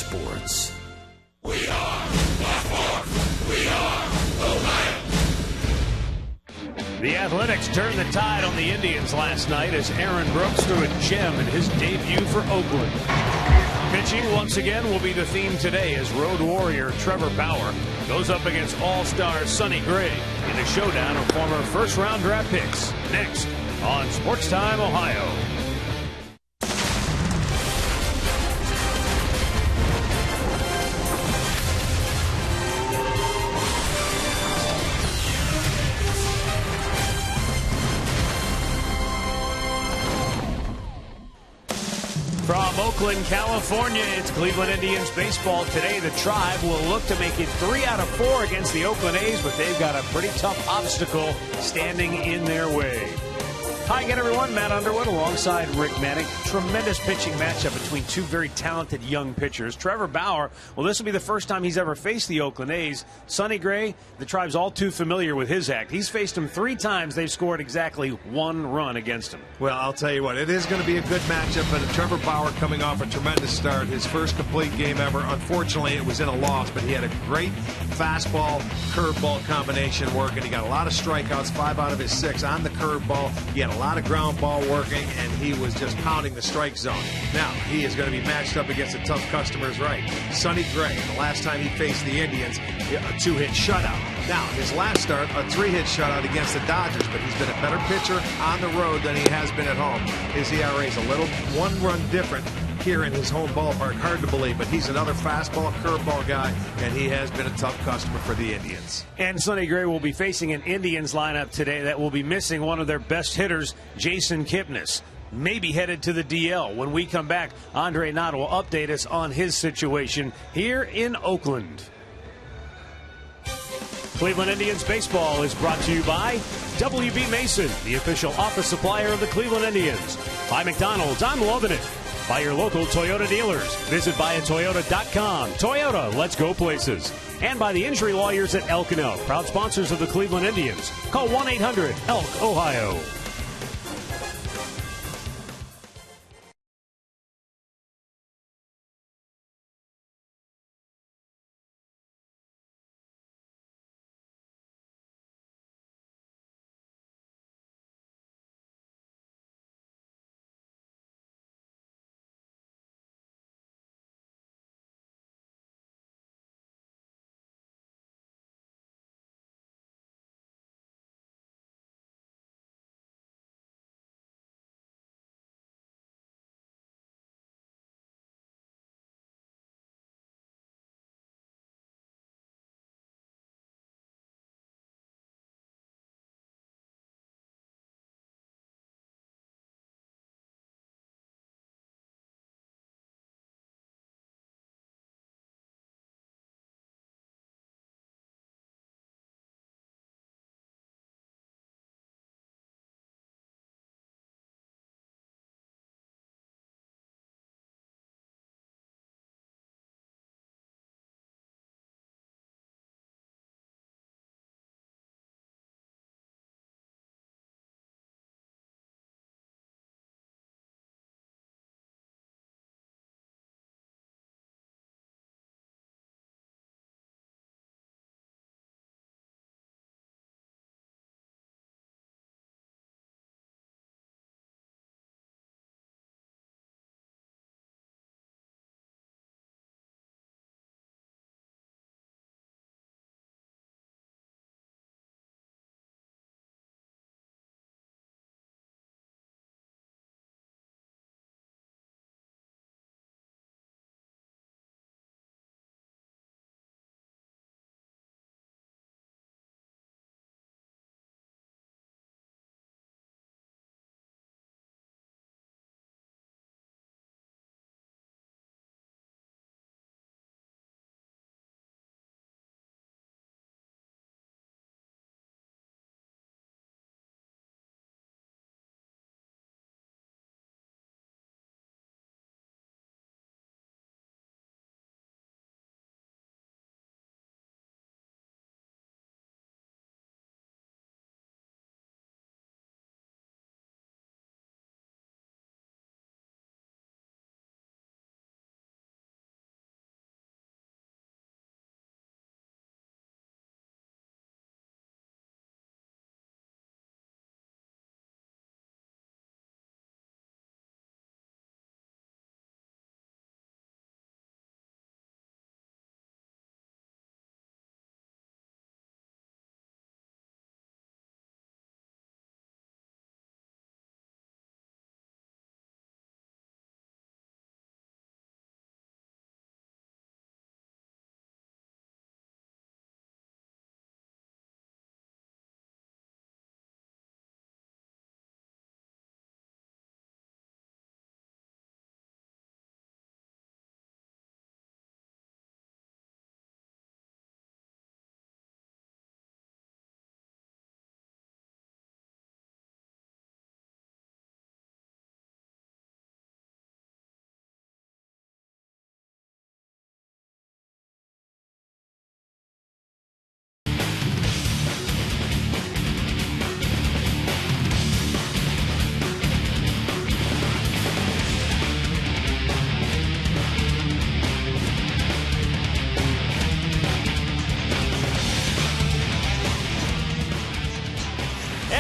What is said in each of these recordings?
sports. We are Baltimore. We are Ohio. The Athletics turned the tide on the Indians last night as Aaron Brooks threw a gem in his debut for Oakland. Pitching once again will be the theme today as road warrior Trevor Bauer goes up against all-star Sonny Gray in a showdown of former first-round draft picks. Next on Sports Time Ohio. From Oakland, California, it's Cleveland Indians baseball today. The Tribe will look to make it 3 out of 4 against the Oakland A's, but they've got a pretty tough obstacle standing in their way. Hi again, everyone. Matt Underwood alongside Rick Manning. Tremendous pitching matchup between two very talented young pitchers. Trevor Bauer, well, this will be the first time he's ever faced the Oakland A's. Sonny Gray, the Tribe's all too familiar with his act. He's faced him 3 times. They've scored exactly 1 run against him. Well, I'll tell you what, it is going to be a good matchup, and Trevor Bauer coming off a tremendous start, his first complete game ever. Unfortunately, it was in a loss, but he had a great fastball, curveball combination working. He got a lot of strikeouts, 5 out of his 6 on the curveball. He had a lot of ground ball working, and he was just pounding the strike zone. Now, he is going to be matched up against a tough customer's right. Sonny Gray, the last time he faced the Indians, a 2-hit shutout. Now, his last start, a 3-hit shutout against the Dodgers, but he's been a better pitcher on the road than he has been at home. His ERA is a little 1 run different here in his home ballpark. Hard to believe, but he's another fastball, curveball guy, and he has been a tough customer for the Indians. And Sonny Gray will be facing an Indians lineup today that will be missing one of their best hitters, Jason Kipnis. Maybe headed to the DL. When we come back, Andre Knott will update us on his situation here in Oakland. Cleveland Indians baseball is brought to you by WB Mason, the official office supplier of the Cleveland Indians. By McDonald's, I'm loving it. By your local Toyota dealers. Visit buyatoyota.com. Toyota, let's go places. And by the injury lawyers at Elk & Elk, proud sponsors of the Cleveland Indians. Call 1-800-ELK, Ohio.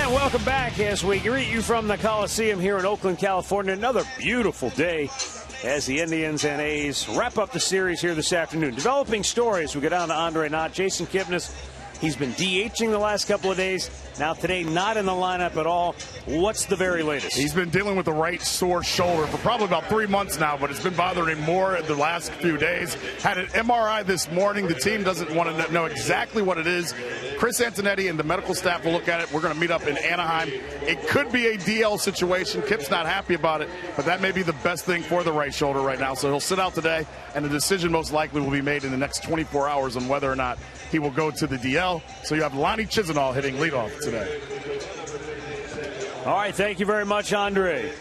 And welcome back as we greet you from the Coliseum here in Oakland, California. Another beautiful day as the Indians and A's wrap up the series here this afternoon. Developing stories. We go down to Andre Knott. Jason Kipnis, he's been DHing the last couple of days. Now today, not in the lineup at all. What's the very latest? He's been dealing with the right sore shoulder for probably about 3 months now, but it's been bothering him more the last few days. Had an MRI this morning. The team doesn't want to know exactly what it is. Chris Antonetti and the medical staff will look at it. We're going to meet up in Anaheim. It could be a DL situation. Kip's not happy about it, but that may be the best thing for the right shoulder right now. So he'll sit out today, and the decision most likely will be made in the next 24 hours on whether or not he will go to the DL. So you have Lonnie Chisenhall hitting leadoff today. All right, thank you very much, Andre.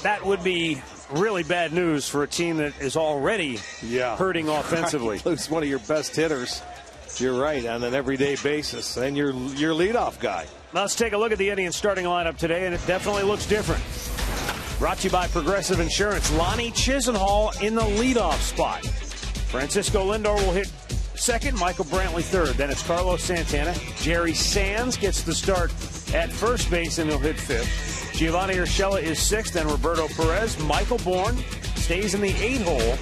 That would be really bad news for a team that is already hurting offensively. Lose one of your best hitters. You're right, on an everyday basis, and your leadoff guy. Let's take a look at the Indians starting lineup today, and it definitely looks different. Brought to you by Progressive Insurance. Lonnie Chisenhall in the leadoff spot. Francisco Lindor will hit second, Michael Brantley third. Then it's Carlos Santana. Jerry Sands gets the start at first base, and he'll hit fifth. Giovanni Urshela is sixth, and Roberto Perez. Michael Bourne stays in the 8-hole,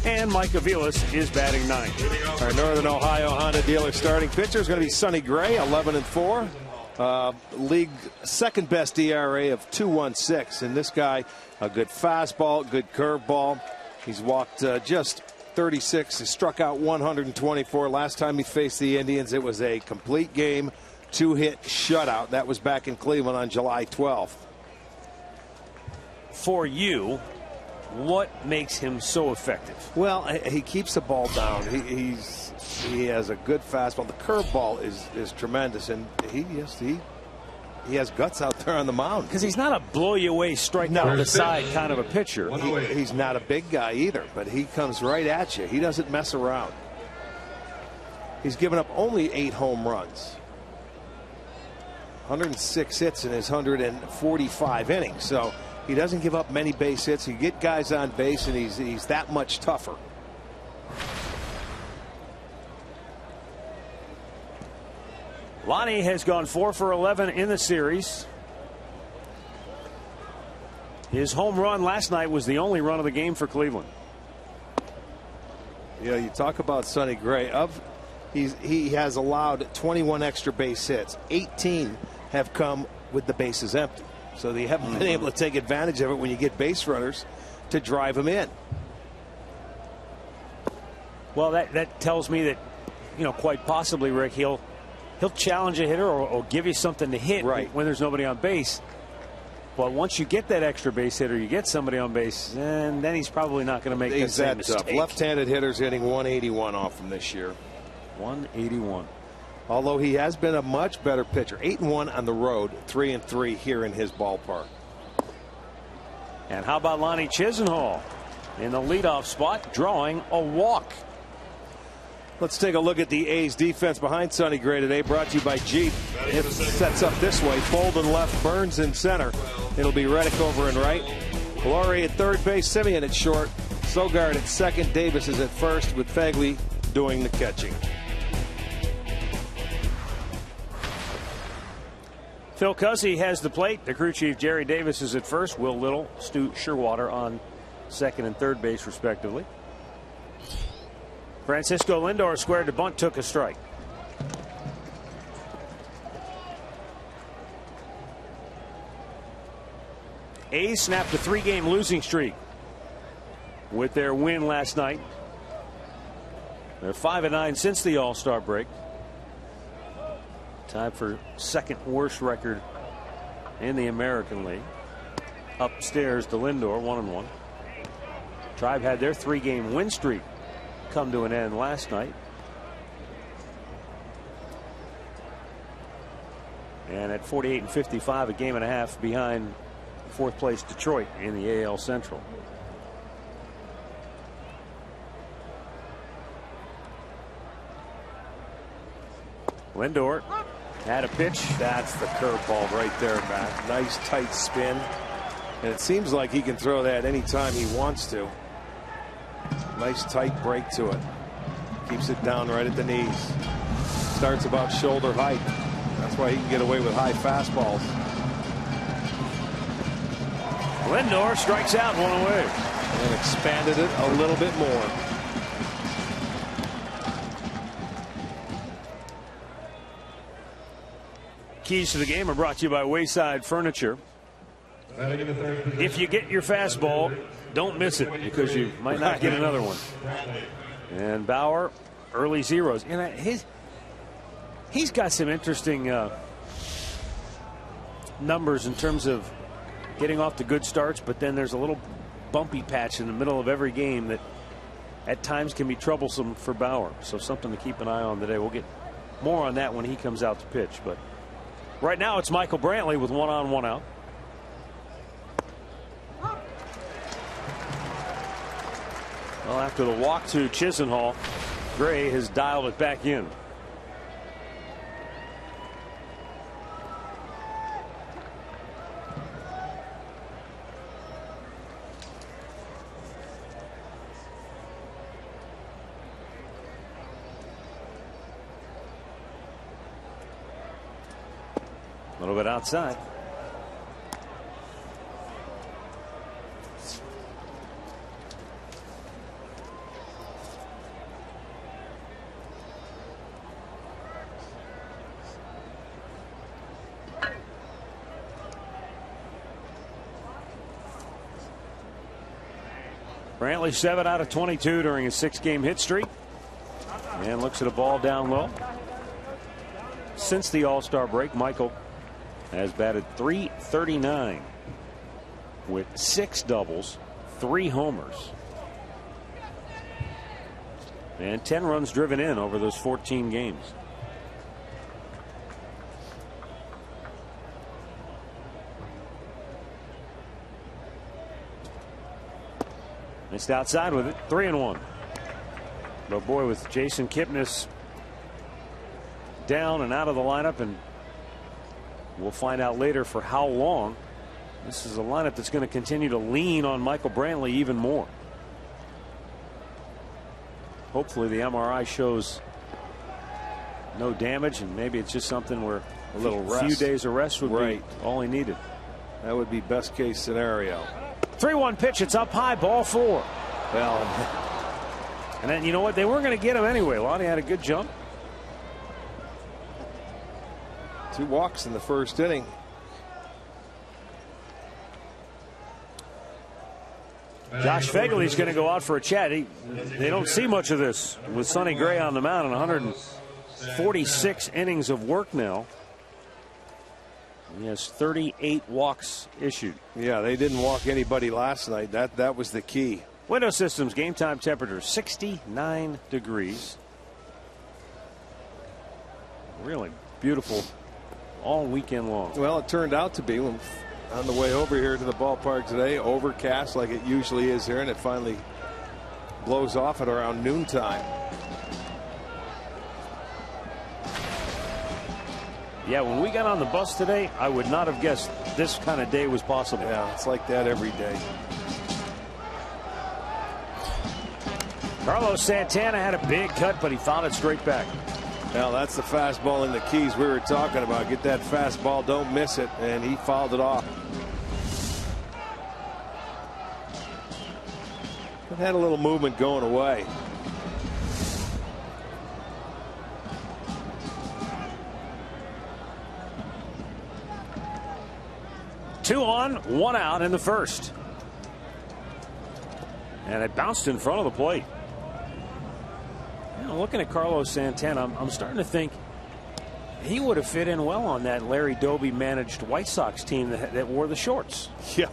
and Mike Aviles is batting ninth. Our Northern Ohio Honda dealer starting pitcher is going to be Sonny Gray, 11-4. League second best ERA of 2.16. And this guy, a good fastball, good curveball. He's walked just 36. He struck out 124. Last time he faced the Indians, it was a complete game, 2-hit shutout. That was back in Cleveland on July 12th. For you, what makes him so effective? Well, he keeps the ball down. He has a good fastball. The curveball is tremendous, and he has guts out there on the mound. Because he's not a blow you away, strike down the side kind of a pitcher. He's not a big guy either, but he comes right at you. He doesn't mess around. He's given up only 8 home runs, 106 hits in his 145 innings. So he doesn't give up many base hits. He get guys on base, and he's that much tougher. Lonnie has gone 4 for 11 in the series. His home run last night was the only run of the game for Cleveland. Yeah, you talk about Sonny Gray. He has allowed 21 extra base hits. 18 have come with the bases empty. So they haven't been able to take advantage of it when you get base runners to drive them in. Well, that tells me that, quite possibly, Rick, he'll challenge a hitter or give you something to hit when there's nobody on base. But once you get that extra base hitter, you get somebody on base, and then he's probably not going to make that same mistake. Left-handed hitters hitting 181 off him this year. 181. Although he has been a much better pitcher. 8-1 on the road, 3-3 here in his ballpark. And how about Lonnie Chisenhall in the leadoff spot, drawing a walk? Let's take a look at the A's defense behind Sonny Gray today, brought to you by Jeep. It sets up this way. Bolden left, Burns in center. It'll be Reddick over and right. Laurie at third base, Simeon at short. Sogard at second. Davis is at first, with Fagley doing the catching. Phil Cuzzi has the plate. The crew chief Jerry Davis is at first. Will Little, Stu Sherwater on second and third base, respectively. Francisco Lindor squared to bunt, took a strike. A's snapped a 3-game losing streak with their win last night. They're 5-9 since the All-Star break. Tied for second worst record in the American League. Upstairs to Lindor, 1-1. Tribe had their 3-game win streak come to an end last night. And at 48-55, a game and a half behind fourth place Detroit in the AL Central. Lindor had a pitch. That's the curveball right there, Matt. Nice tight spin. And it seems like he can throw that anytime he wants to. Nice tight break to it. Keeps it down right at the knees. Starts about shoulder height. That's why he can get away with high fastballs. Lindor strikes out, one away. And expanded it a little bit more. Keys to the game are brought to you by Wayside Furniture. If you get your fastball, don't miss it, because you might not get another one. And Bauer, early zeros. And he's got some interesting numbers in terms of getting off to good starts, but then there's a little bumpy patch in the middle of every game that at times can be troublesome for Bauer. So something to keep an eye on today. We'll get more on that when he comes out to pitch. But right now it's Michael Brantley with 1 on, 1 out. Well, after the walk to Chisenhall, Gray has dialed it back in. A little bit outside. Brantley 7 out of 22 during his 6-game hit streak, and looks at a ball down low. Since the All-Star break, Michael has batted .339 with 6 doubles, 3 homers, and 10 runs driven in over those 14 games. Missed outside with it. 3-1. But boy, with Jason Kipnis down and out of the lineup, and we'll find out later for how long, this is a lineup that's going to continue to lean on Michael Brantley even more. Hopefully the MRI shows no damage, and maybe it's just something where a little rest. Few days of rest would be all he needed. That would be best case scenario. 3-1 pitch. It's up high, ball 4. Well, and then you know what? They weren't going to get him anyway. Lonnie had a good jump. 2 walks in the first inning. Josh Fegley's going to go out for a chat. They don't see much of this with Sonny Gray on the mound in 146 innings of work now. He has 38 walks issued. Yeah, they didn't walk anybody last night. That was the key. Window Systems game time temperature 69 degrees. Really beautiful all weekend long. Well, it turned out to be on the way over here to the ballpark today. Overcast like it usually is here, and it finally blows off at around noontime. Yeah, when we got on the bus today, I would not have guessed this kind of day was possible. Yeah, it's like that every day. Carlos Santana had a big cut, but he found it straight back. Well, that's the fastball in the keys we were talking about. Get that fastball, don't miss it, and he fouled it off. It had a little movement going away. Two on, 1 out in the first. And it bounced in front of the plate. You know, looking at Carlos Santana, I'm starting to think he would have fit in well on that Larry Doby managed White Sox team that wore the shorts. Yeah,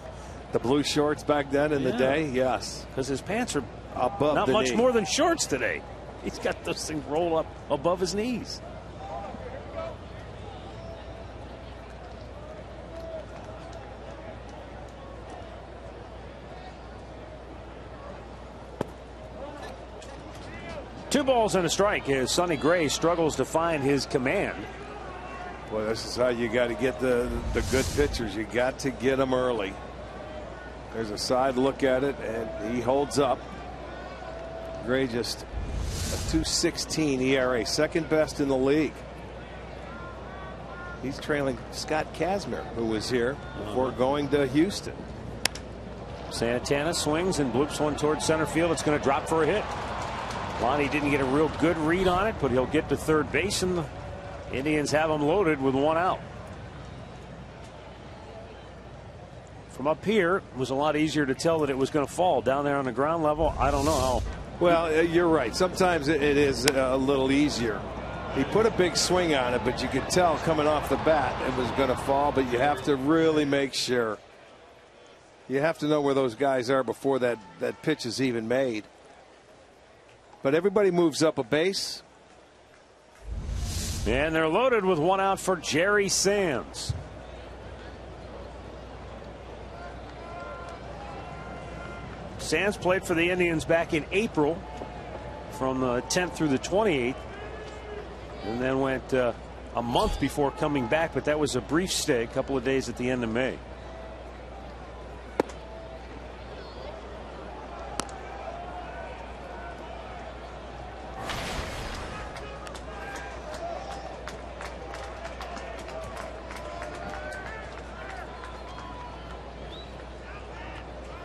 the blue shorts back then in the day. Yes, because his pants are above not the much knee. more than shorts today. He's got those things roll up above his knees. Two balls and a strike as Sonny Gray struggles to find his command. Well, this is how you got to get the good pitchers. You got to get them early. There's a side look at it, and he holds up. Gray just a .216 ERA, second best in the league. He's trailing Scott Kazmir, who was here before going to Houston. Santana swings and bloops one towards center field. It's going to drop for a hit. Lonnie didn't get a real good read on it, but he'll get to third base, and the Indians have him loaded with one out. From up here, it was a lot easier to tell that it was going to fall. Down there on the ground level, I don't know how. Well, you're right. Sometimes it is a little easier. He put a big swing on it, but you could tell coming off the bat it was going to fall, but you have to really make sure. You have to know where those guys are before that pitch is even made. But everybody moves up a base. And they're loaded with one out for Jerry Sands. Sands played for the Indians back in April from the 10th through the 28th. And then went a month before coming back, but that was a brief stay, a couple of days at the end of May.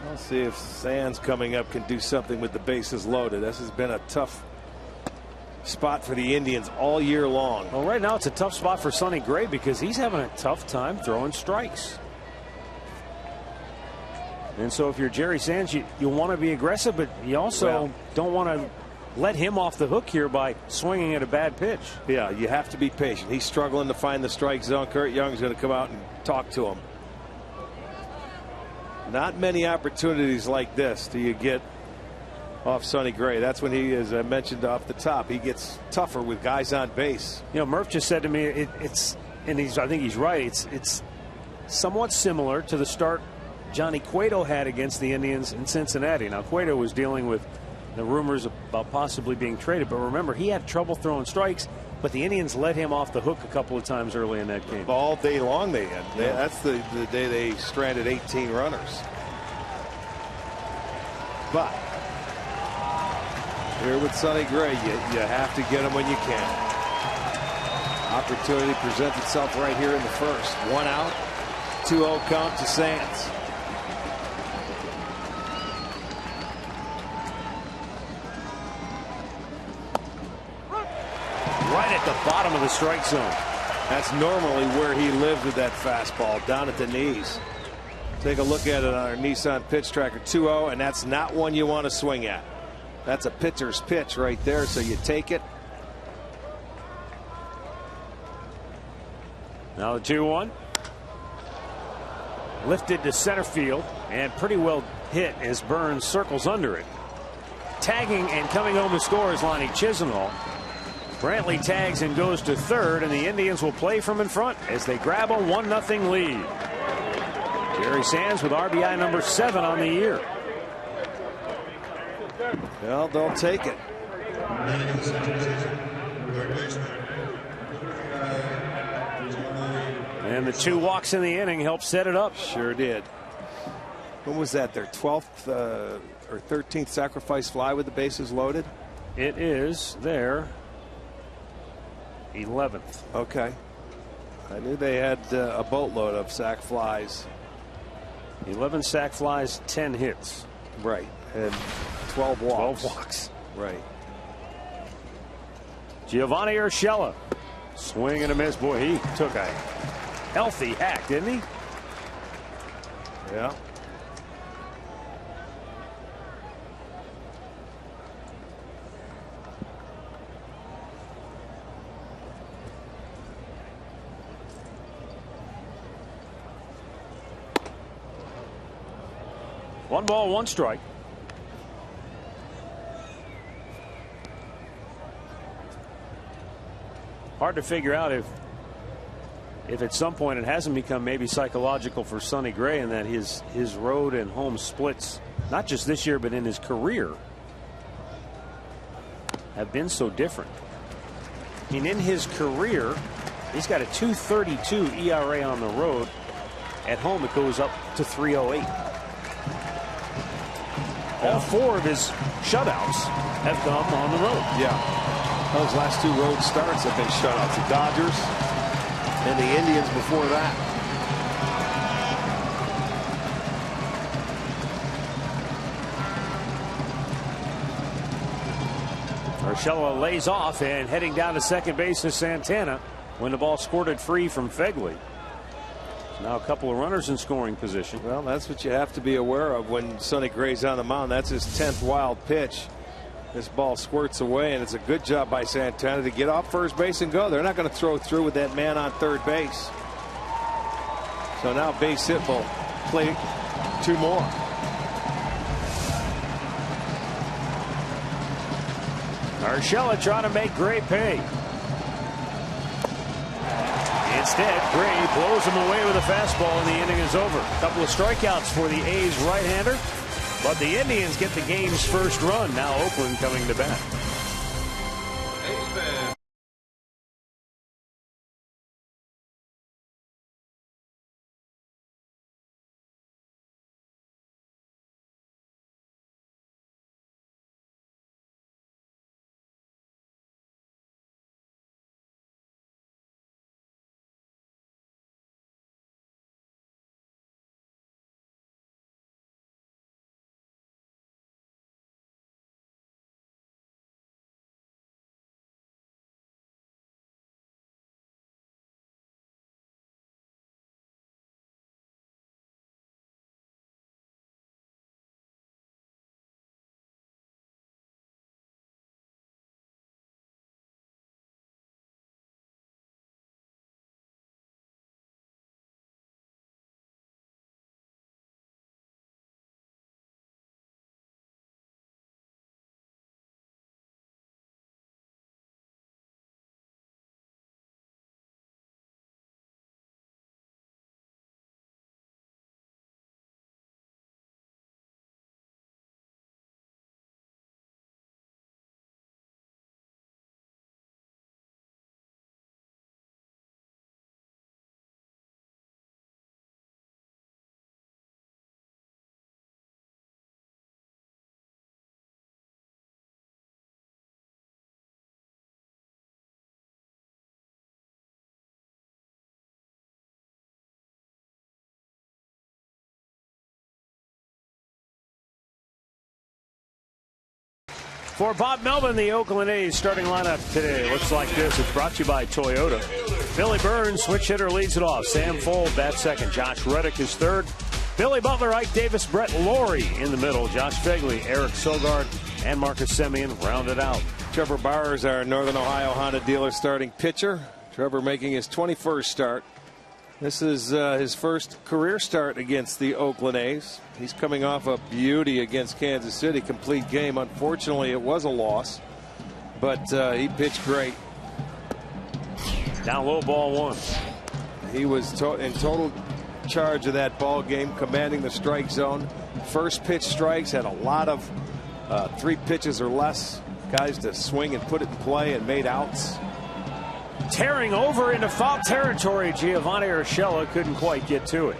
Let's see if Sands coming up can do something with the bases loaded. This has been a tough spot for the Indians all year long. Well, right now it's a tough spot for Sonny Gray because he's having a tough time throwing strikes. And so if you're Jerry Sands, you want to be aggressive, but you also don't want to let him off the hook here by swinging at a bad pitch. Yeah, you have to be patient. He's struggling to find the strike zone. Kurt Young's going to come out and talk to him. Not many opportunities like this do you get off Sonny Gray. That's when he, as I mentioned off the top, he gets tougher with guys on base. You know, Murph just said to me, and I think he's right. It's somewhat similar to the start Johnny Cueto had against the Indians in Cincinnati. Now, Cueto was dealing with the rumors about possibly being traded, but remember, he had trouble throwing strikes, but the Indians let him off the hook a couple of times early in that game. All day long they had. Yeah. That's the day they stranded 18 runners. But here with Sonny Gray, you have to get him when you can. Opportunity presents itself right here in the first. One out, 2-0 count to Sands. Right at the bottom of the strike zone. That's normally where he lives with that fastball, down at the knees. Take a look at it on our Nissan pitch tracker. 2-0, and that's not one you want to swing at. That's a pitcher's pitch right there, so you take it. Now the 2-1. Lifted to center field and pretty well hit as Burns circles under it. Tagging and coming home to score is Lonnie Chisenhall. Brantley tags and goes to third, and the Indians will play from in front as they grab a 1-0 lead. Jerry Sands with RBI number 7 on the year. Well, they'll take it. And the 2 walks in the inning helped set it up. Sure did. When was that? Their 12th or 13th sacrifice fly with the bases loaded? It is their 11th. Okay. I knew they had a boatload of sac flies. 11 sac flies, 10 hits. Right. And 12 walks. 12 walks. Right. Giovanni Urshela. Swing and a miss. Boy, he took a healthy hack, didn't he? Yeah. One ball, one strike. Hard to figure out if at some point it hasn't become maybe psychological for Sonny Gray, and that his road and home splits, not just this year but in his career, have been so different. I mean, in his career, he's got a 2.32 ERA on the road. At home, it goes up to 3.08. All 4 of his shutouts have come on the road. Yeah. Those last 2 road starts have been shutouts. The Dodgers and the Indians before that. Urshela lays off, and heading down to second base is Santana when the ball squirted free from Fegley. Now a couple of runners in scoring position. Well, that's what you have to be aware of when Sonny Gray's on the mound. That's his 10th wild pitch. This ball squirts away, and it's a good job by Santana to get off first base and go. They're not going to throw through with that man on third base. So now base hit will play 2 more. Urshela trying to make Gray pay. Instead, Gray blows him away with a fastball, and the inning is over. A couple of strikeouts for the A's right-hander, but the Indians get the game's first run. Now Oakland coming to bat. For Bob Melvin, the Oakland A's starting lineup today looks like this. It's brought to you by Toyota. Billy Burns, switch hitter, leads it off. Sam Fold bats second. Josh Reddick is third. Billy Butler, Ike Davis, Brett Laurie in the middle. Josh Fegley, Eric Sogard, and Marcus Semien rounded out. Trevor Bauer, our Northern Ohio Honda dealer starting pitcher. Trevor making his 21st start. This is his first career start against the Oakland A's. He's coming off a beauty against Kansas City. Complete game. Unfortunately, it was a loss, but he pitched great. Down low, ball 1. He was in total charge of that ball game, commanding the strike zone. First pitch strikes, had a lot of 3 pitches or less guys to swing and put it in play, and made outs. Tearing over into foul territory, Giovanni Urshela couldn't quite get to it.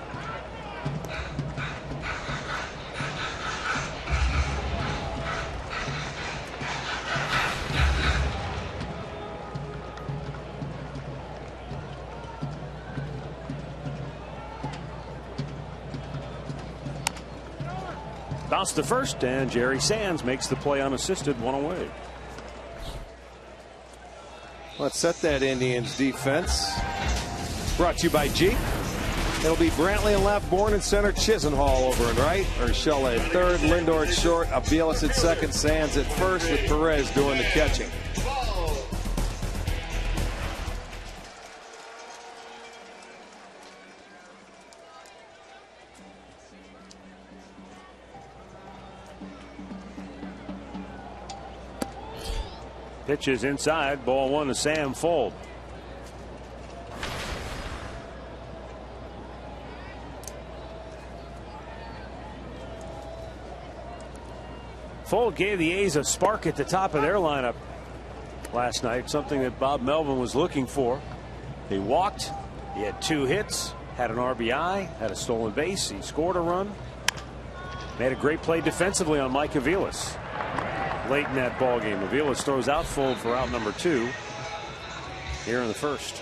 Bounce to first, and Jerry Sands makes the play unassisted, 1 away. Let's set that Indians defense. Brought to you by Jeep. It'll be Brantley in left, Bourne in center, Chisenhall over and right. Urshela at third, Lindor at short, Aviles at second, Sands at first, with Perez doing the catching. Pitches inside, ball 1 to Sam Fold. Fold gave the A's a spark at the top of their lineup last night, something that Bob Melvin was looking for. He walked, he had 2 hits, had an RBI, had a stolen base, he scored a run, made a great play defensively on Mike Aviles. Late in that ball game, Aviles throws out Fold for out number 2 here in the first.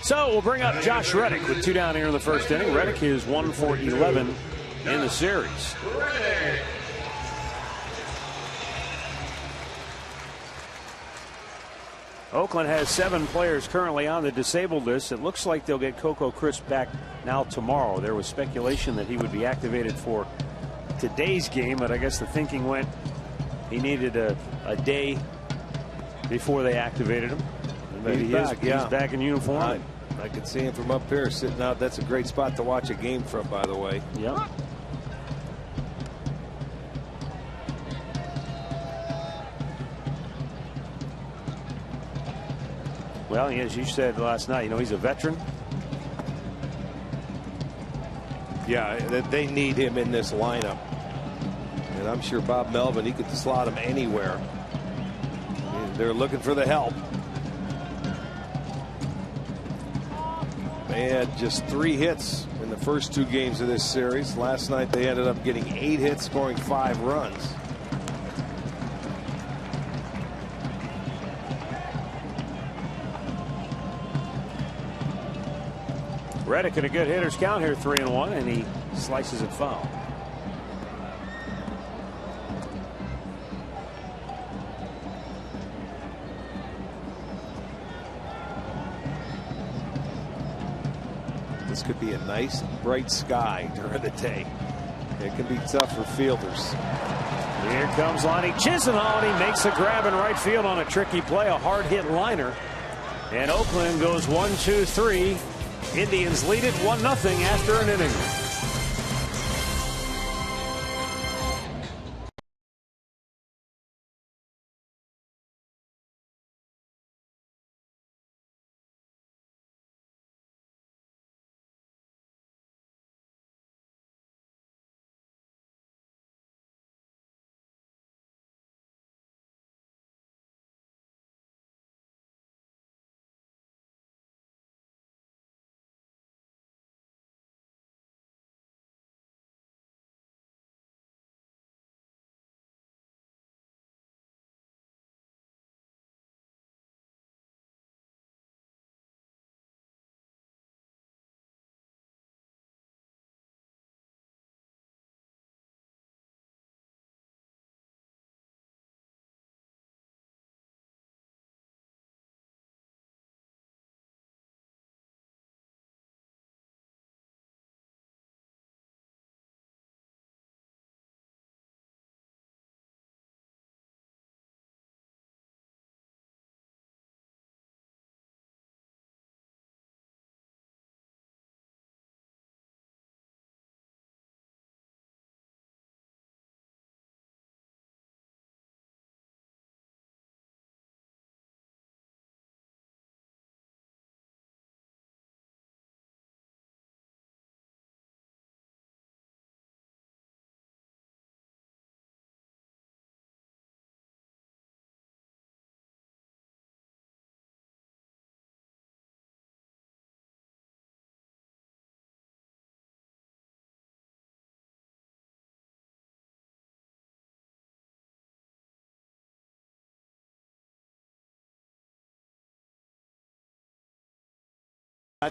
So we'll bring up Josh Reddick with 2 down here in the first inning. Reddick is 1 for 11 in the series. Oakland has 7 players currently on the disabled list. It looks like they'll get Coco Crisp back now tomorrow. There was speculation that he would be activated for today's game, but I guess the thinking went he needed a day before they activated him. But he's back in uniform. I can see him from up here sitting out. That's a great spot to watch a game from, by the way. Yeah. Well, as you said last night, he's a veteran. Yeah, they need him in this lineup. And I'm sure Bob Melvin, he could slot him anywhere. They're looking for the help. They had just 3 hits in the first 2 games of this series. Last night they ended up getting 8 hits, scoring 5 runs. Reddick in a good hitter's count here, 3-1, and he slices it foul. This could be a nice bright sky during the day. It can be tough for fielders. Here comes Lonnie Chisenhall, and he makes a grab in right field on a tricky play, a hard hit liner. And Oakland goes 1-2-3. Indians lead it 1-0 after an inning.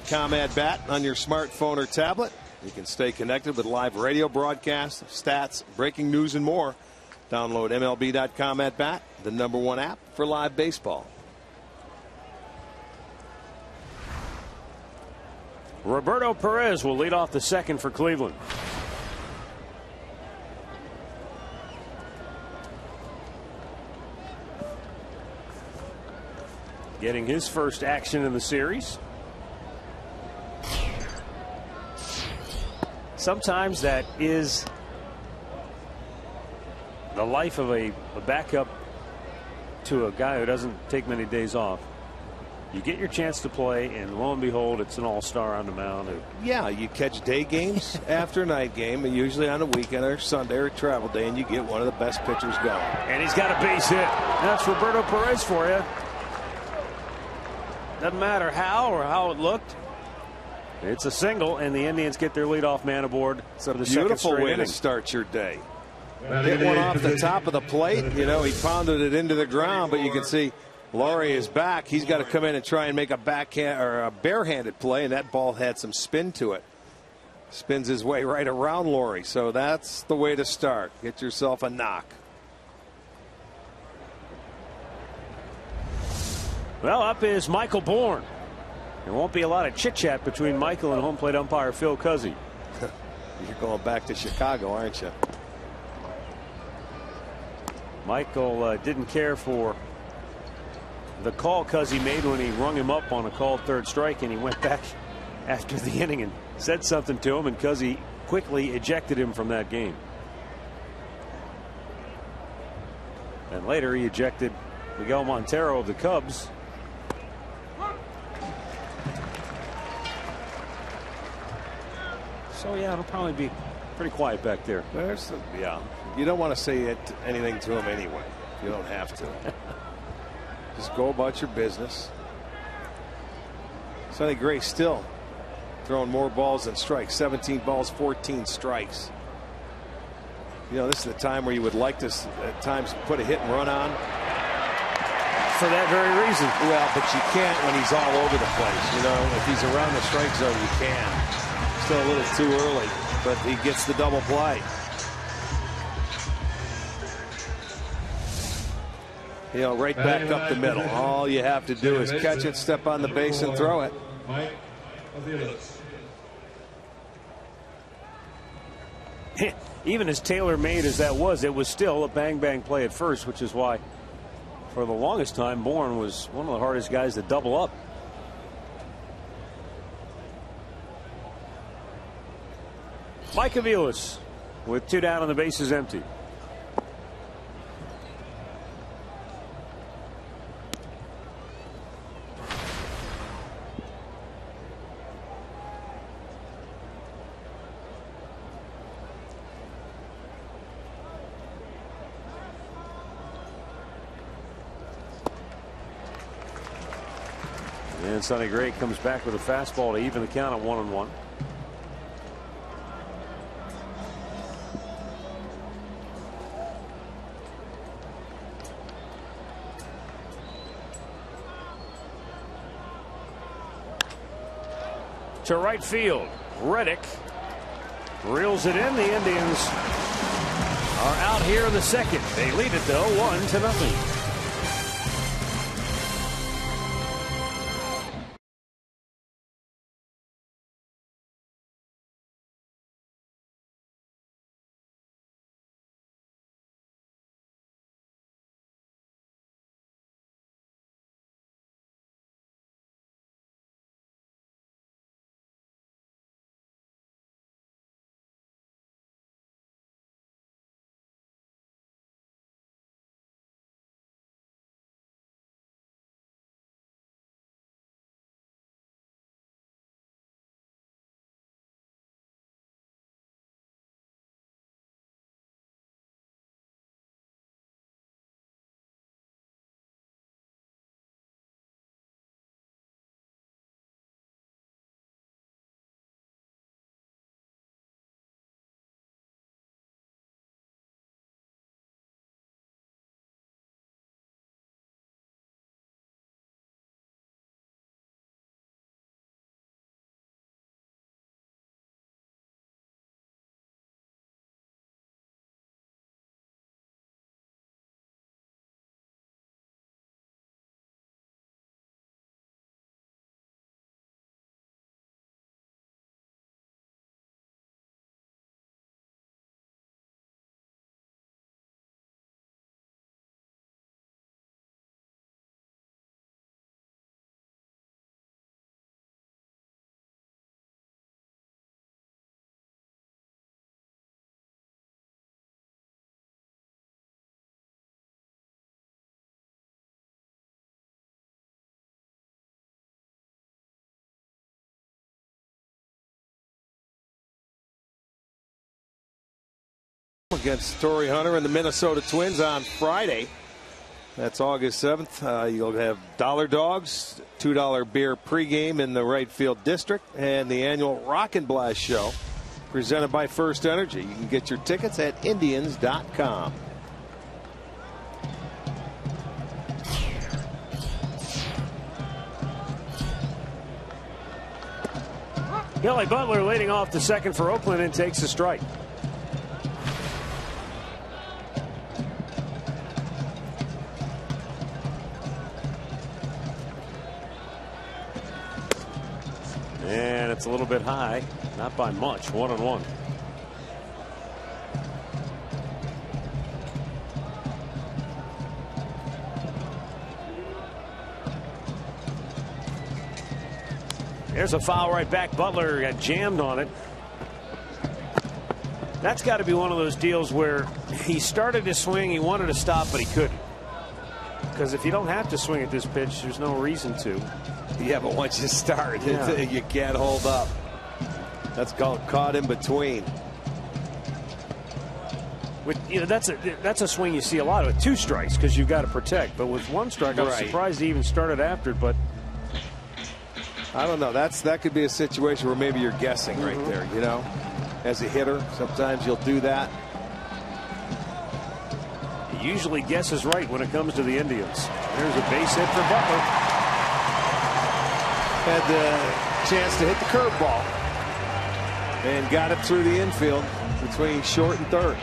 .com at bat on your smartphone or tablet. You can stay connected with live radio broadcasts, stats, breaking news, and more. Download MLB.com at bat, the #1 app for live baseball. Roberto Perez will lead off the second for Cleveland. Getting his first action in the series. Sometimes that is the life of a backup to a guy who doesn't take many days off. You get your chance to play, and lo and behold, it's an all-star on the mound. Yeah, you catch day games after night game, and usually on a weekend or Sunday or travel day, and you get one of the best pitchers going. And he's got a base hit. That's Roberto Perez for you. Doesn't matter how it looked. It's a single, and the Indians get their leadoff man aboard. It's a beautiful way to start your day. Hit one off the top of the plate. He pounded it into the ground, but you can see Laurie is back. He's got to come in and try and make a backhand or a barehanded play, and that ball had some spin to it. Spins his way right around Laurie, so that's the way to start. Get yourself a knock. Well, up is Michael Bourne. There won't be a lot of chit-chat between Michael and home plate umpire Phil Cuzzi. You're going back to Chicago, aren't you? Michael didn't care for the call Cuzzi made when he rung him up on a called third strike, and he went back after the inning and said something to him, and Cuzzi quickly ejected him from that game. And later he ejected Miguel Montero of the Cubs. So yeah, it'll probably be pretty quiet back there. Yeah, you don't want to say anything to him anyway. You don't have to. Just go about your business. Sonny Gray still throwing more balls than strikes. 17 balls, 14 strikes. You know, this is the time where you would like to at times put a hit and run on. For that very reason. Well, but you can't when he's all over the place. You know, if he's around the strike zone, you can. Still a little too early, but he gets the double play. You know, right back up the middle. All you have to do is catch it, step on the base, and throw it. Even as tailor-made as that was, it was still a bang-bang play at first, which is why for the longest time Bourne was one of the hardest guys to double up. Mike Aviles with 2 down and the bases empty. And Sonny Gray comes back with a fastball to even the count at 1-1. To right field. Reddick reels it in. The Indians are out here in the second. They lead it though 1-0. Against Torrey Hunter and the Minnesota Twins on Friday. That's August 7th. You'll have dollar dogs, $2 beer pregame in the right field district, and the annual Rockin' Blast show presented by First Energy. You can get your tickets at Indians.com. Billy Butler leading off the second for Oakland and takes the strike. And it's a little bit high, not by much, 1-1. There's a foul right back. Butler got jammed on it. That's got to be one of those deals where he started to swing, he wanted to stop, but he couldn't. Because if you don't have to swing at this pitch, there's no reason to. Yeah, but once you start, you can't hold up. That's called caught in between. With, that's a swing you see a lot with 2 strikes because you've got to protect. But with 1 strike, I was surprised he even started after it. But I don't know. That could be a situation where maybe you're guessing right there. You know, as a hitter, sometimes you'll do that. He usually guesses right when it comes to the Indians. There's a base hit for Butler. Had the chance to hit the curveball and got it through the infield between short and third.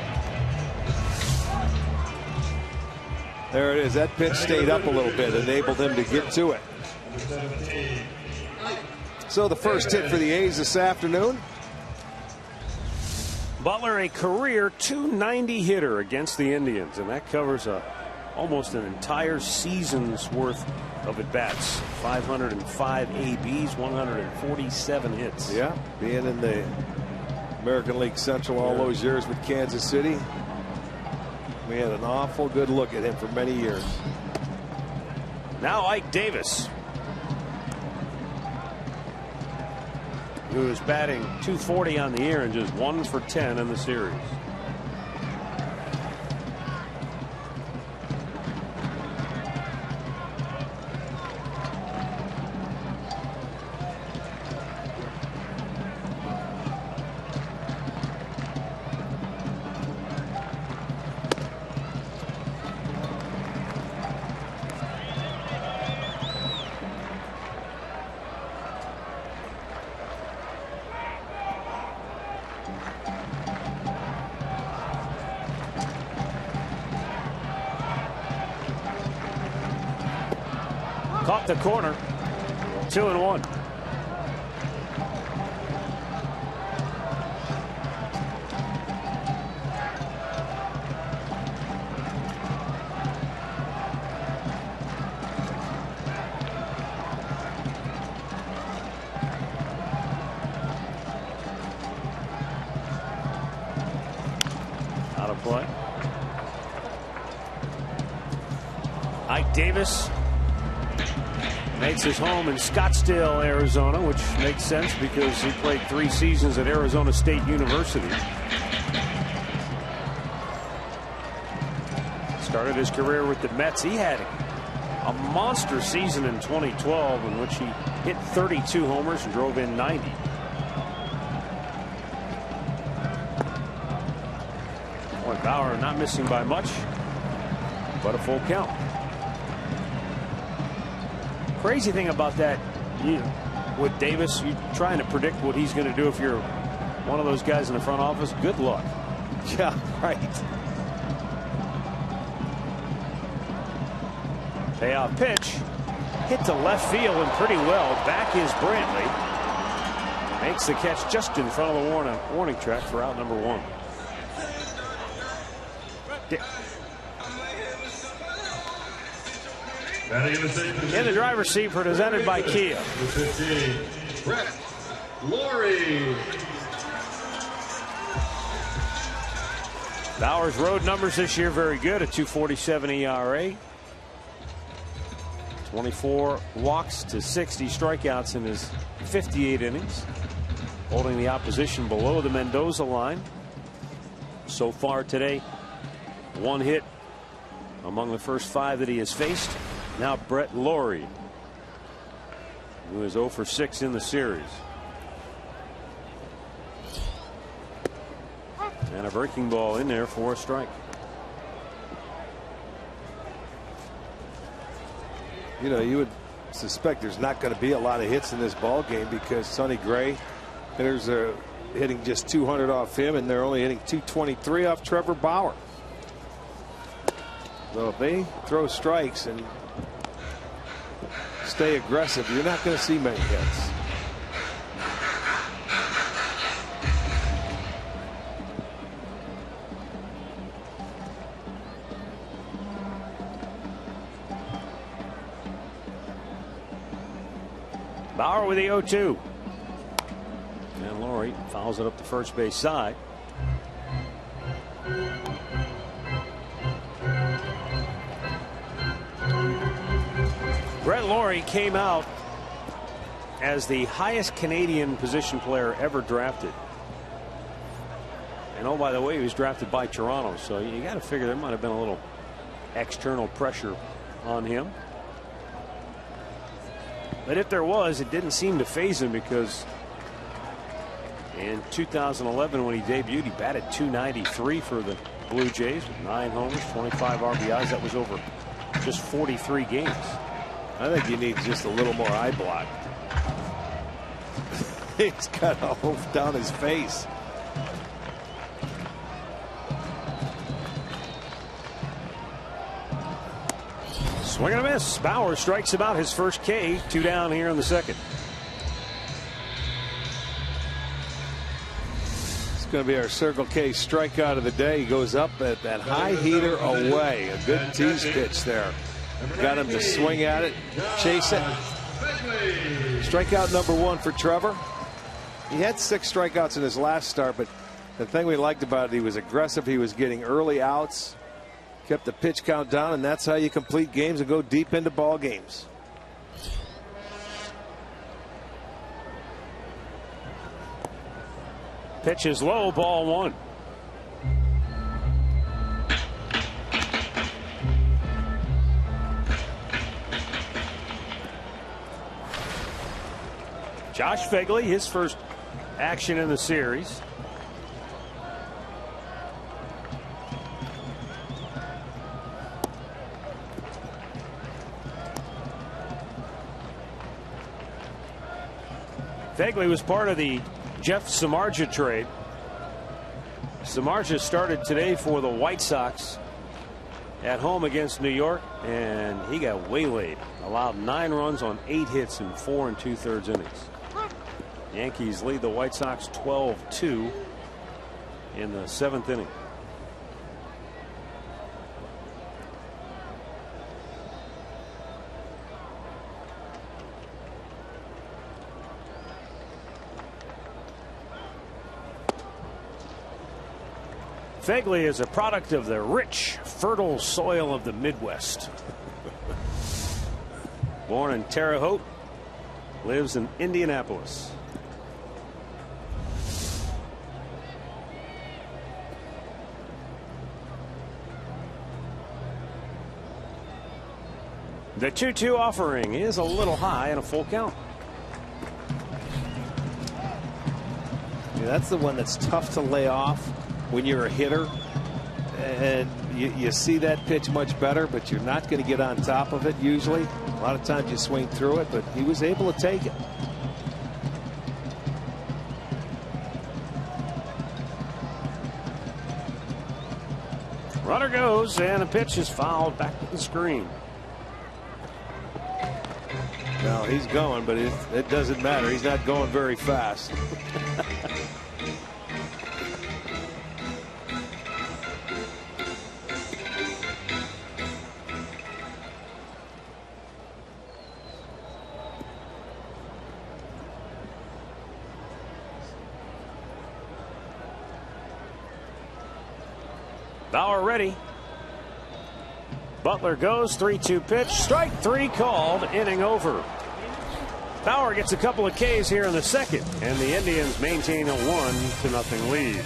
There it is. That pitch stayed up a little bit, enabled him to get to it. So the first hit for the A's this afternoon. Butler, a career .290 hitter against the Indians, and that covers almost an entire season's worth of at-bats. 505 ABs, 147 hits. Yeah, being in the American League Central all those years with Kansas City, we had an awful good look at him for many years. Now Ike Davis, who is batting .240 on the year and just 1 for 10 in the series. Caught the corner. 2-1. Out of play. Ike Davis makes his home in Scottsdale, Arizona, which makes sense because he played 3 seasons at Arizona State University. Started his career with the Mets. He had a monster season in 2012 in which he hit 32 homers and drove in 90. Boy, Bauer not missing by much, but a full count. Crazy thing about that, with Davis, you're trying to predict what he's going to do if you're one of those guys in the front office. Good luck. Yeah, right. Payoff pitch. Hit to left field and pretty well. Back is Brantley. Makes the catch just in front of the warning track for out number 1. In the driver's seat, presented by Kia. 15, Brett Laurie. Bauer's road numbers this year very good. A .247 ERA. 24 walks to 60 strikeouts in his 58 innings. Holding the opposition below the Mendoza line. So far today, 1 hit among the first 5 that he has faced. Now Brett Laurie, who is 0 for 6 in the series. And a breaking ball in there for a strike. You know, you would suspect there's not going to be a lot of hits in this ball game because Sonny Gray Hitters are hitting just 200 off him, and they're only hitting 223 off Trevor Bauer. So if they throw strikes and stay aggressive, you're not going to see many hits. Bauer with the 0-2. And Laurie fouls it up the first base side. Brett Laurie came out as the highest Canadian position player ever drafted. And oh, by the way, he was drafted by Toronto, so you got to figure there might have been a little external pressure on him. But if there was, it didn't seem to faze him, because in 2011 when he debuted, he batted .293 for the Blue Jays with 9 homers, 25 RBIs. That was over just 43 games. I think he needs just a little more eye block. He's got a hoof down his face. Swing and a miss. Bauer strikes him out, his first K. 2 down here in the second. It's going to be our Circle K strikeout of the day. He goes up at that high heater away. A good tease pitch there. Got him to swing at it, chase it. Strikeout number 1 for Trevor. He had 6 strikeouts in his last start, but the thing we liked about it, he was aggressive. He was getting early outs, kept the pitch count down, and that's how you complete games and go deep into ball games. Pitch is low, ball 1. Josh Phegley, his first action in the series. Phegley was part of the Jeff Samardzija trade. Samardzija started today for the White Sox at home against New York, and he got waylaid. Allowed 9 runs on 8 hits in 4 2/3 innings. Yankees lead the White Sox 12-2 in the 7th inning. Phegley is a product of the rich, fertile soil of the Midwest. Born in Terre Haute, lives in Indianapolis. The 2-2 offering is a little high and a full count. Yeah, that's the one that's tough to lay off when you're a hitter, and you see that pitch much better, but you're not going to get on top of it usually. A lot of times you swing through it, but he was able to take it. Runner goes, and a pitch is fouled back to the screen. Well, he's going, but it doesn't matter. He's not going very fast. Bauer ready. Butler goes, 3-2 pitch, strike 3 called, inning over. Bauer gets a couple of Ks here in the second, and the Indians maintain a 1-0 lead.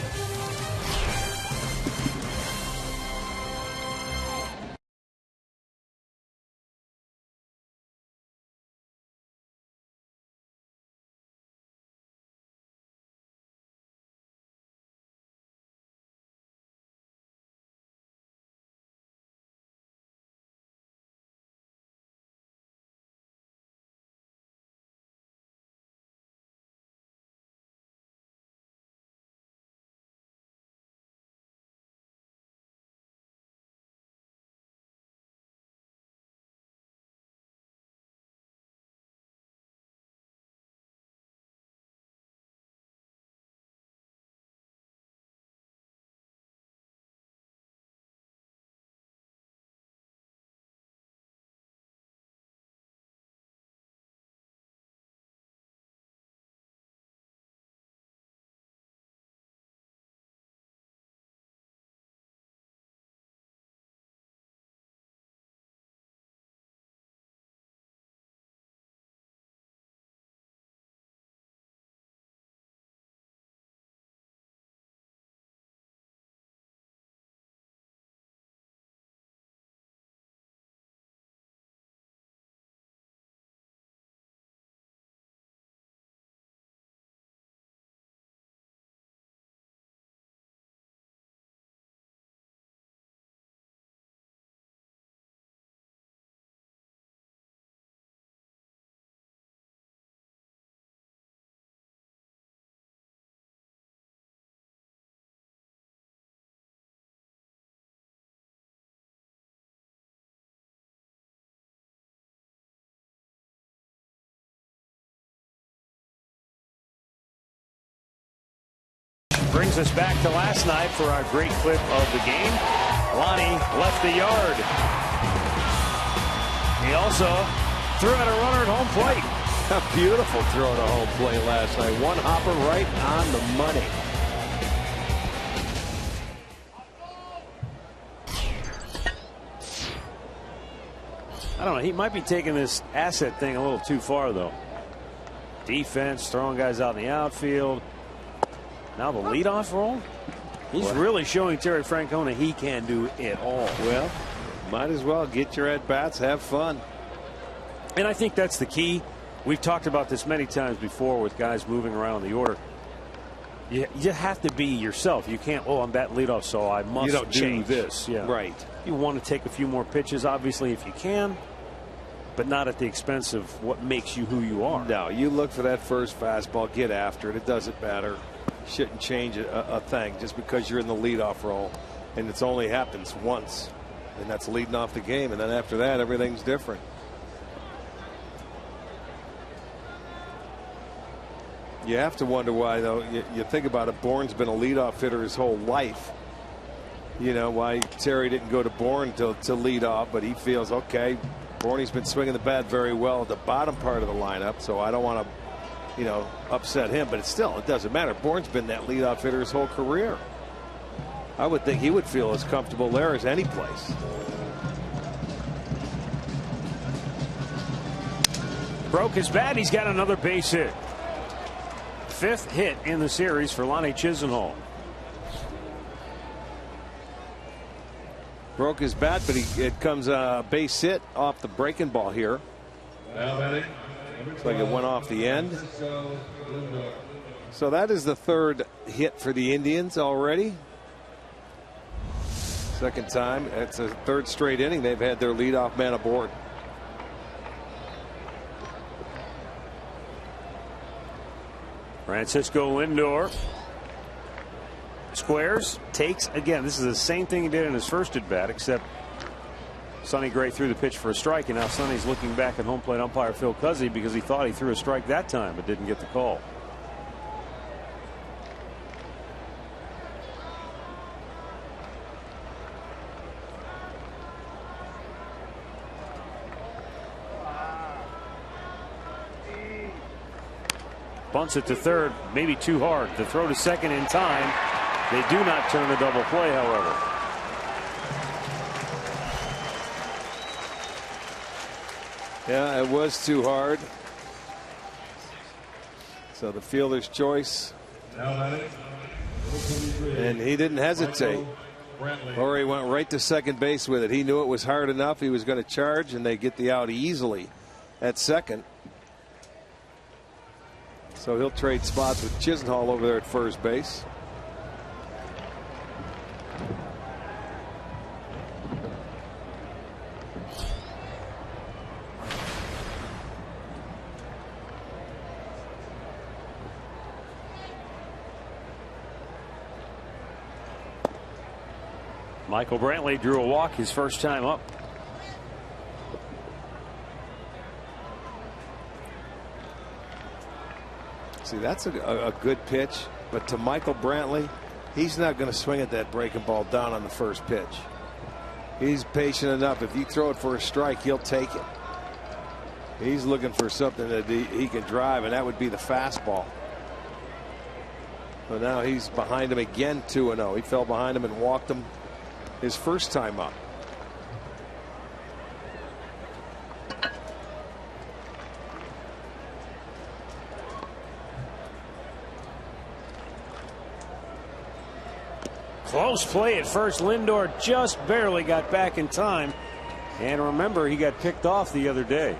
Brings us back to last night for our great clip of the game. Lonnie left the yard. He also threw out a runner at home plate. A beautiful throw to home plate last night. One hopper right on the money. I don't know. He might be taking this asset thing a little too far, though. Defense, throwing guys out in the outfield. Now the leadoff role. He's really showing Terry Francona he can do it all. Well, might as well get your at-bats, have fun. And I think that's the key. We've talked about this many times before with guys moving around the order. You have to be yourself. You can't, I'm that leadoff, so I must change this. Yeah. Right. You want to take a few more pitches, obviously, if you can, but not at the expense of what makes you who you are. No, you look for that first fastball, get after it. It doesn't matter. Shouldn't change a thing just because you're in the leadoff role, and it's only happens once, and that's leading off the game, and then after that everything's different. You have to wonder why, though. You think about it, Bourne's been a leadoff hitter his whole life. You know why Terry didn't go to Bourne to lead off, but he feels okay. Bourne's been swinging the bat very well at the bottom part of the lineup, so I don't want to, upset him, but it doesn't matter. Bourne's been that leadoff hitter his whole career. I would think he would feel as comfortable there as any place. Broke his bat. He's got another base hit. 5th hit in the series for Lonnie Chisenhall. Broke his bat, but it comes a base hit off the breaking ball here. Looks like it went off the end. So that is the 3rd hit for the Indians already. 2nd time. It's a 3rd straight inning they've had their leadoff man aboard. Francisco Lindor squares, takes again. This is the same thing he did in his first at bat, except Sonny Gray threw the pitch for a strike, and now Sonny's looking back at home plate umpire Phil Cuzzy because he thought he threw a strike that time but didn't get the call. Bunts it to 3rd, maybe too hard. The throw to 2nd in time. They do not turn a double play, however. Yeah, it was too hard. So the fielder's choice. And he didn't hesitate. Or he went right to 2nd base with it. He knew it was hard enough. He was going to charge, and they get the out easily at 2nd. So he'll trade spots with Chisenhall over there at first base. Michael Brantley drew a walk his first time up. See, that's a good pitch, but to Michael Brantley, he's not going to swing at that breaking ball down on the first pitch. He's patient enough. If you throw it for a strike, he'll take it. He's looking for something that he can drive, and that would be the fastball. But now he's behind him again, 2-0. He fell behind him and walked him his first time up. Close play at first. Lindor just barely got back in time. And remember, he got picked off the other day.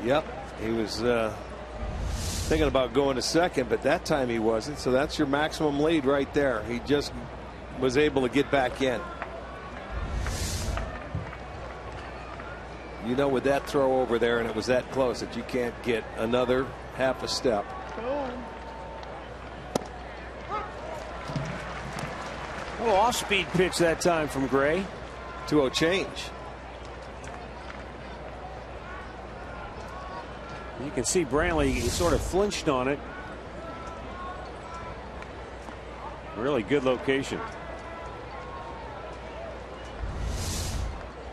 Yep. He was thinking about going to 2nd, but that time he wasn't. So that's your maximum lead right there. He just was able to get back in. You know, with that throw over there and it was that close, that you can't get another half a step. Oh, off-speed pitch that time from Gray. 2-0 change. You can see Brantley, he sort of flinched on it. Really good location.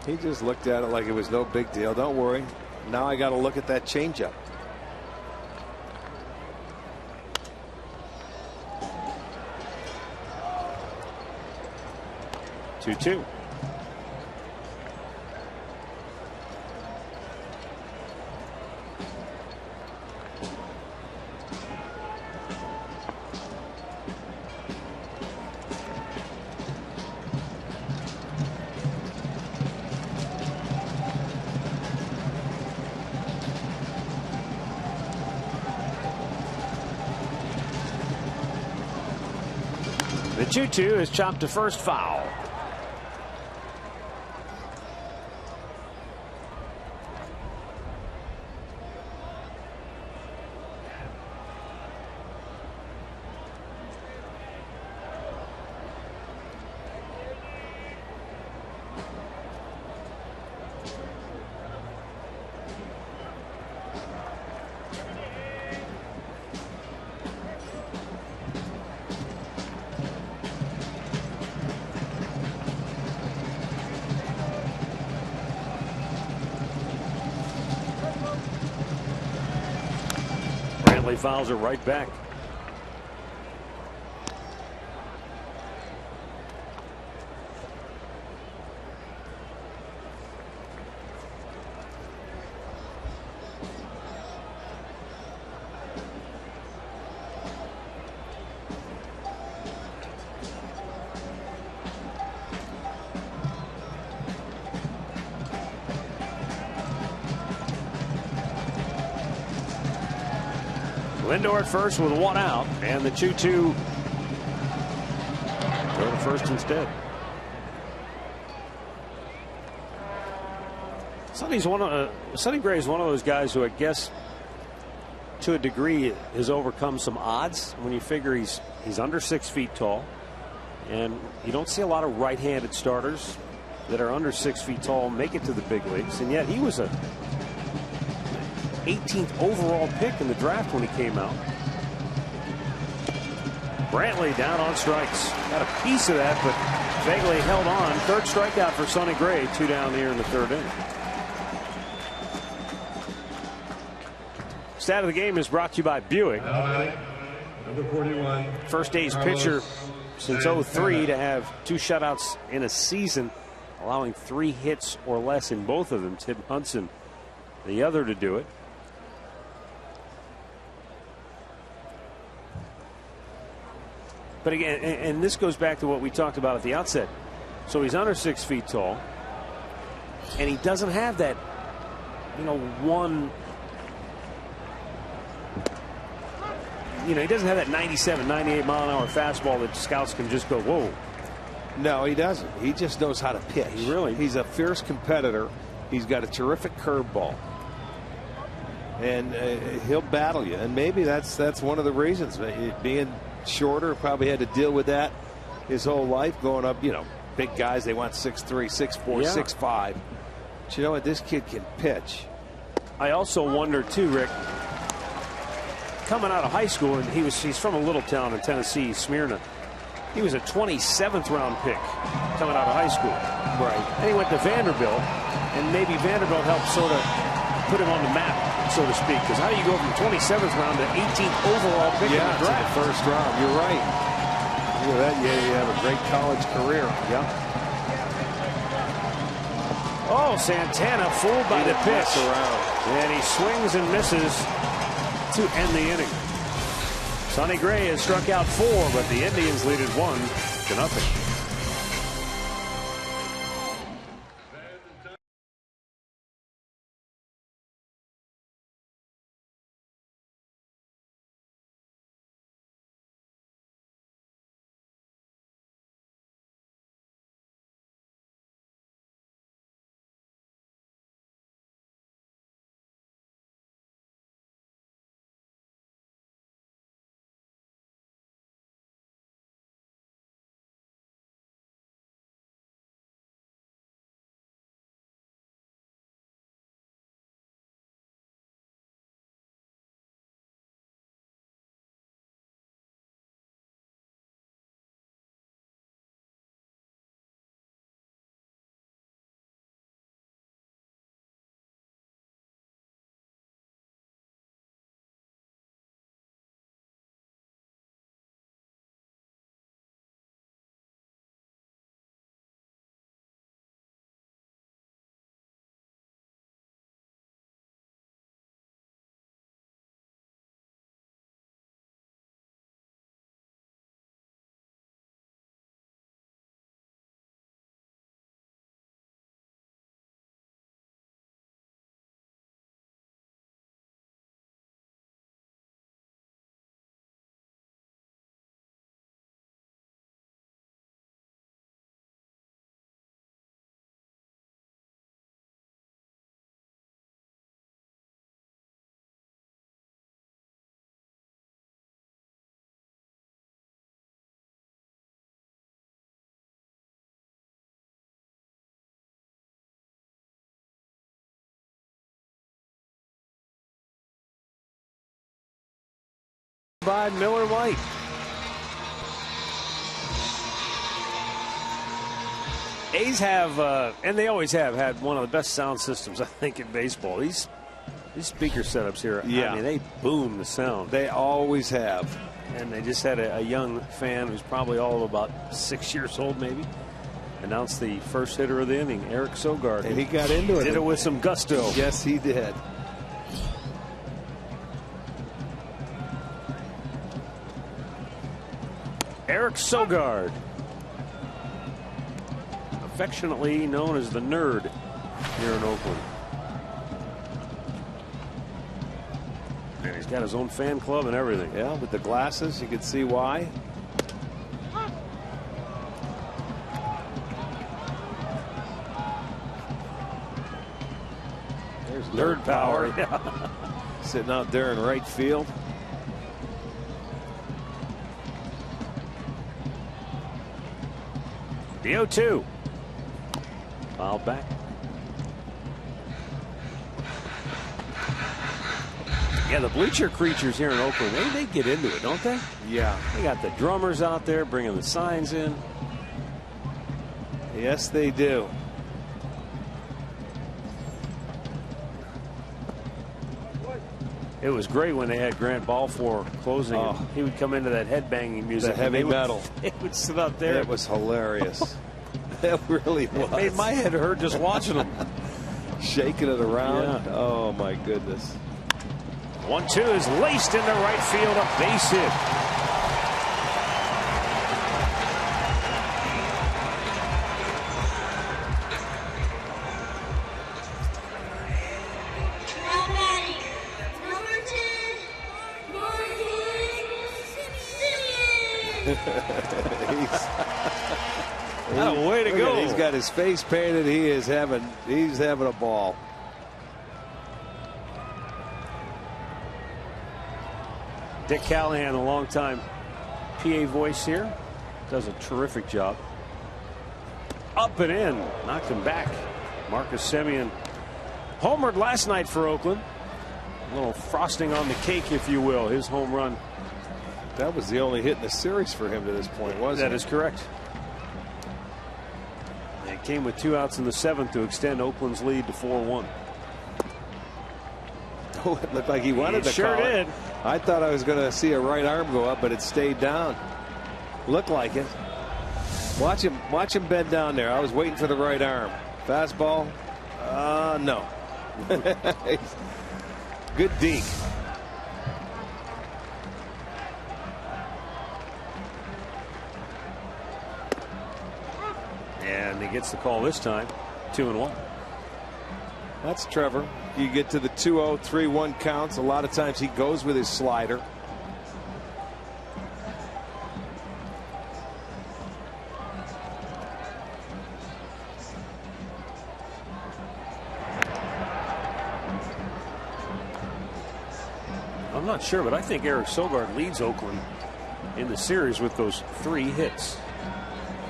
He just looked at it like it was no big deal. Don't worry. Now I got to look at that changeup. Two. The 2-2 is chopped to first, foul. Fouls are right back. Lindor at first with one out, and the 2-2 go to first instead. Sonny Gray is one of those guys who I guess to a degree has overcome some odds when you figure he's under 6 feet tall, and you don't see a lot of right-handed starters that are under 6 feet tall make it to the big leagues, and yet he was a 18th overall pick in the draft when he came out. Brantley down on strikes. Got a piece of that, but vaguely held on. Third strikeout for Sonny Gray. 2 down here in the third inning. Stat of the game is brought to you by Buick. Number 41. First ace pitcher since 03 to have 2 shutouts in a season, allowing 3 hits or less in both of them. Tim Hudson, the other to do it. But again, and this goes back to what we talked about at the outset. So he's under 6 feet tall, and he doesn't have that, he doesn't have that 97, 98 mile an hour fastball that scouts can just go, whoa. No, he doesn't. He just knows how to pitch. He's a fierce competitor. He's got a terrific curveball, and he'll battle you. And maybe that's one of the reasons. Being shorter, probably had to deal with that his whole life growing up. Big guys, they want 6'3", 6'4", 6'5". But you know what? This kid can pitch. I also wonder too, Rick, coming out of high school, and he's from a little town in Tennessee, Smyrna. He was a 27th round pick coming out of high school. Right. And he went to Vanderbilt, and maybe Vanderbilt helped sort of put him on the map, so to speak. Because how do you go from 27th round to 18th overall pick in the draft? To the first round. You're right. Look at that. Yeah, you have a great college career. Yeah. Oh, Santana fooled by the pitch. And he swings and misses to end the inning. Sonny Gray has struck out 4, but the Indians lead it 1-0. by Miller Lite. A's have, and they always have had one of the best sound systems, I think, in baseball. These speaker setups here, yeah. I mean, they boom the sound. They always have. And they just had a young fan who's probably all of about 6 years old, maybe, announced the first hitter of the inning, Eric Sogard. And he got into it. Did it with some gusto. Yes, he did. Eric Sogard, affectionately known as the Nerd here in Oakland. And he's got his own fan club and everything. Yeah, with the glasses, you can see why. There's Nerd power. Yeah. Sitting out there in right field. The 0-2. Fouled back. Yeah, the bleacher creatures here in Oakland, they get into it, don't they? Yeah. They got the drummers out there bringing the signs in. Yes, they do. It was great when they had Grant Balfour closing. Oh. He would come into that headbanging music. The heavy metal. They would sit out there. It was hilarious. It really was. It made my head hurt just watching them. Shaking it around. Yeah. Oh, my goodness. 1-2 is laced into right field, a base hit. What a way to go. He's got his face painted. He's having a ball. Dick Callahan, a longtime PA voice here, does a terrific job. Up and in, knocked him back. Marcus Semien homered last night for Oakland. A little frosting on the cake, if you will, his home run. That was the only hit in the series for him to this point, wasn't it? That is correct. It came with 2 outs in the 7th to extend Oakland's lead to 4-1. Oh, it looked like he wanted to sure call it. did. I thought I was going to see a right arm go up, but it stayed down. Looked like it. Watch him bend down there. I was waiting for the right arm. Fastball? No. Good deke. And he gets the call this time. 2-1. That's Trevor. You get to the 2-0, 3-1 counts. A lot of times he goes with his slider. I'm not sure, but I think Eric Sogard leads Oakland in the series with those 3 hits.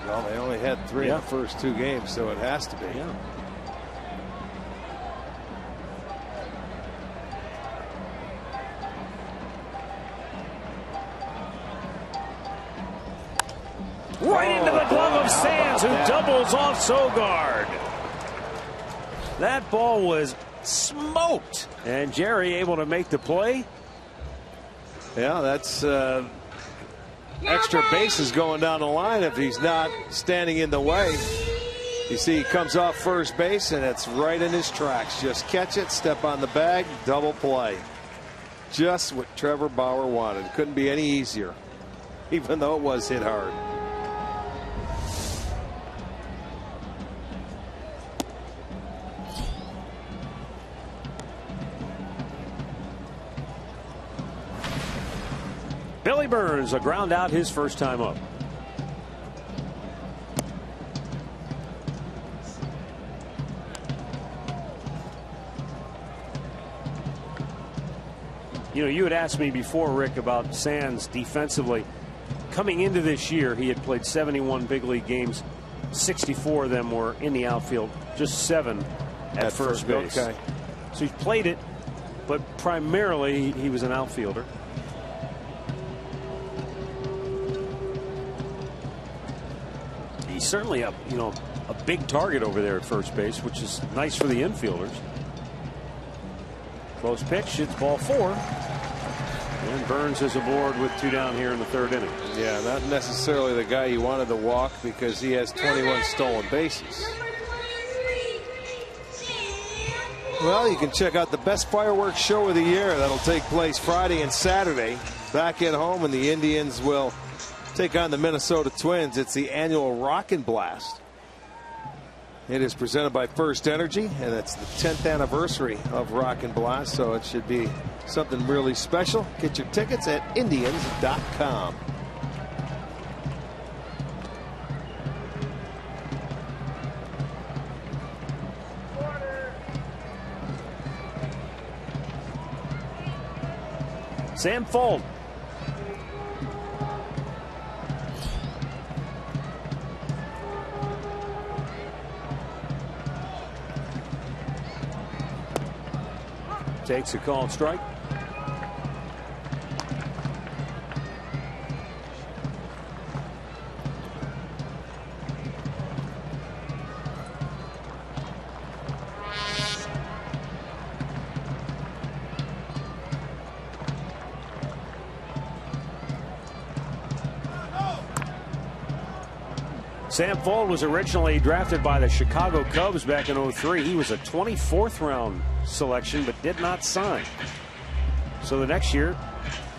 Well, they only had 3 in the first 2 games, so it has to be. Yeah. Right into the glove of Sands, who doubles off Sogard. That ball was smoked. And Jerry able to make the play. Yeah, that's extra bases going down the line if he's not standing in the way. You see, he comes off first base, and it's right in his tracks. Just catch it, step on the bag, double play. Just what Trevor Bauer wanted. Couldn't be any easier, even though it was hit hard. Billy Burns, a ground out his first time up. You know, you had asked me before, Rick, about Sands defensively. Coming into this year, he had played 71 big league games. 64 of them were in the outfield, just 7 at first base. Okay. So he played it, but primarily he was an outfielder. he's certainly a big target over there at first base, which is nice for the infielders. Close pitch. It's ball 4. And Burns is aboard with 2 down here in the 3rd inning. Yeah, not necessarily the guy you wanted to walk because he has 21 stolen bases. Well, you can check out the best fireworks show of the year. That'll take place Friday and Saturday back at home, and the Indians will take on the Minnesota Twins. It's the annual Rockin' Blast. It is presented by First Energy, and it's the 10th anniversary of Rockin' Blast, so it should be something really special. Get your tickets at Indians.com. Sam Fold. Takes a called strike. Sam Fold was originally drafted by the Chicago Cubs back in '03. He was a 24th round selection but did not sign. So the next year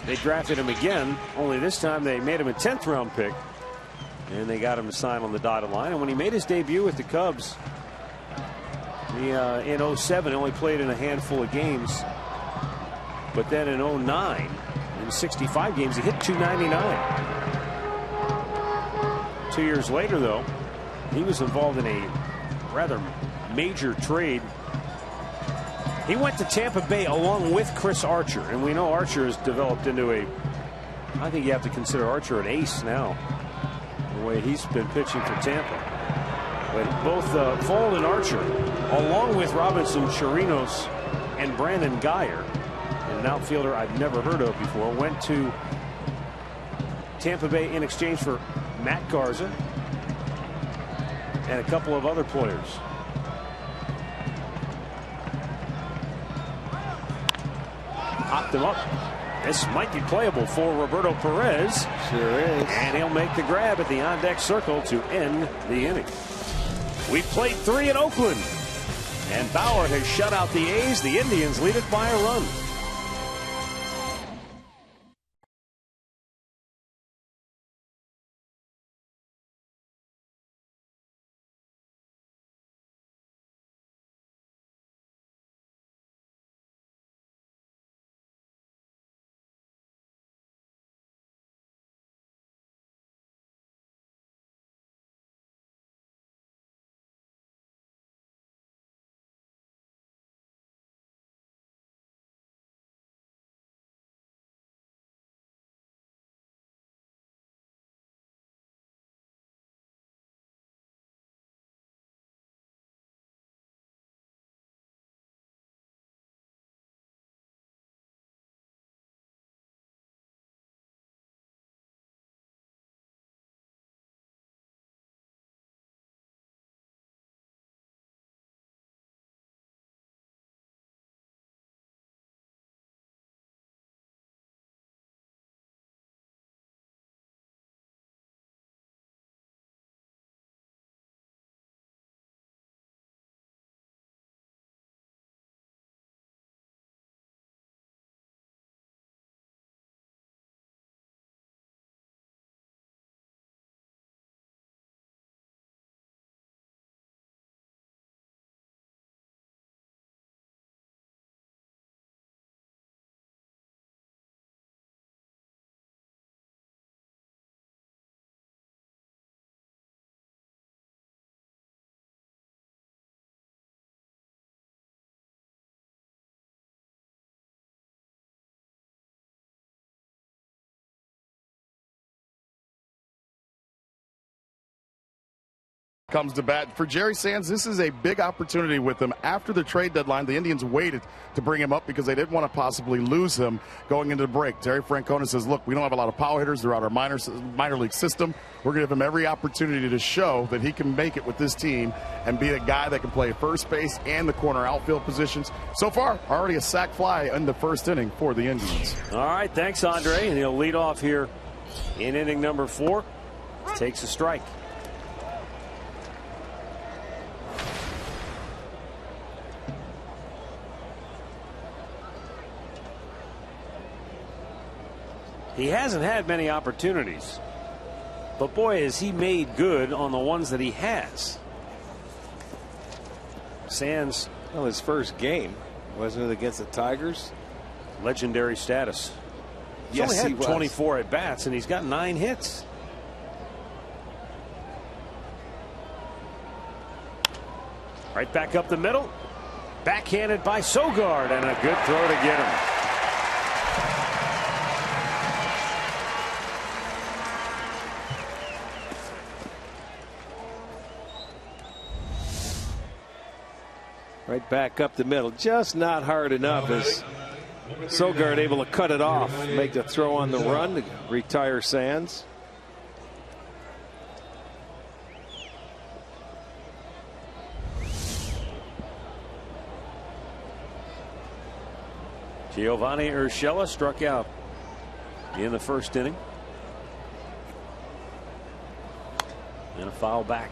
they drafted him again, only this time they made him a 10th round pick and they got him to sign on the dotted line. And when he made his debut with the Cubs in '07, he only played in a handful of games, but then in '09 in 65 games he hit .299. 2 years later, though, he was involved in a rather major trade. He went to Tampa Bay along with Chris Archer, and we know Archer has developed into I think you have to consider Archer an ace now, the way he's been pitching for Tampa. But both Fold and Archer, along with Robinson Chirinos and Brandon Guyer, an outfielder I've never heard of before, went to Tampa Bay in exchange for Matt Garza and a couple of other players. Popped him up. This might be playable for Roberto Perez. Sure is. And he'll make the grab at the on-deck circle to end the inning. We've played 3 in Oakland, and Bauer has shut out the A's. The Indians lead it by a run. comes to bat. For Jerry Sands, this is a big opportunity with him. After the trade deadline, the Indians waited to bring him up because they didn't want to possibly lose him going into the break. Terry Francona says, look, we don't have a lot of power hitters throughout our minor league system. We're going to give him every opportunity to show that he can make it with this team and be a guy that can play first base and the corner outfield positions. So far, already a sac fly in the first inning for the Indians. All right, thanks, Andre. And he'll lead off here in inning number 4. Takes a strike. He hasn't had many opportunities, but boy, has he made good on the ones that he has. Sands, well, his first game, wasn't it against the Tigers? Legendary status. He's Yes, only he had was. 24 at bats, and he's got 9 hits. Right back up the middle. Backhanded by Sogard, and a good throw to get him. Right back up the middle. Just not hard enough as Sogard able to cut it off. Make the throw on the run to retire Sands. Giovanni Urshela struck out in the first inning. And a foul back.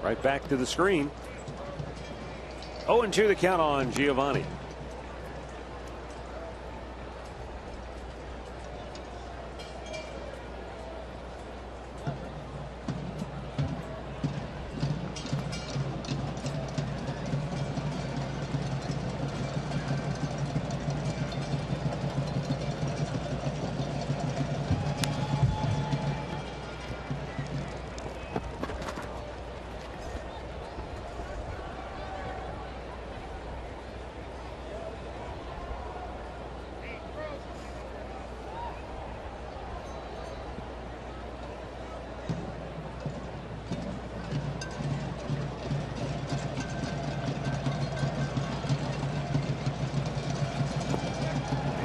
Right back to the screen. 0-2 the count on Giovanni.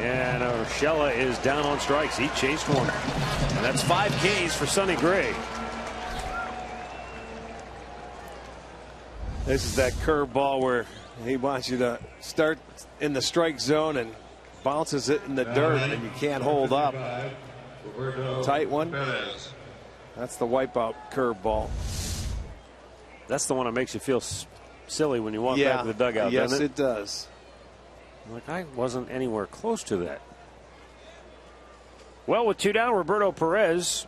And Urshela is down on strikes. He chased one. And that's 5 Ks for Sonny Gray. This is that curveball where he wants you to start in the strike zone and bounces it in the dirt and you can't hold up. Tight one. That's the wipeout curveball. That's the one that makes you feel silly when you walk back to the dugout. Yes, doesn't it does. Like, I wasn't anywhere close to that. Well, with 2 down, Roberto Perez.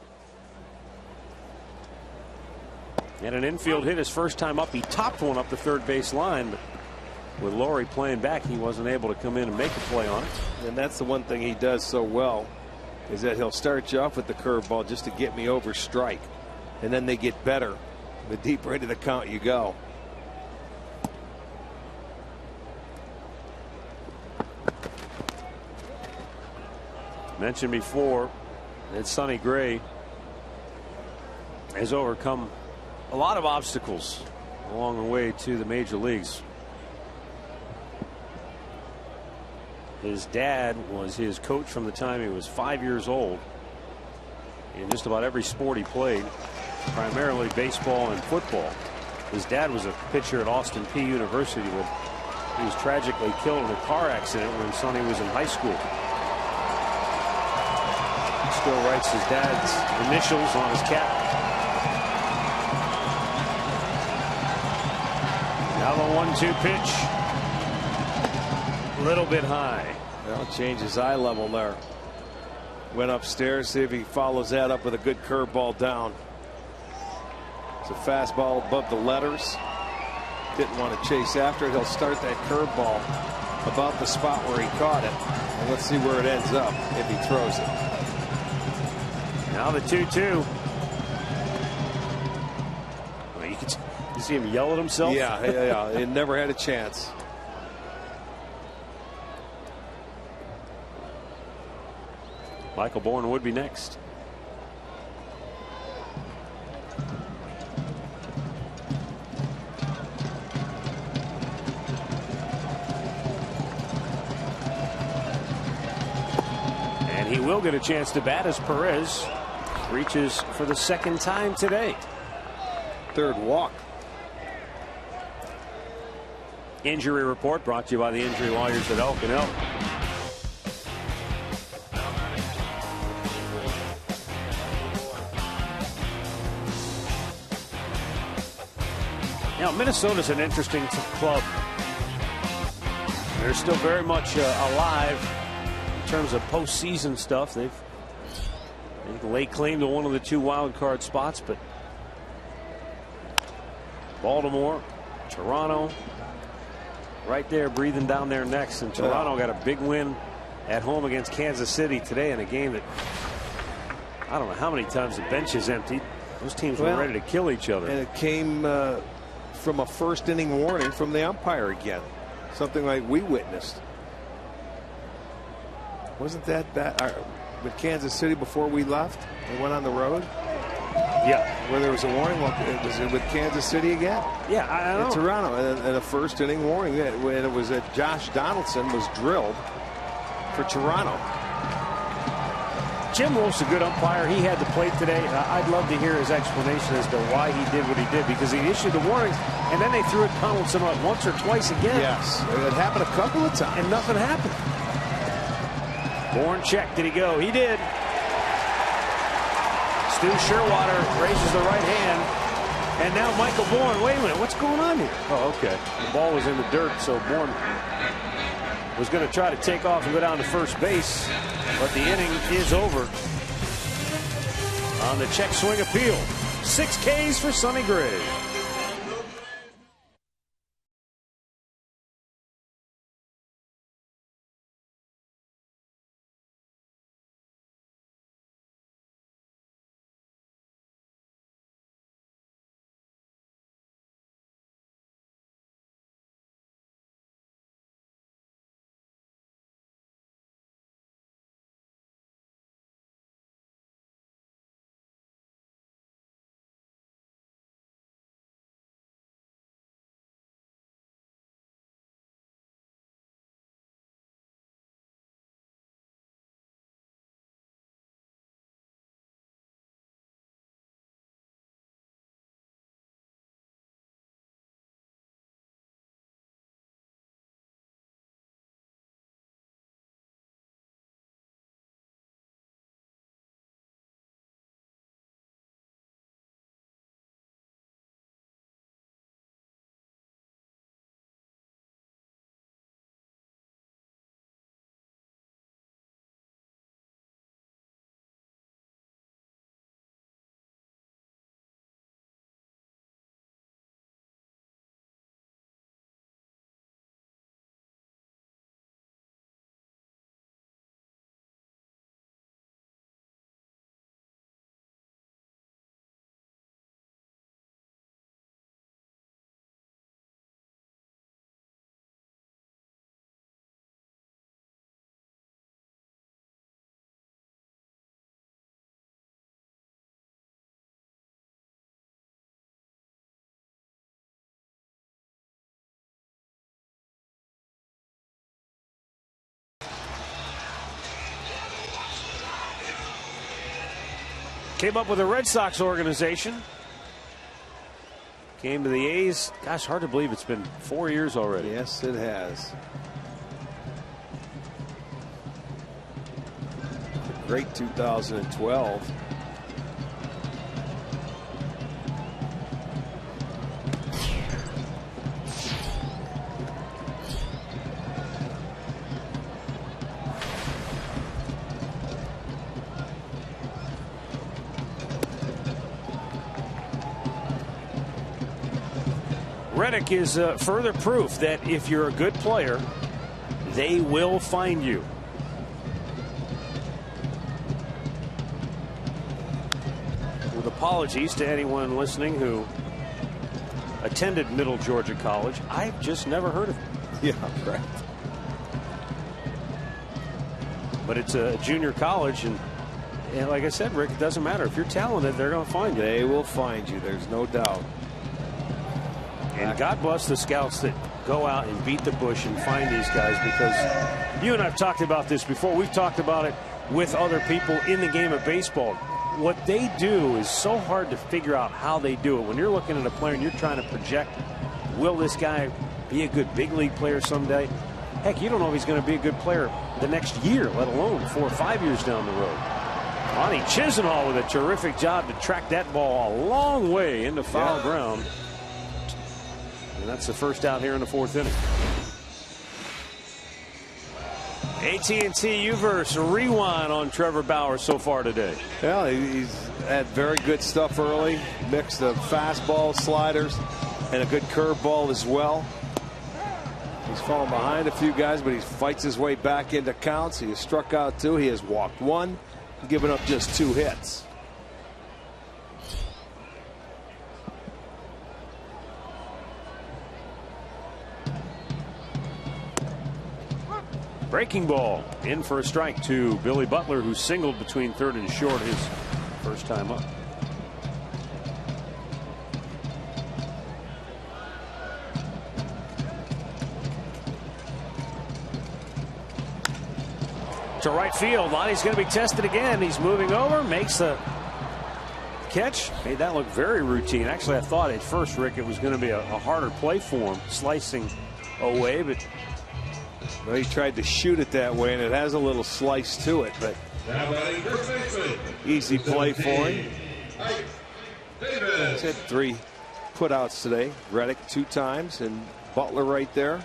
And an infield hit his first time up. He topped one up the third base line, but with Laurie playing back, he wasn't able to come in and make a play on it. And that's the one thing he does so well, is that he'll start you off with the curveball just to get me over strike. And then they get better. The deeper into the count you go. Mentioned before that Sonny Gray has overcome a lot of obstacles along the way to the major leagues. His dad was his coach from the time he was 5 years old in just about every sport he played, primarily baseball and football. His dad was a pitcher at Austin Peay University, where he was tragically killed in a car accident when Sonny was in high school. Still writes his dad's initials on his cap. Now the 1-2 pitch. A little bit high. Well, change his eye level there. Went upstairs, see if he follows that up with a good curveball down. It's a fastball above the letters. Didn't want to chase after it. He'll start that curveball about the spot where he caught it. And let's see where it ends up if he throws it. Now the 2-2. Well, you see him yell at himself? Yeah. He never had a chance. Michael Bourne would be next. And he will get a chance to bat as Perez reaches for the second time today. Third walk. Injury report brought to you by the injury lawyers at Oak and Oak. Now, Minnesota's an interesting club. They're still very much alive in terms of postseason stuff. They lay claim to one of the 2 wild card spots, but Baltimore, Toronto, right there breathing down their necks. And Toronto got a big win at home against Kansas City today in a game that I don't know how many times the bench is emptied. Those teams were ready to kill each other. And it came from a first inning warning from the umpire again. Something like we witnessed. Wasn't that bad with Kansas City before we left? They went on the road. Yeah. Where there was a warning. Was it with Kansas City again? Yeah, I know. In Toronto, and a first inning warning. When it was that Josh Donaldson was drilled for Toronto. Jim Wolf's a good umpire. He had the plate today. I'd love to hear his explanation as to why he did what he did, because he issued the warnings and then they threw it Donaldson out once or twice again. Yes, it happened a couple of times and nothing happened. Bourne checked. Did he go? He did. Stu Sherwater raises the right hand, and now Michael Bourne. Wait a minute, what's going on here? Oh, okay. The ball was in the dirt, so Bourne was going to try to take off and go down to first base, but the inning is over on the check swing appeal. 6 Ks for Sonny Gray. Came up with a Red Sox organization. Came to the A's. Gosh, hard to believe it's been 4 years already. Yes, it has. A great 2012. Reddick is further proof that if you're a good player, they will find you. apologies to anyone listening who attended Middle Georgia College. I've just never heard of it. Yeah, right. But it's a junior college, and like I said, Rick, it doesn't matter. If you're talented, they're going to find you. They will find you. There's no doubt. And God bless the scouts that go out and beat the bush and find these guys, because you and I have talked about this before. We've talked about it with other people in the game of baseball. What they do is so hard to figure out how they do it. When you're looking at a player and you're trying to project, will this guy be a good big league player someday? Heck, you don't know if he's going to be a good player the next year, let alone 4 or 5 years down the road. Lonnie Chisenhall with a terrific job to track that ball a long way into foul ground. And that's the first out here in the 4th inning. AT&T Uverse rewind on Trevor Bauer so far today. Well, he's had very good stuff early. Mix of fastball, sliders, and a good curveball as well. He's fallen behind a few guys, but he fights his way back into counts. He has struck out 2. He has walked 1, given up just 2 hits. Breaking ball in for a strike to Billy Butler, who singled between third and short his first time up. To right field. Lonnie's going to be tested again. He's moving over, makes the catch. Made that look very routine. Actually, I thought at first, Rick, it was going to be a harder play for him, slicing away, but well, he tried to shoot it that way, and it has a little slice to it, but easy play for him. He's had 3 putouts today. Reddick 2 times, and Butler right there.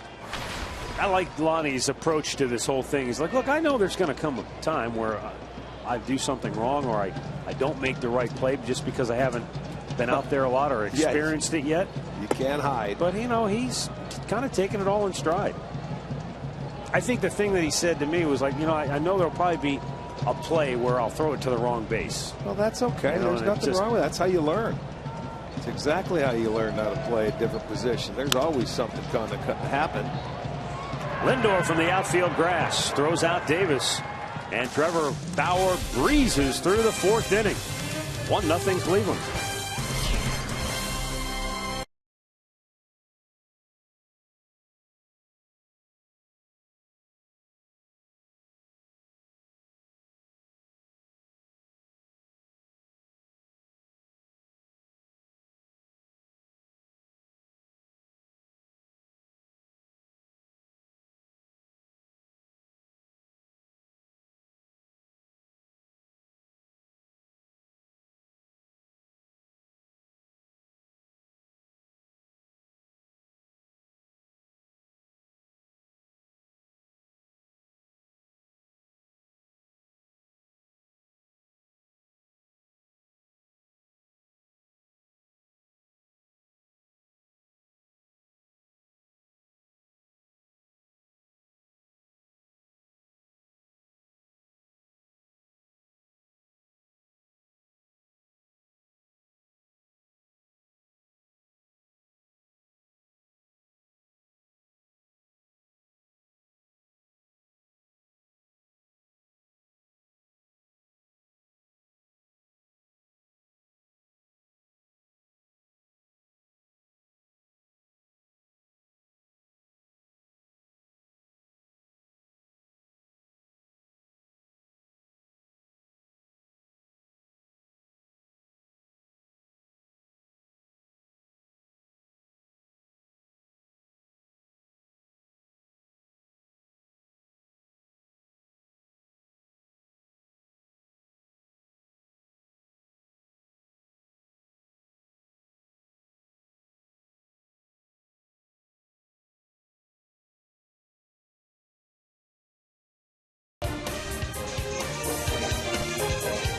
I like Lonnie's approach to this whole thing. He's like, look, I know there's going to come a time where I do something wrong, or I don't make the right play just because I haven't been out there a lot or experienced it yet. You can't hide. But, you know, he's kind of taking it all in stride. I think the thing that he said to me was like, you know, I know there'll probably be a play where I'll throw it to the wrong base. Well, that's okay. You know, there's nothing wrong with that. That's how you learn. It's exactly how you learn how to play a different position. There's always something going to happen. Lindor from the outfield grass throws out Davis, and Trevor Bauer breezes through the 4th inning. 1-0 Cleveland.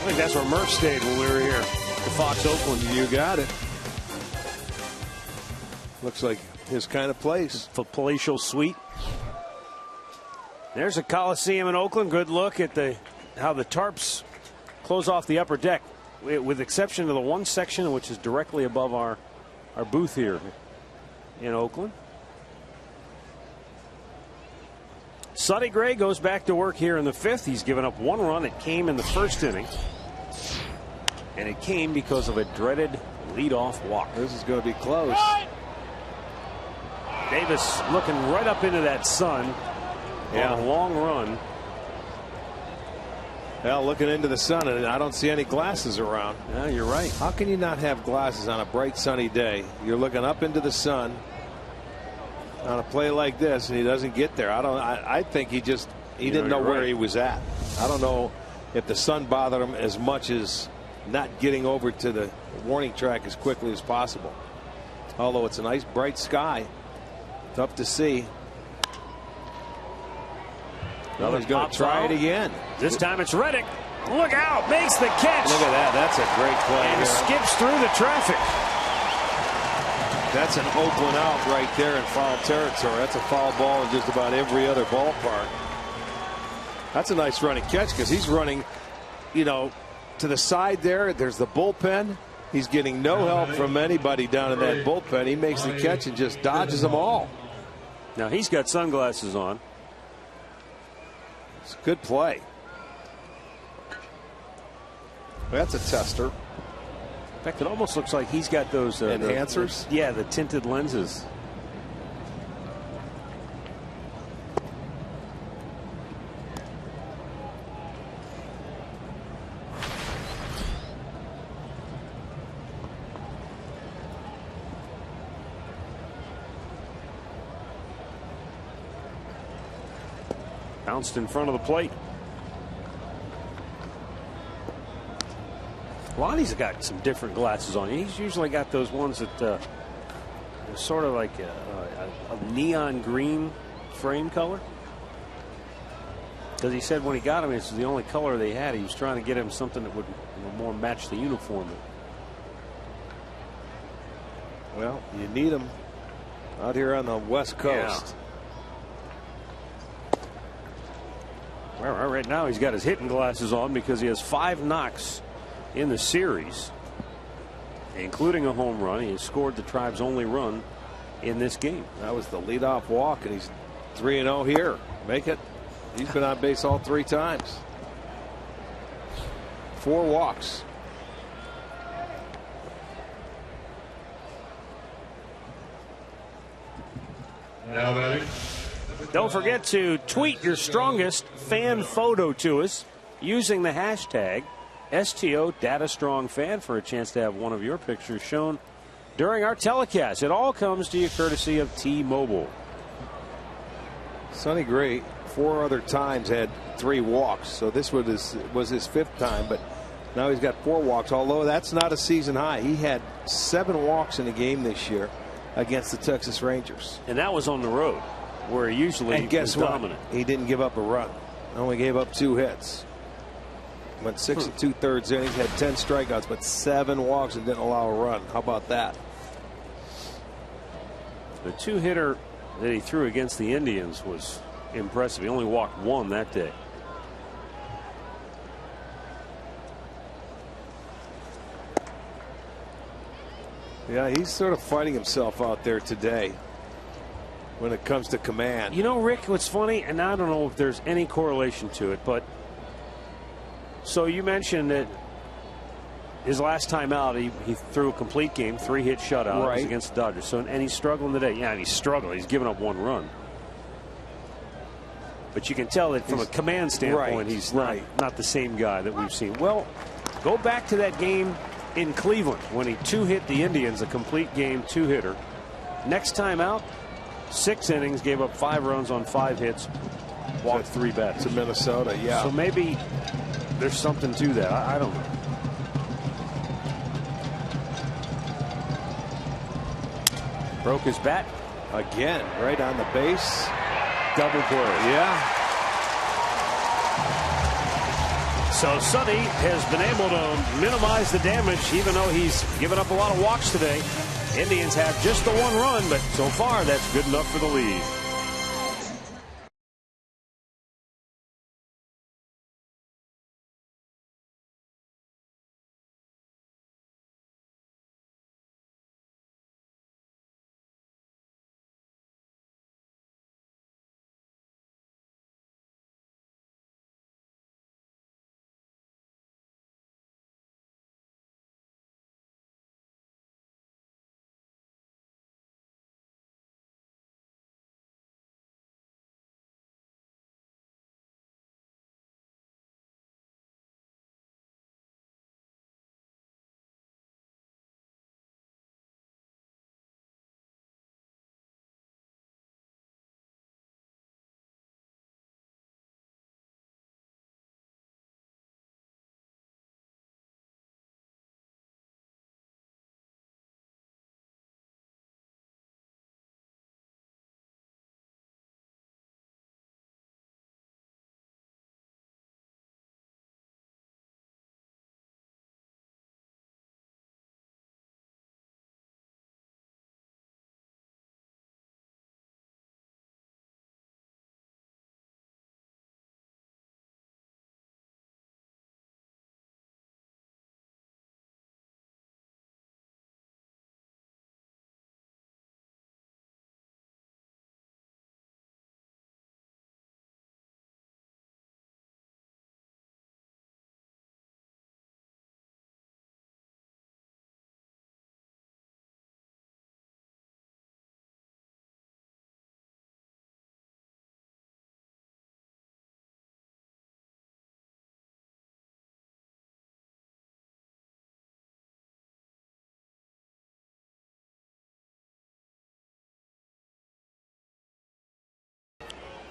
I think that's where Murph stayed when we were here. The Fox Oakland. You got it. Looks like his kind of place. For palatial suite. There's a Coliseum in Oakland. Good look at how the tarps close off the upper deck. with exception to the one section which is directly above our booth here in Oakland. Sonny Gray goes back to work here in the 5th. He's given up 1 run. It came in the 1st inning. And it came because of a dreaded leadoff walk. This is going to be close. Davis looking right up into that sun on a long run. Well, looking into the sun, and I don't see any glasses around. Yeah, you're right. How can you not have glasses on a bright sunny day? You're looking up into the sun on a play like this, and he doesn't get there. I think he didn't know where he was at. I don't know if the sun bothered him as much as not getting over to the warning track as quickly as possible. Although it's a nice bright sky, tough to see. Well, he's going to try it again. This time it's Reddick. Look out, makes the catch. Look at that. That's a great play. And skips through the traffic. That's an Oakland out right there in foul territory. That's a foul ball in just about every other ballpark. That's a nice running catch because he's running, to the side there. There's the bullpen. He's getting no help from anybody down in that bullpen. He makes the catch and just dodges them all. Now he's got sunglasses on. It's a good play. That's a tester. In fact, it almost looks like he's got those enhancers. The tinted lenses. Bounced in front of the plate. Lonnie's got some different glasses on. He's usually got those ones that are sort of like a neon green frame color. Because he said when he got him, this was the only color they had. He was trying to get him something that would more match the uniform. Well, you need them out here on the West Coast. Yeah. Well, right now he's got his hitting glasses on because he has 5 knocks in the series, including a home run. He has scored the Tribe's only run in this game. That was the leadoff walk, and he's 3-0 here. Make it. He's been on base all 3 times. 4 walks. Now batting. Don't forget to tweet your strongest fan photo to us using the hashtag STO DataStrongFan for a chance to have one of your pictures shown during our telecast. It all comes to you courtesy of T-Mobile. Sonny Gray 4 other times had 3 walks, so this was his 5th time, but now he's got 4 walks, although that's not a season high. He had 7 walks in a game this year against the Texas Rangers. And that was on the road, where he usually and guess was what? dominant. He didn't give up a run. Only gave up 2 hits. Went 6 2/3 innings, had 10 strikeouts, but 7 walks and didn't allow a run. How about that? The 2-hitter that he threw against the Indians was impressive. He only walked 1 that day. Yeah, he's sort of fighting himself out there today when it comes to command. Rick, what's funny, and I don't know if there's any correlation to it, but so you mentioned that his last time out, he threw a complete game, 3-hit shutout. Right. It was against the Dodgers. So, and he's struggling today. Yeah, and he's struggling. He's given up 1 run. But you can tell that from a command standpoint, he's not the same guy that we've seen. Well, go back to that game in Cleveland when he 2-hit the Indians, a complete game 2-hitter. Next time out, 6 innings, gave up 5 runs on 5 hits, walked 3 batters. To Minnesota, yeah. So maybe there's something to that. I don't know. Broke his bat again, right on the base. Double play. Yeah. So Sonny has been able to minimize the damage, even though he's given up a lot of walks today. Indians have just the 1 run, but so far that's good enough for the lead.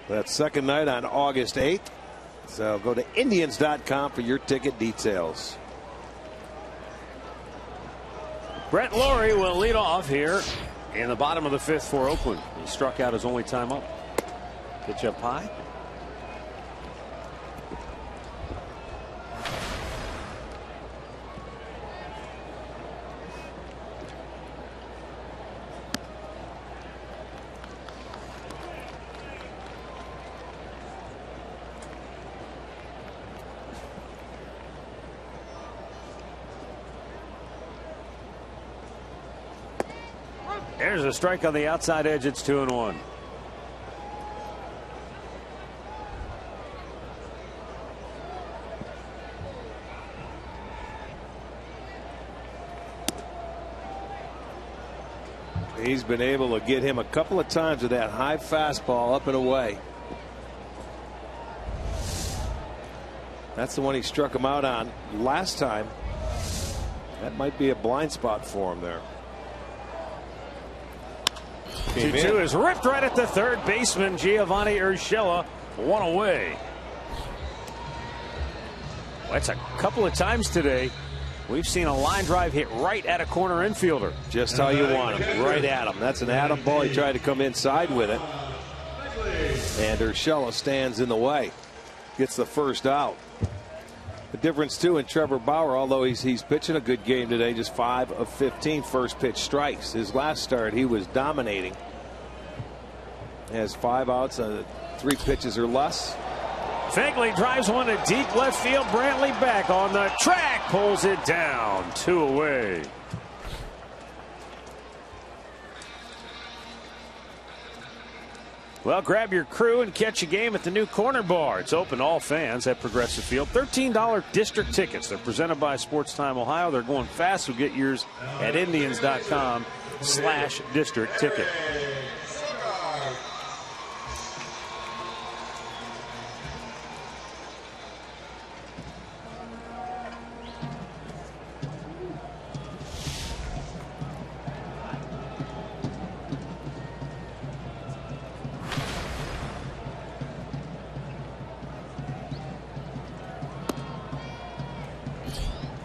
That second night on August 8th. So go to Indians.com for your ticket details. Brett Lawrie will lead off here in the bottom of the 5th for Oakland. He struck out his only time up. Pitch up high. There's a strike on the outside edge. It's 2-1. He's been able to get him a couple of times with that high fastball up and away. That's the one he struck him out on last time. That might be a blind spot for him there. 2-2 is ripped right at the third baseman. Giovanni Urshela, one away. Well, that's a couple of times today we've seen a line drive hit right at a corner infielder. Just how you want him, right at him. That's an Adam ball. He tried to come inside with it, and Urshela stands in the way, gets the first out. The difference too in Trevor Bauer, although he's pitching a good game today, just 5 of 15 first pitch strikes. His last start he was dominating. He has 5 outs on 3 pitches or less. Fagley drives one to deep left field. Brantley back on the track, pulls it down. 2 away. Well, grab your crew and catch a game at the new Corner Bar. It's open to all fans at Progressive Field. $13 district tickets. They're presented by Sports Time Ohio. They're going fast, so get yours at Indians.com/district ticket.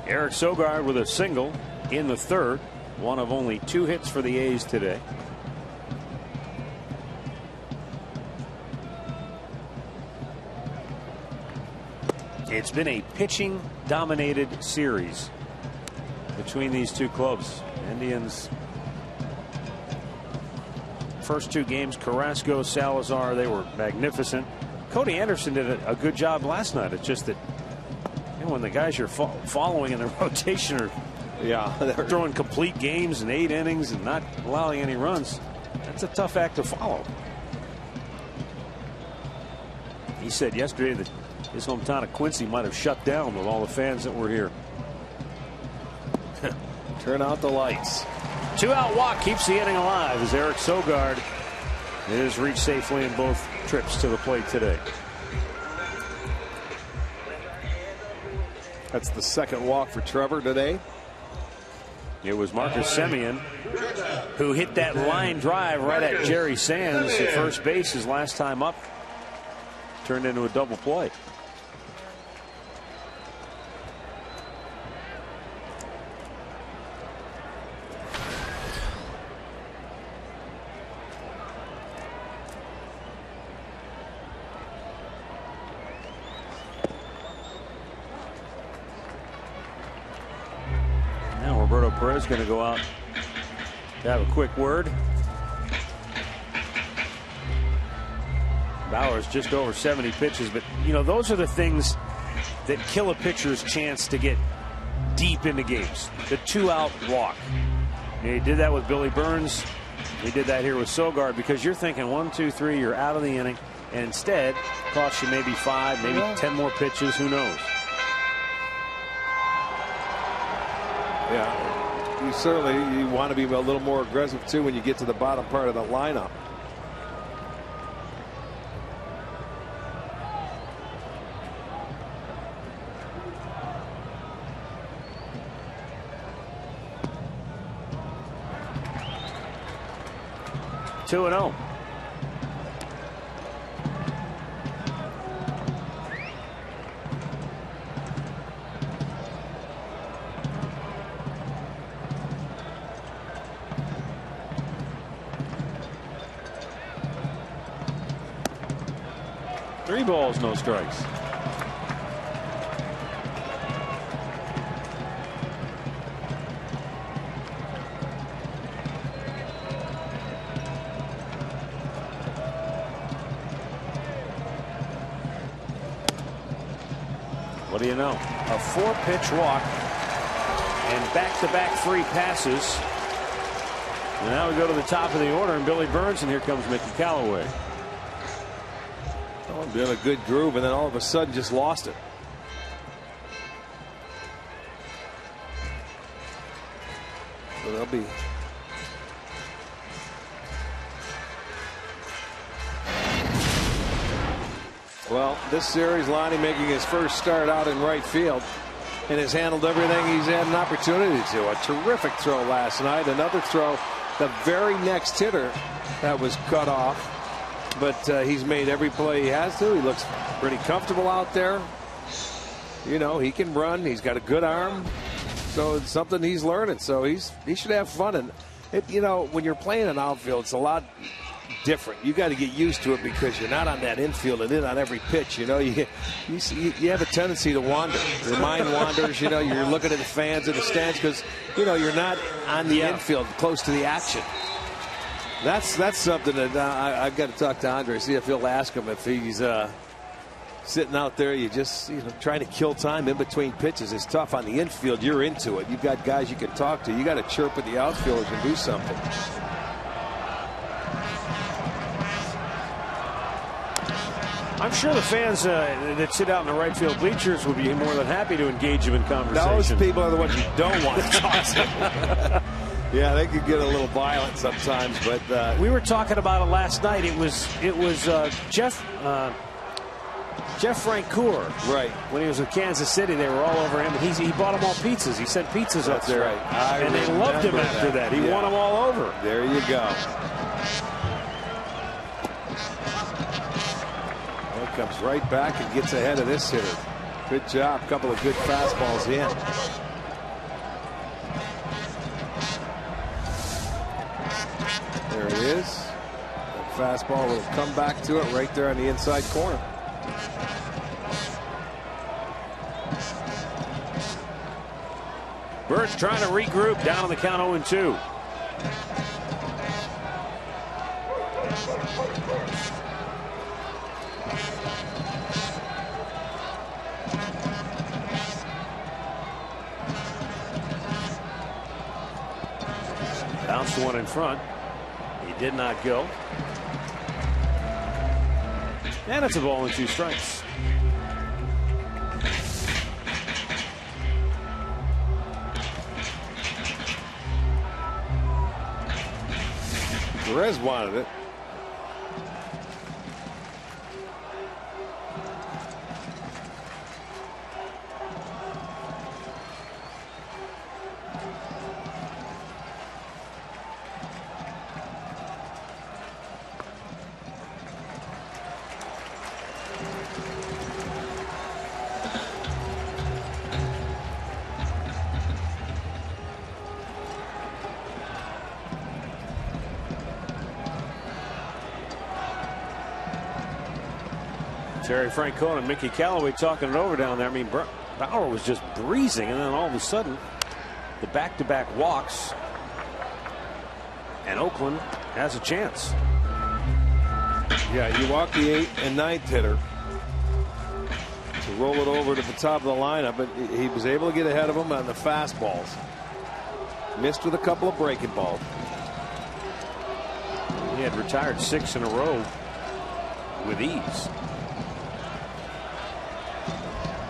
Eric Sogard with a single in the 3rd. One of only 2 hits for the A's today. It's been a pitching dominated series between these two clubs. Indians first 2 games, Carrasco, Salazar, they were magnificent. Cody Anderson did a good job last night. It's just that when the guys you're following in the rotation are they're throwing complete games and 8 innings and not allowing any runs, that's a tough act to follow. He said yesterday that his hometown of Quincy might have shut down with all the fans that were here. Turn out the lights. 2-out walk keeps the inning alive as Eric Sogard is reached safely in both trips to the plate today. That's the 2nd walk for Trevor today. It was Marcus Semien who hit that line drive right at Jerry Sands at first base his last time up. Turned into a double play. Perez going to go out to have a quick word. Bauer's just over 70 pitches, but you know those are the things that kill a pitcher's chance to get deep into games. The 2-out walk. He did that with Billy Burns. He did that here with Sogard because you're thinking 1, 2, 3, you're out of the inning, and instead costs you maybe 5, maybe 10 more pitches. Who knows? Yeah. You want to be a little more aggressive too when you get to the bottom part of the lineup. 3 balls, no strikes. What do you know? A 4-pitch walk and back-to-back 3 passes. And now we go to the top of the order, and Billy Burns, and here comes Mickey Callaway. Oh, been a good groove, and then all of a sudden just lost it. So they'll be. Well, this series, Lonnie making his first start out in right field and has handled everything he's had an opportunity to. A terrific throw last night. Another throw, the very next hitter that was cut off. But he's made every play he has to. He looks pretty comfortable out there. You know, he can run. He's got a good arm. So it's something he's learning. So he should have fun. And, you know, when you're playing an outfield, it's a lot different. You got to get used to it because you're not on that infield and in on every pitch. You know, you have a tendency to wander. Your mind wanders. You know, you're looking at the fans in the stands because, you know, you're not on the infield close to the action. That's something that I've got to talk to Andre, see if he'll ask him if he's sitting out there. You just, you know, trying to kill time in between pitches is tough. On the infield, you're into it. You've got guys you can talk to. You got to chirp at the outfielders and do something. I'm sure the fans that sit out in the right field bleachers would be more than happy to engage him in conversation. Those people are the ones you don't want to talk to. Yeah, they could get a little violent sometimes, but we were talking about it last night. It was Jeff Francoeur. Right. When he was with Kansas City, they were all over him. He bought them all pizzas. He sent pizzas up there. Right. And they loved him after that. He won them all over. There you go. Well, comes right back and gets ahead of this hitter. Good job. A couple of good fastballs in. There it is. That fastball will come back to it right there on the inside corner. Burns trying to regroup, down on the count 0-2. Bounced one in front. He did not go. And it's a ball and 2 strikes. Perez wanted it. Terry Francona and Mickey Callaway talking it over down there. I mean, Bauer was just breezing, and then all of a sudden, the back-to-back walks, and Oakland has a chance. Yeah, you walk the 8th and 9th hitter to roll it over to the top of the lineup, but he was able to get ahead of him on the fastballs. Missed with a couple of breaking balls. He had retired 6 in a row with ease.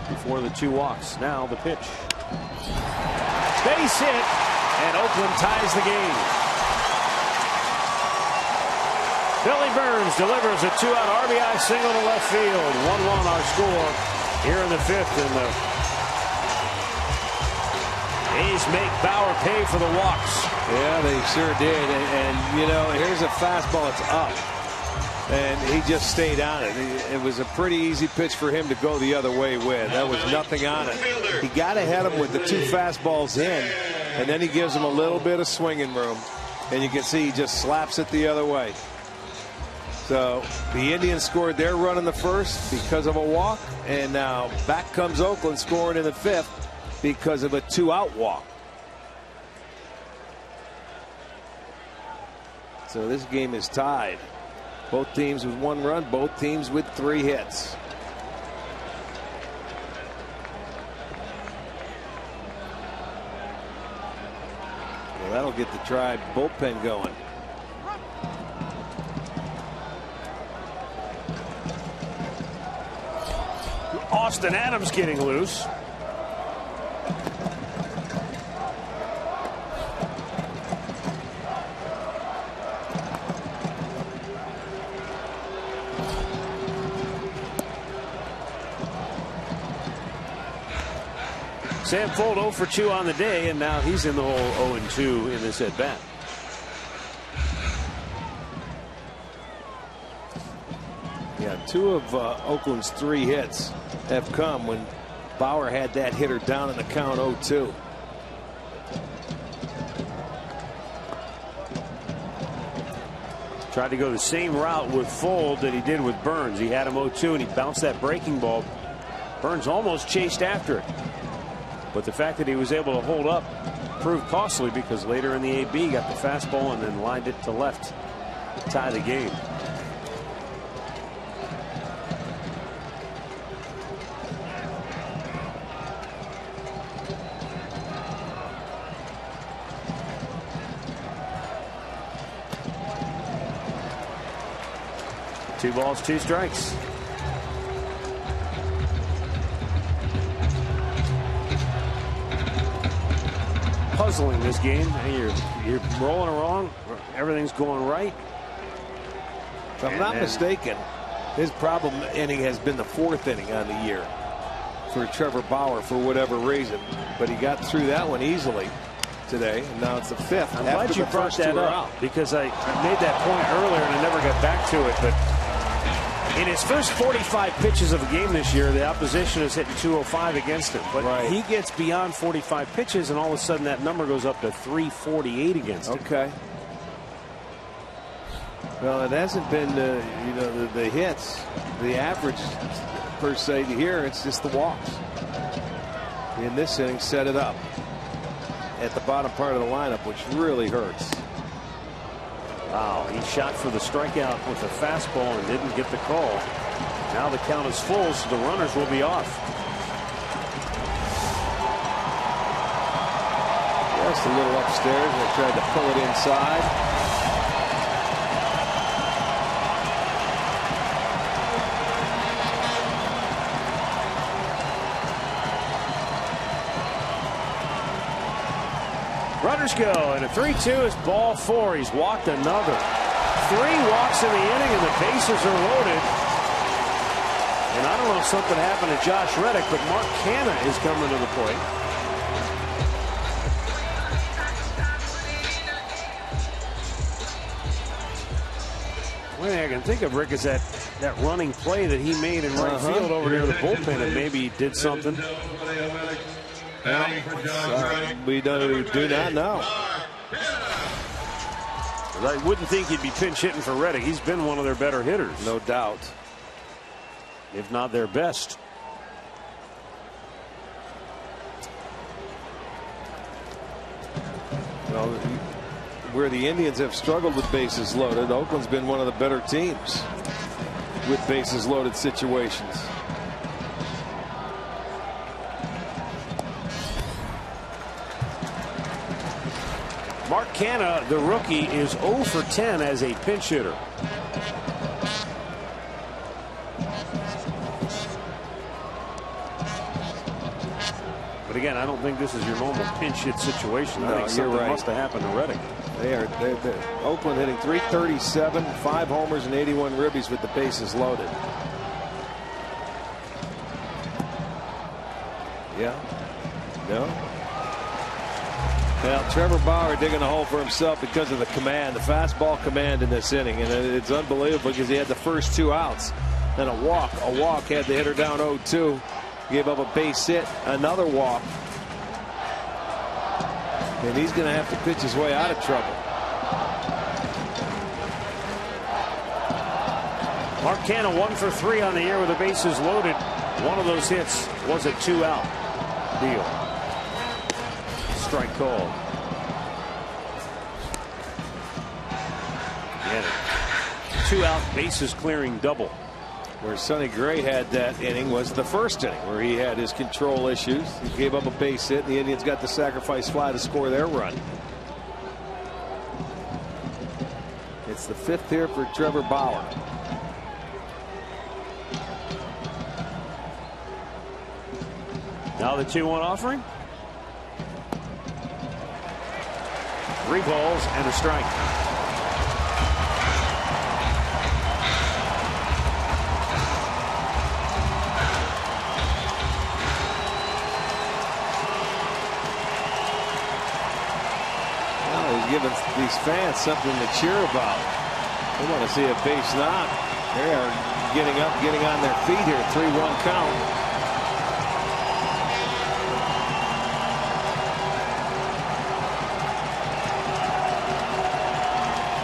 Before the 2 walks. Now the pitch. Base hit, and Oakland ties the game. Billy Burns delivers a 2-out RBI single to left field. 1-1 our score here in the 5th, and the A's make Bauer pay for the walks. Yeah, they sure did. And you know, here's a fastball. It's up. And he just stayed on it. It was a pretty easy pitch for him to go the other way with. There was nothing on it. He got ahead of him with the 2 fastballs in, and then he gives him a little bit of swinging room. And you can see he just slaps it the other way. So the Indians scored their run in the first because of a walk, and now back comes Oakland scoring in the fifth because of a 2-out walk. So this game is tied. Both teams with 1 run, both teams with 3 hits. Well, that'll get the Tribe bullpen going. Austin Adams getting loose. Sam Fuld 0 for 2 on the day, and now he's in the hole 0-2 in this at bat. Yeah, 2 of Oakland's 3 hits have come when Bauer had that hitter down in the count 0-2. Tried to go the same route with Fuld that he did with Burns. He had him 0-2 and he bounced that breaking ball. Burns almost chased after it. But the fact that he was able to hold up proved costly, because later in the AB got the fastball and then lined it to left to tie the game. Two balls, 2 strikes. Puzzling this game. You're rolling along. Everything's going right. If I'm not mistaken, his problem inning has been the 4th inning on the year for Trevor Bauer for whatever reason. But he got through that one easily today, and now it's the 5th. I'm glad you brought that up, because I made that point earlier and I never got back to it. But in his first 45 pitches of a game this year, the opposition is hitting 205 against him. But he gets beyond 45 pitches, and all of a sudden that number goes up to 348 against him. Okay. Well, it hasn't been the hits, the average per se here. It's just the walks. In this inning, set it up at the bottom part of the lineup, which really hurts. Wow, he shot for the strikeout with a fastball and didn't get the call. Now the count is full, so the runners will be off. Just a little upstairs, and they tried to pull it inside. Runners go, and a 3-2 is ball 4. He's walked another. 3 walks in the inning, and the bases are loaded. And I don't know if something happened to Josh Reddick, but Mark Canha is coming to the plate. One thing I can think of, Rick, is that running play that he made in right field over near the bullpen, and maybe he did something. We do not know. I wouldn't think he'd be pinch hitting for Reddick. He's been one of their better hitters. No doubt. If not their best. Well, where the Indians have struggled with bases loaded, Oakland's been one of the better teams with bases loaded situations. Mark Canha, the rookie, is 0 for 10 as a pinch hitter. But again, I don't think this is your normal pinch hit situation. I think something must have happened to Reddick. They're Oakland hitting .337, 5 homers and 81 ribbies with the bases loaded. Yeah. No. Well, Trevor Bauer digging a hole for himself because of the command, the fastball command in this inning. And it's unbelievable because he had the first 2 outs. Then a walk had the hitter down 0-2. Gave up a base hit, another walk. And he's going to have to pitch his way out of trouble. Mark Canha 1 for 3 on the year with the bases loaded. One of those hits was a 2-out deal. Strike called. Get it. 2-out bases clearing double. Where Sonny Gray had that inning was the first inning, where he had his control issues. He gave up a base hit, and the Indians got the sacrifice fly to score their run. It's the 5th here for Trevor Bauer. Now the 2-1 offering. 3 balls and a strike. Giving these fans something to cheer about. They want to see a base knock. They are getting up, getting on their feet here. 3-1 count.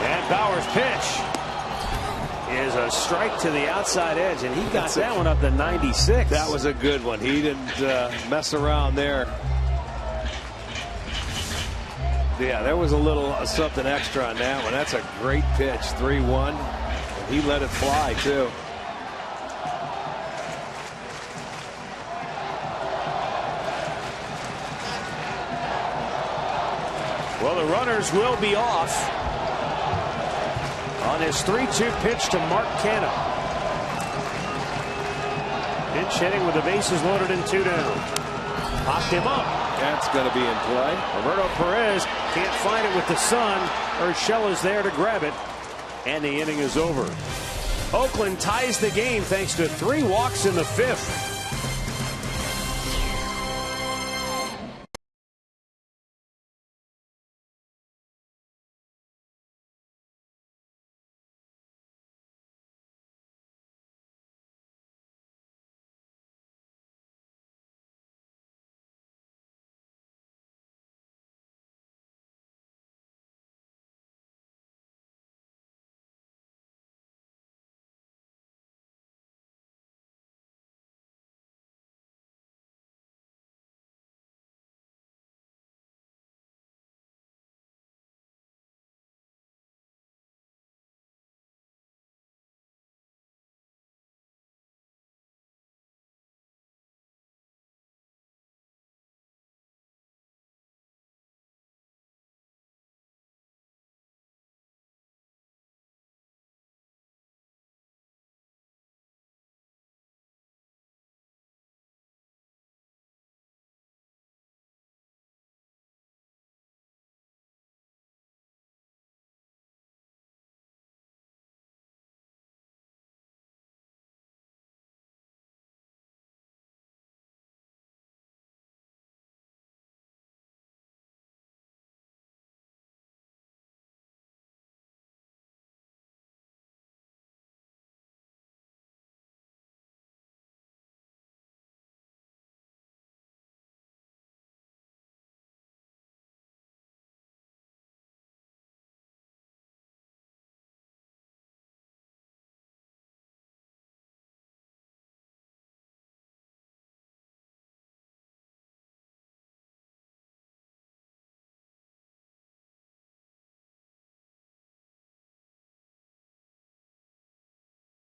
And Bauer's pitch is a strike to the outside edge, and he got that one up to 96. That was a good one. He didn't mess around there. Yeah, there was a little something extra on that one. That's a great pitch. 3-1. He let it fly, too. Well, the runners will be off on his 3-2 pitch to Mark Canha. Pinch hitting with the bases loaded and 2 down. Popped him up. That's going to be in play. Roberto Perez can't find it with the sun. Urshela's there to grab it. And the inning is over. Oakland ties the game thanks to 3 walks in the 5th.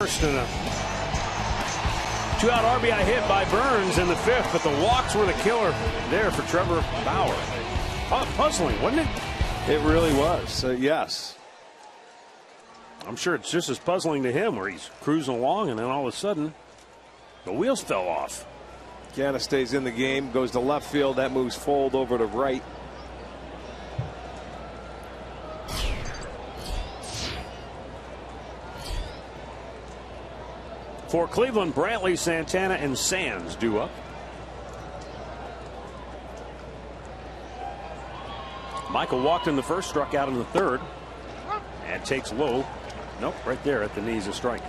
First and a 2-out RBI hit by Burns in the 5th, but the walks were the killer there for Trevor Bauer. Puzzling, wasn't it? It really was. Yes. I'm sure it's just as puzzling to him, where he's cruising along and then all of a sudden the wheels fell off. Canha stays in the game, goes to left field. That moves Fold over to right. For Cleveland, Brantley, Santana, and Sands due up. Michael walked in the 1st, struck out in the 3rd, and takes low. Nope, right there at the knees, a strike.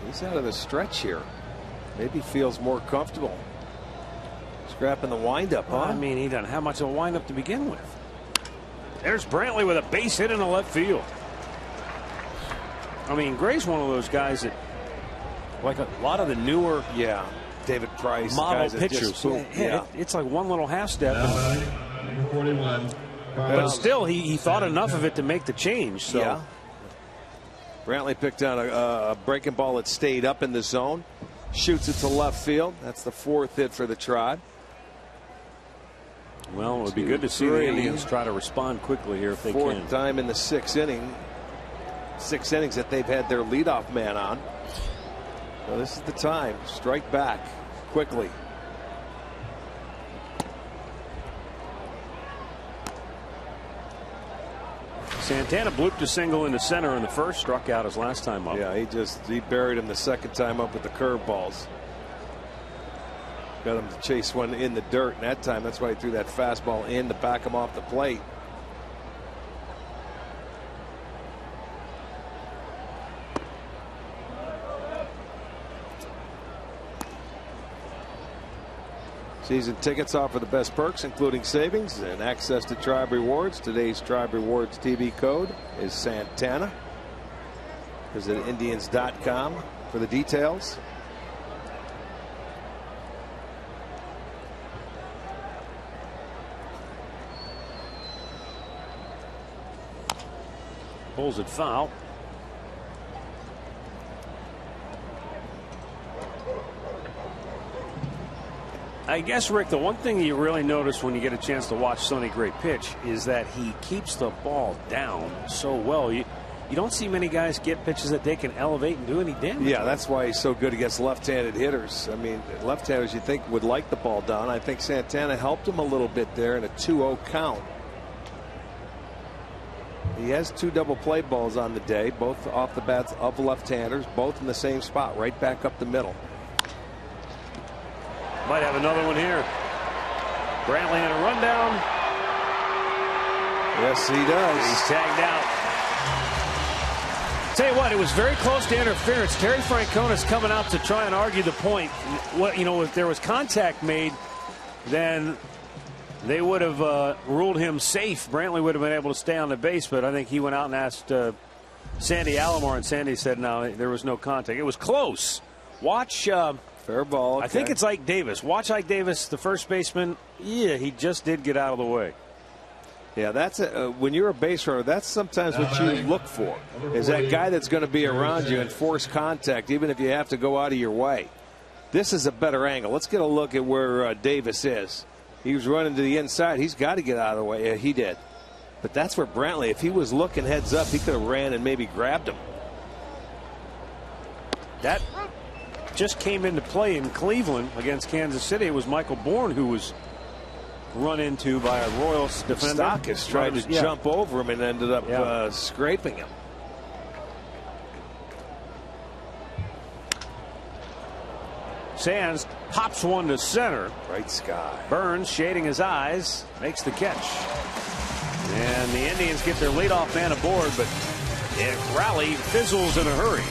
He's out of the stretch here. Maybe feels more comfortable. Scrapping the windup, huh? Well, I mean, he doesn't have much of a windup to begin with. There's Brantley with a base hit in the left field. I mean, Gray's one of those guys that, like a lot of the newer David Price model guys pitchers. It's like one little half step. Number 41. But still, he thought enough of it to make the change. So. Yeah. Brantley picked out a breaking ball that stayed up in the zone. Shoots it to left field. That's the 4th hit for the Tribe. Well, it would be good to see the Indians try to respond quickly here if they can. 4th time in the 6th inning. 6 innings that they've had their leadoff man on. So this is the time. Strike back quickly. Santana blooped a single in the center in the first, struck out his last time up. Yeah, he buried him the 2nd time up with the curveballs. Got him to chase one in the dirt, and that time that's why he threw that fastball in to back him off the plate. Season tickets offer the best perks, including savings and access to Tribe Rewards. Today's Tribe Rewards TV code is Santana. Visit Indians.com for the details. Pulls it foul. I guess, Rick, the one thing you really notice when you get a chance to watch Sonny Gray pitch is that he keeps the ball down so well. You don't see many guys get pitches that they can elevate and do any damage. Yeah, that's why he's so good against left-handed hitters. I mean, left-handers you think would like the ball down. I think Santana helped him a little bit there in a 2-0 count. He has 2 double play balls on the day, both off the bats of left-handers, both in the same spot, right back up the middle. Might have another one here. Brantley in a rundown. Yes, he does. He's tagged out. Tell you what, it was very close to interference. Terry Francona's coming out to try and argue the point. If there was contact made, then they would have ruled him safe. Brantley would have been able to stay on the base, but I think he went out and asked Sandy Alomar, and Sandy said no, there was no contact. It was close. Watch. Fair ball. Okay. I think it's Ike Davis. Watch Ike Davis, the first baseman. Yeah, he just did get out of the way. Yeah, that's when you're a base runner, that's sometimes what you look for, is that guy that's going to be around you and force contact, even if you have to go out of your way. This is a better angle. Let's get a look at where Davis is. He was running to the inside. He's got to get out of the way. Yeah, he did. But that's where Brantley, if he was looking heads up, he could have ran and maybe grabbed him. That just came into play in Cleveland against Kansas City. It was Michael Bourne who was run into by a Royals defender. Stockus tried to jump over him and ended up scraping him. Sands pops one to center. Bright sky. Burns, shading his eyes, makes the catch. And the Indians get their leadoff man aboard, but Raleigh fizzles in a hurry.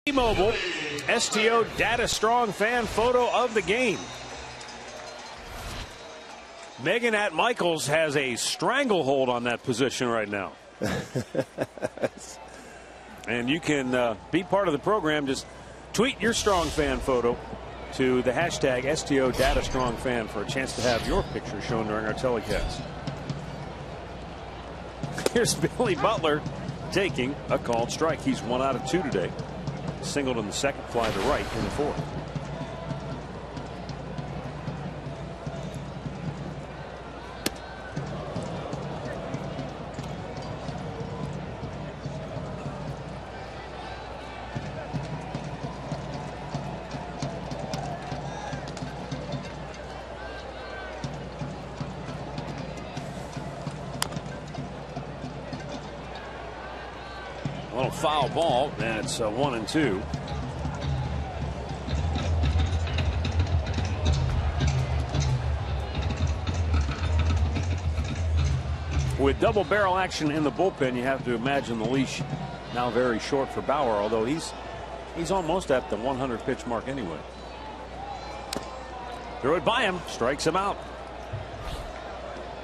T-Mobile, STO Data Strong fan photo of the game. Megan at Michaels has a stranglehold on that position right now. And you can be part of the program. Just tweet your strong fan photo to the hashtag STO Data Strong fan for a chance to have your picture shown during our telecast. Here's Billy Butler taking a called strike. He's 1 out of 2 today. Singled in the second, fly to right in the fourth. A little foul ball, and it's 1-2. With double barrel action in the bullpen, you have to imagine the leash now very short for Bauer, although he's almost at the 100 pitch mark anyway. Threw it by him, strikes him out.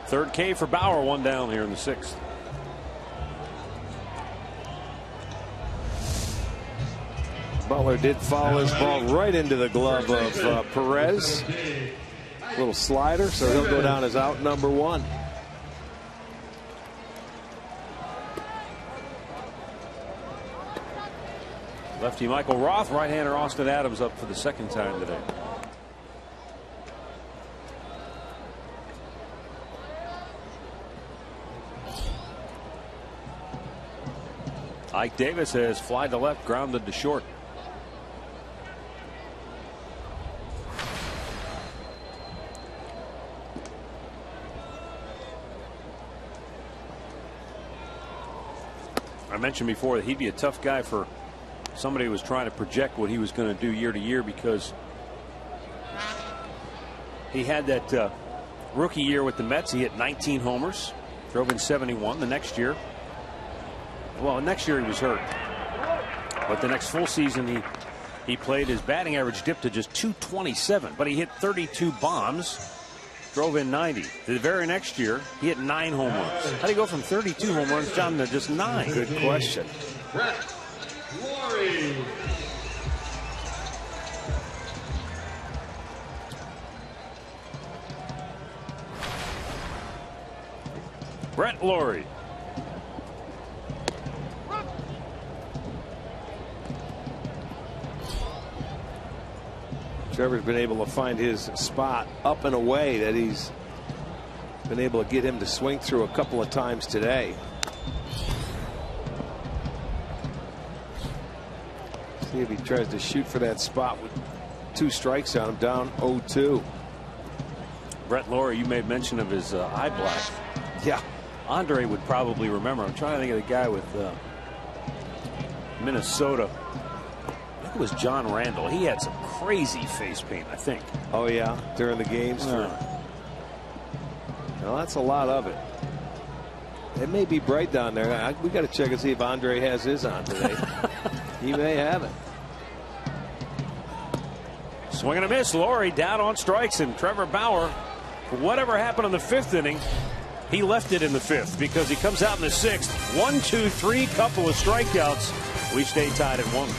Third K for Bauer, 1 down here in the 6th. Butler did foul his ball right into the glove of Perez. Little slider, so he'll go down as out number 1. Lefty Michael Roth, right-hander Austin Adams up for the second time today. Ike Davis has fly to left, grounded to short. I mentioned before that he'd be a tough guy for somebody who was trying to project what he was going to do year to year, because he had that rookie year with the Mets. He hit 19 homers, drove in 71. The next year, next year he was hurt, but the next full season he played, his batting average dipped to just 227, but he hit 32 bombs, drove in 90. The very next year he hit 9 home runs. How do you go from 32 home runs down to just 9? Good question. Brett Laurie. Trevor's been able to find his spot up and away that he's been able to get him to swing through a couple of times today. See if he tries to shoot for that spot with 2 strikes on him, down 0-2. Brett Laurie, you made mention of his eye black. Yeah. Andre would probably remember. I'm trying to think of the guy with Minnesota. I think it was John Randall. He had some crazy face paint, I think. Oh, yeah, during the games. Well, that's a lot of it. It may be bright down there. We got to check and see if Andre has his on today. He may have it. Swing and a miss. Laurie down on strikes, and Trevor Bauer, whatever happened in the 5th inning, he left it in the 5th, because he comes out in the 6th. 1, 2, 3, couple of strikeouts. We stay tied at 1.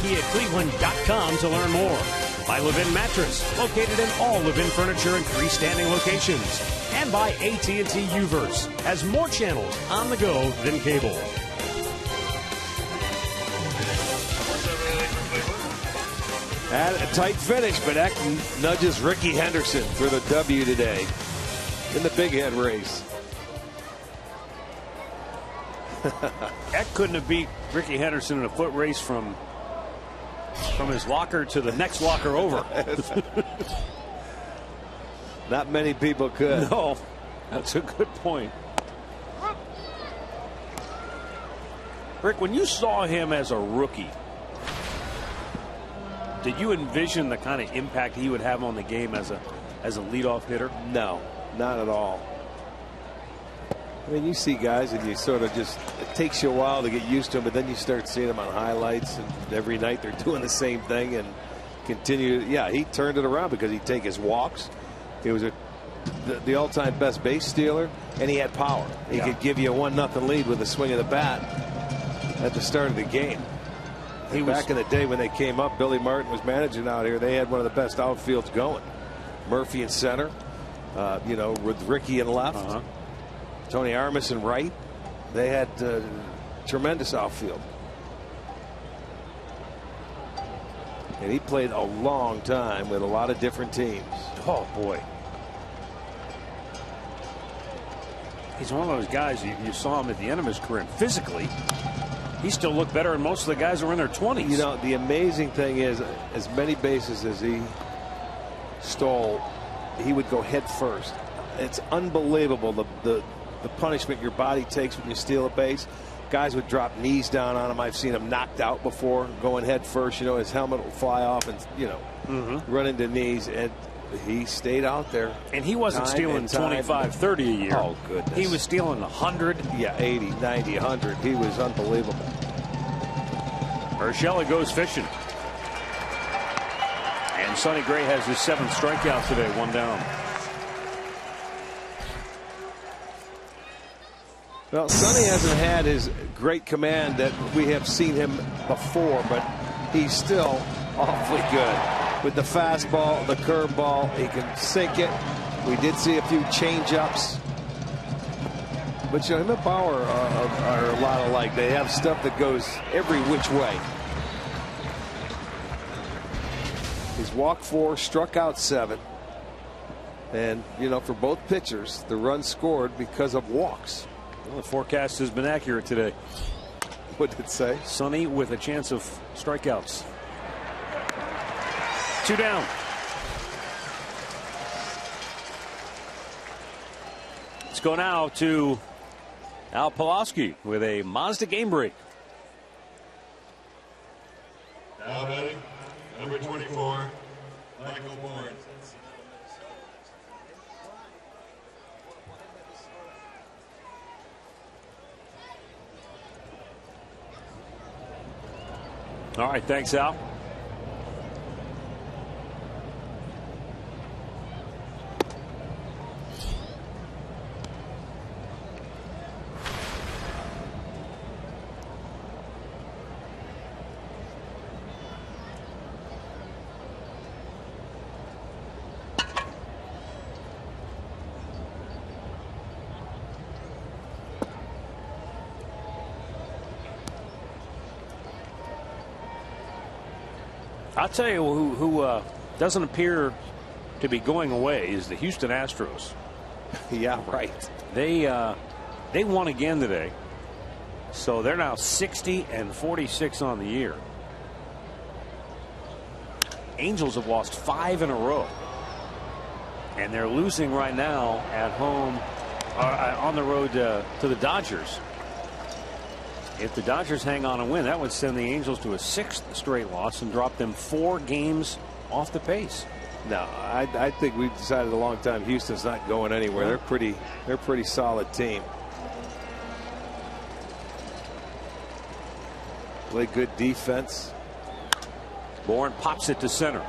Nike at Cleveland.com to learn more. By Levin Mattress, located in all Levin furniture and freestanding locations. And by AT&T Uverse, has more channels on the go than cable. And a tight finish, but Eck nudges Ricky Henderson for the W today in the big head race. Eck couldn't have beat Ricky Henderson in a foot race from his locker to the next locker over. Not many people could. No, that's a good point. Rick, when you saw him as a rookie, did you envision the kind of impact he would have on the game as a leadoff hitter? No, not at all. I mean, you see guys and you sort of just, it takes you a while to get used to them, but then you start seeing them on highlights, and every night they're doing the same thing and continue. Yeah, he turned it around because he'd take his walks. He was the all-time best base stealer, and he had power. He could give you a 1-0 lead with a swing of the bat at the start of the game. Back in the day when they came up, Billy Martin was managing out here. They had one of the best outfields going. Murphy in center, with Ricky in left. Tony Armas in right. They had tremendous outfield. And he played a long time with a lot of different teams. Oh, boy. He's one of those guys, you saw him at the end of his career, and physically, he still looked better than most of the guys who were in their 20s. You know, the amazing thing is, as many bases as he stole, he would go head first. It's unbelievable the punishment your body takes when you steal a base. Guys would drop knees down on him. I've seen him knocked out before going head first. You know, his helmet will fly off and, run into knees. And he stayed out there. And he wasn't stealing 25, 30 a year. Oh, goodness. He was stealing 100. Yeah, 80, 90, 100. He was unbelievable. Urshela goes fishing. And Sonny Gray has his 7th strikeout today, 1 down. Well, Sonny hasn't had his great command that we have seen him before, but he's still awfully good with the fastball, the curveball. He can sink it. We did see a few changeups, but him and Bauer are a lot alike. They have stuff that goes every which way. He's walked 4, struck out 7, and for both pitchers, the runs scored because of walks. Well, the forecast has been accurate today. What did it say? Sunny with a chance of strikeouts. 2 down. Let's go now to Al Pulaski with a Mazda game break. Now batting, number 24, Michael Bourne. All right, thanks, Al. I'll tell you who doesn't appear to be going away is the Houston Astros. Yeah, right. They won again today, so they're now 60-46 on the year. Angels have lost 5 in a row, and they're losing right now at home, on the road to the Dodgers. If the Dodgers hang on and win, that would send the Angels to a 6th straight loss and drop them 4 games off the pace. No, I think we've decided a long time Houston's not going anywhere. They're a pretty solid team. Play good defense. Bourne pops it to center.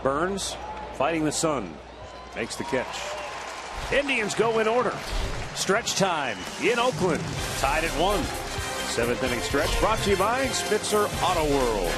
Burns fighting the sun, makes the catch. Indians go in order. Stretch time in Oakland, tied at 1. Seventh inning stretch brought to you by Spitzer Auto World.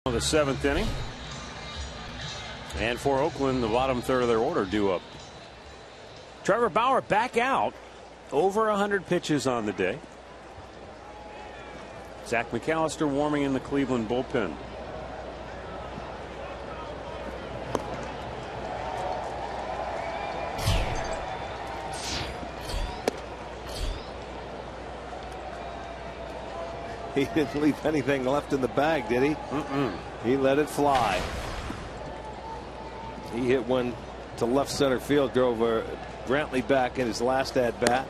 The seventh inning. And for Oakland, the bottom third of their order due up. Trevor Bauer back out. Over 100 pitches on the day. Zach McAllister warming in the Cleveland bullpen. He didn't leave anything left in the bag, did he? He let it fly. He hit one to left center field, drove Brantley back in his last at bat.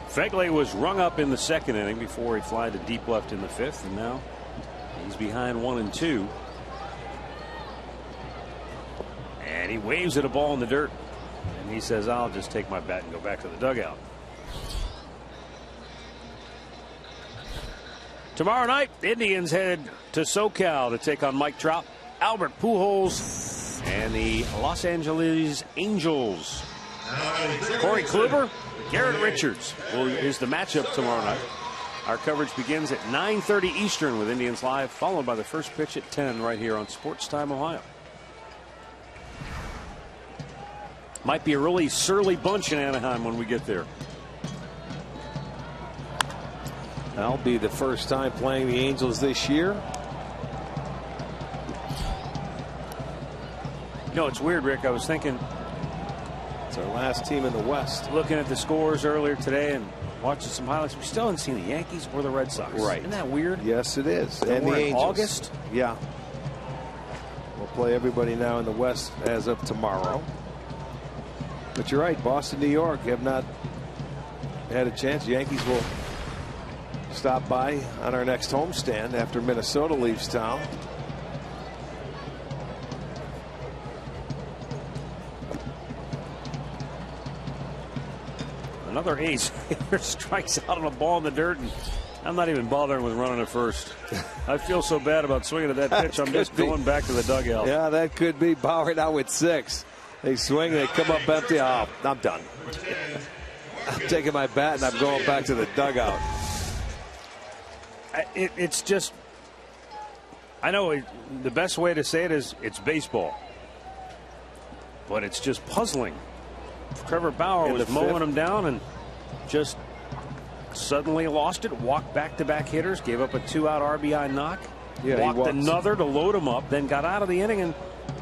Fegley was rung up in the second inning before he fly to deep left in the fifth, and now he's behind 1-2. And he waves at a ball in the dirt, and he says, I'll just take my bat and go back to the dugout. Tomorrow night, the Indians head to SoCal to take on Mike Trout, Albert Pujols, and the Los Angeles Angels. Corey Kluber, Garrett Richards is the matchup tomorrow night. Our coverage begins at 9:30 Eastern with Indians Live, followed by the first pitch at 10 right here on Sports Time Ohio. Might be a really surly bunch in Anaheim when we get there. That'll be the first time playing the Angels this year. You know, it's weird, Rick. I was thinking, it's our last team in the West. Looking at the scores earlier today and watching some highlights, we still haven't seen the Yankees or the Red Sox. Right. Isn't that weird? Yes, it is. And the we're in Angels. August? Yeah. We'll play everybody now in the West as of tomorrow. But you're right, Boston, New York have not had a chance. The Yankees will stop by on our next homestand after Minnesota leaves town. Another ace strikes out on a ball in the dirt, and I'm not even bothering with running at first. I feel so bad about swinging at that pitch. I'm just going back to the dugout. Yeah, that could be. Bauer now with 6. They swing, they come up empty. Oh, I'm done. I'm taking my bat and I'm going back to the dugout. It's just, I know the best way to say it is it's baseball, but it's just puzzling Trevor Bauer was mowing fifth. him down and just suddenly lost it. Walked back-to-back hitters, gave up a 2-out RBI knock. Yeah, walked another to load him up, then got out of the inning, and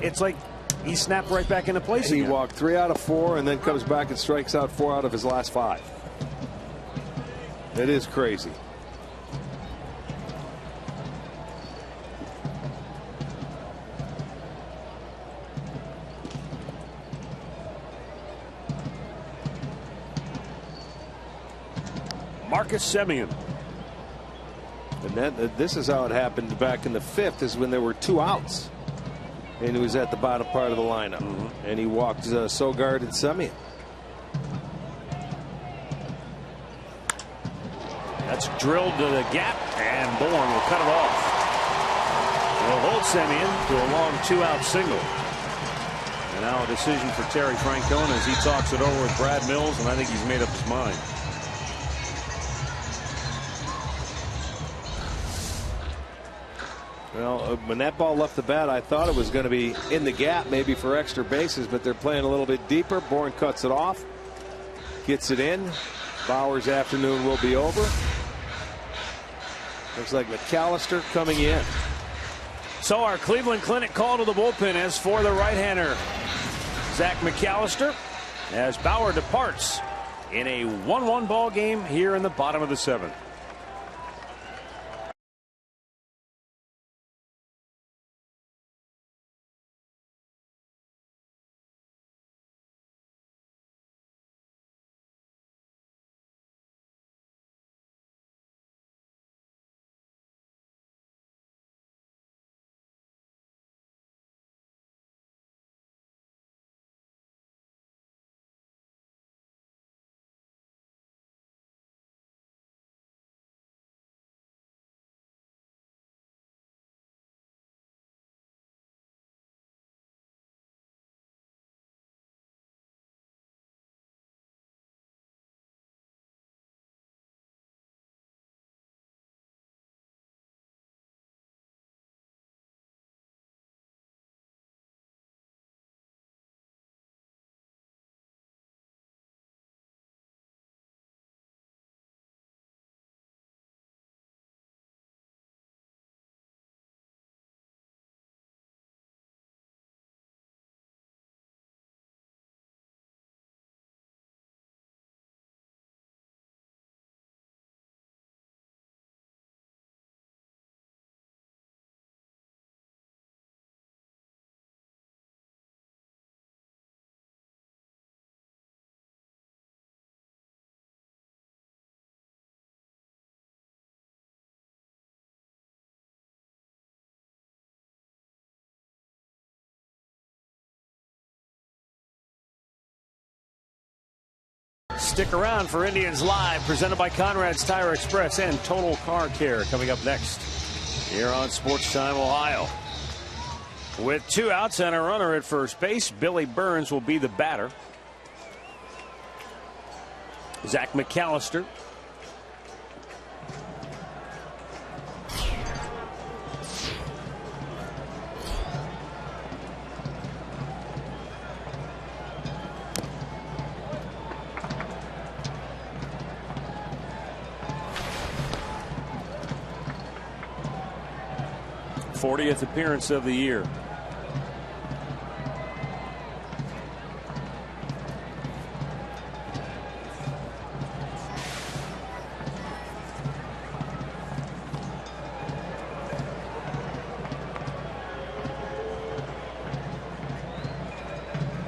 it's like he snapped right back into place He again. walked 3 out of 4 and then comes back and strikes out 4 out of his last 5. It is crazy. Marcus Semien. And this is how it happened back in the 5th, is when there were 2 outs. And he was at the bottom part of the lineup. And he walked Sogard and Semien. That's drilled to the gap, and Bourne will cut it off. Will hold Semien to a long 2-out single. And now a decision for Terry Francona as he talks it over with Brad Mills, and I think he's made up his mind. Well, when that ball left the bat, I thought it was going to be in the gap, maybe for extra bases, but they're playing a little bit deeper. Bourne cuts it off, gets it in. Bauer's afternoon will be over. Looks like McAllister coming in. So our Cleveland Clinic call to the bullpen is for the right-hander Zach McAllister as Bauer departs in a 1-1 ball game here in the bottom of the 7th. Stick around for Indians Live, presented by Conrad's Tire Express and Total Car Care, coming up next here on Sports Time Ohio. With 2 outs and a runner at first base, Billy Burns will be the batter. Zach McAllister. th appearance of the year.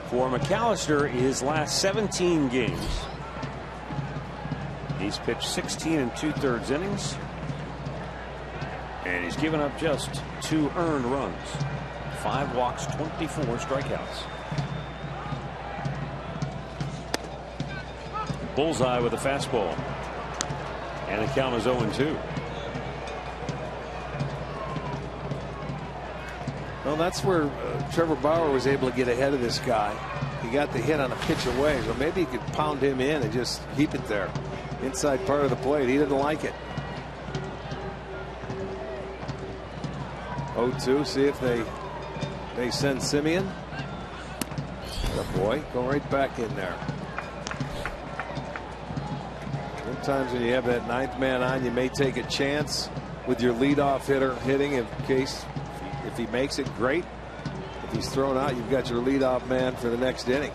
For McAllister, his last 17 games, he's pitched 16 2/3 innings. And he's given up just 2 earned runs, 5 walks, 24 strikeouts. Bullseye with a fastball. And the count is 0-2. Well, that's where Trevor Bauer was able to get ahead of this guy. He got the hit on a pitch away, so maybe he could pound him in and just keep it there. Inside part of the plate. He didn't like it. 0-2. See if they send Semien. Good boy. Go right back in there. Sometimes when you have that ninth man on, you may take a chance with your leadoff hitter hitting in case if he makes it, great. If he's thrown out, you've got your leadoff man for the next inning.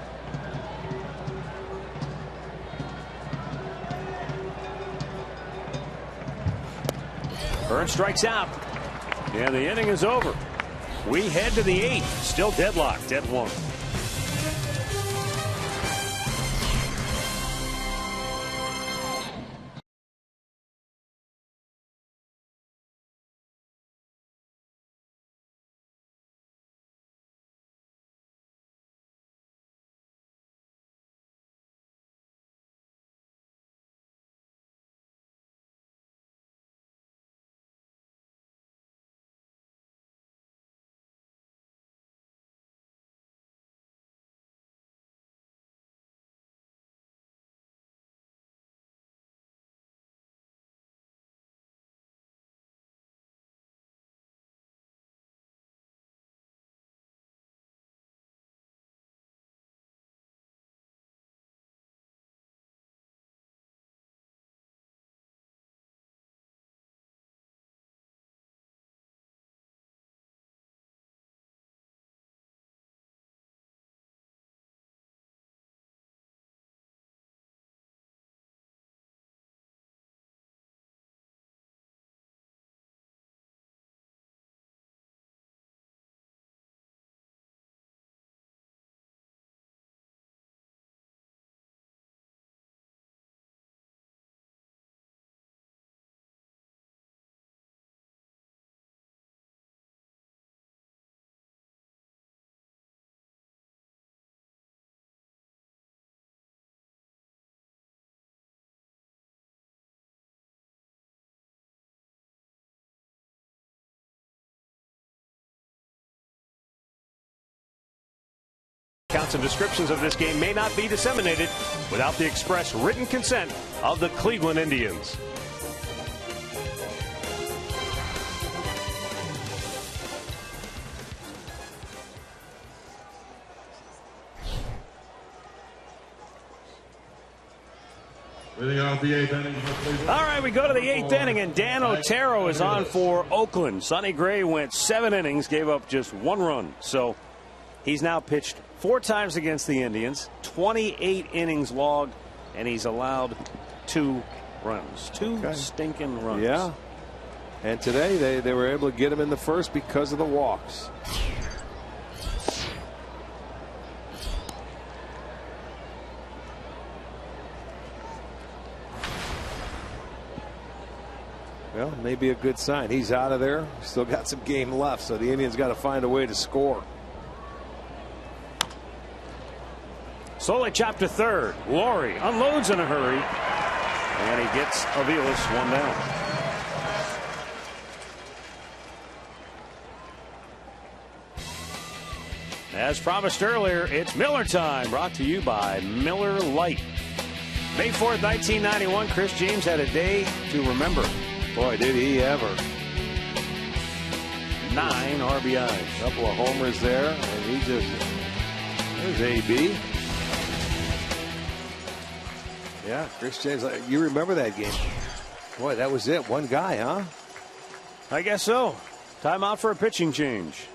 Burns strikes out. And the inning is over. We head to the 8th. Still deadlocked at 1. Counts and descriptions of this game may not be disseminated without the express written consent of the Cleveland Indians. All right, we go to the 8th inning, and Dan Otero is on for Oakland. Sonny Gray went 7 innings, gave up just 1 run. So he's now pitched 4 times against the Indians, 28 innings logged, and he's allowed 2 runs. 2 stinking runs. Yeah. And today they were able to get him in the first because of the walks. Well, maybe a good sign. He's out of there. Still got some game left, so the Indians got to find a way to score. Slowly chopped to third. Laurie unloads in a hurry, and he gets Aviles 1 down. As promised earlier, it's Miller time, brought to you by Miller Lite. May 4th, 1991, Chris James had a day to remember. Boy, did he ever. 9 RBIs. A couple of homers there, and he just, there's AB. Yeah, Chris James, you remember that game. Boy, that was it. One guy, huh? I guess so. Time out for a pitching change.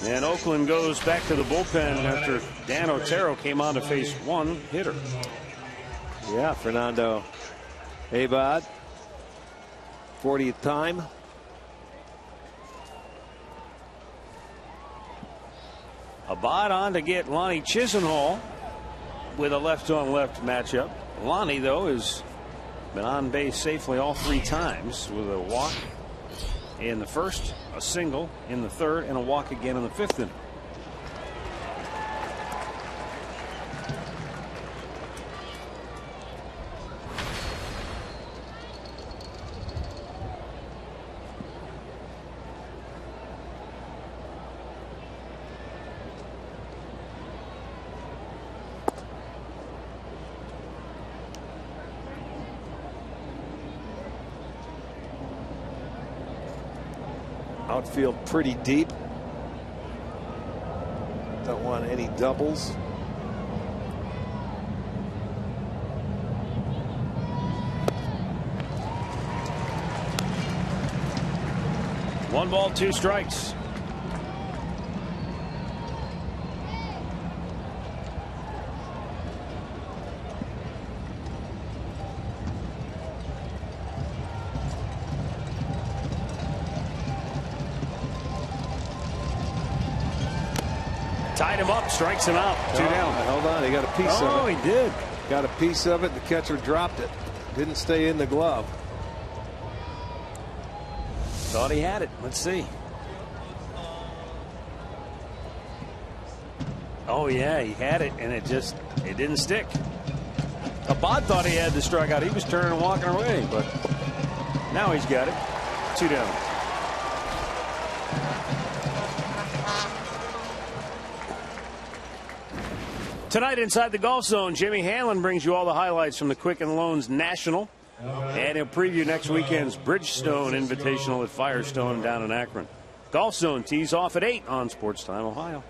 And Oakland goes back to the bullpen after Dan Otero came on to face one hitter. Yeah, Fernando Abad, 40th time. Abad on to get Lonnie Chisenhall with a left-on-left matchup. Lonnie, though, has been on base safely all 3 times with a walk in the first, a single in the third, and a walk again in the 5th inning. Outfield pretty deep. Don't want any doubles. One ball, 2 strikes. Tied him up, strikes him out. 2 down. Hold on, he got a piece of it. Oh, he did. Got a piece of it. The catcher dropped it. Didn't stay in the glove. Thought he had it. Let's see. Oh, yeah, he had it, and it didn't stick. Abad thought he had the strikeout. He was turning and walking away, but now he's got it. 2 down. Tonight inside the Golf Zone, Jimmy Hanlon brings you all the highlights from the Quicken Loans National. And he'll preview next weekend's Bridgestone Invitational at Firestone down in Akron. Golf Zone tees off at 8 on Sports Time Ohio.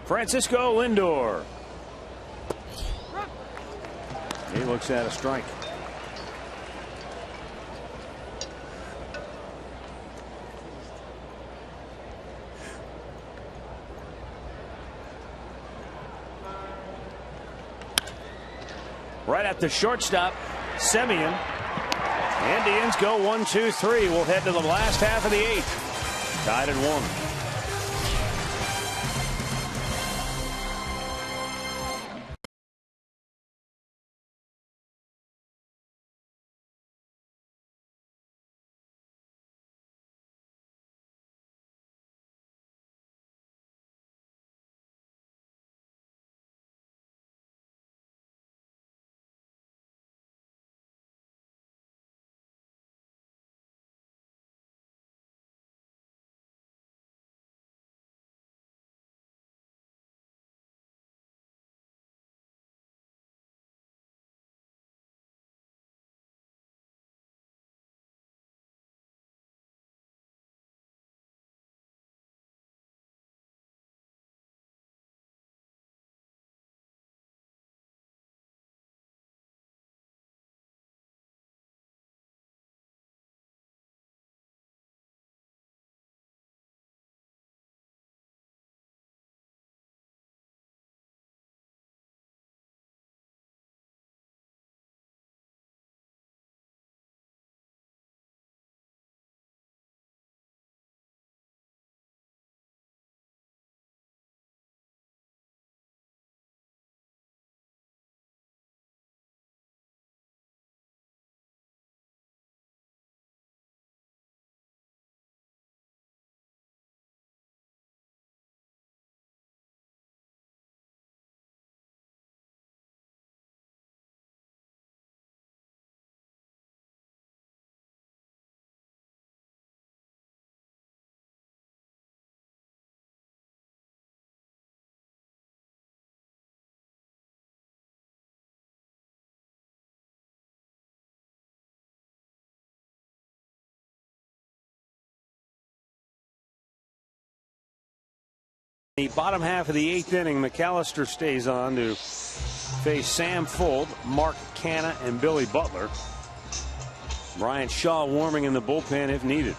Francisco Lindor. He looks at a strike. Right at the shortstop, Semien. Indians go 1-2-3. We'll head to the last half of the 8th. Tied at 1. The bottom half of the 8th inning, McAllister stays on to face Sam Fuld, Mark Canha, and Billy Butler. Brian Shaw warming in the bullpen if needed.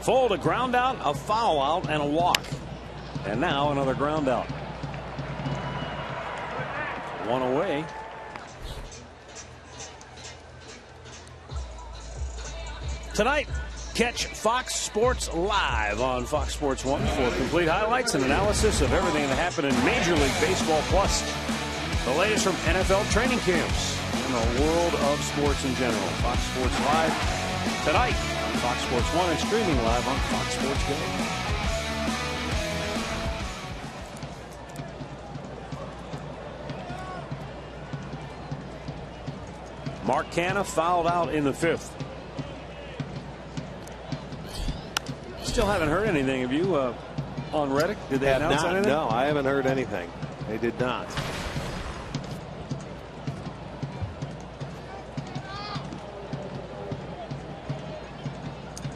Fuld, a ground out, a foul out, and a walk. And now another ground out. One away. Tonight, catch Fox Sports Live on Fox Sports 1 for complete highlights and analysis of everything that happened in Major League Baseball, plus the latest from NFL training camps and the world of sports in general. Fox Sports Live tonight on Fox Sports 1 and streaming live on Fox Sports Go. Mark Canha fouled out in the 5th. Still haven't heard anything of you on Reddick. Did they announce anything? No, I haven't heard anything. They did not.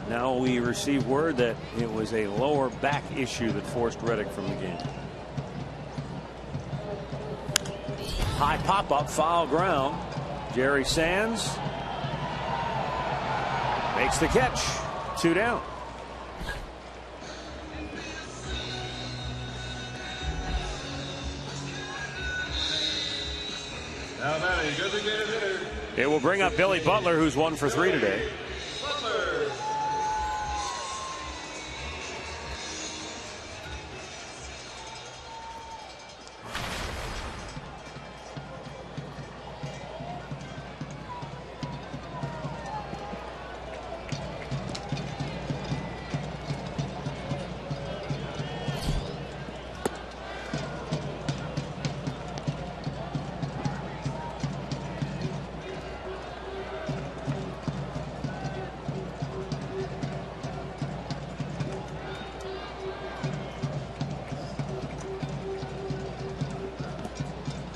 Now we receive word that it was a lower back issue that forced Reddick from the game. High pop-up, foul ground. Jerry Sands makes the catch. 2 down. Now batting, designated hitter. It will bring up Billy Butler, who's 1 for 3 today. Butler.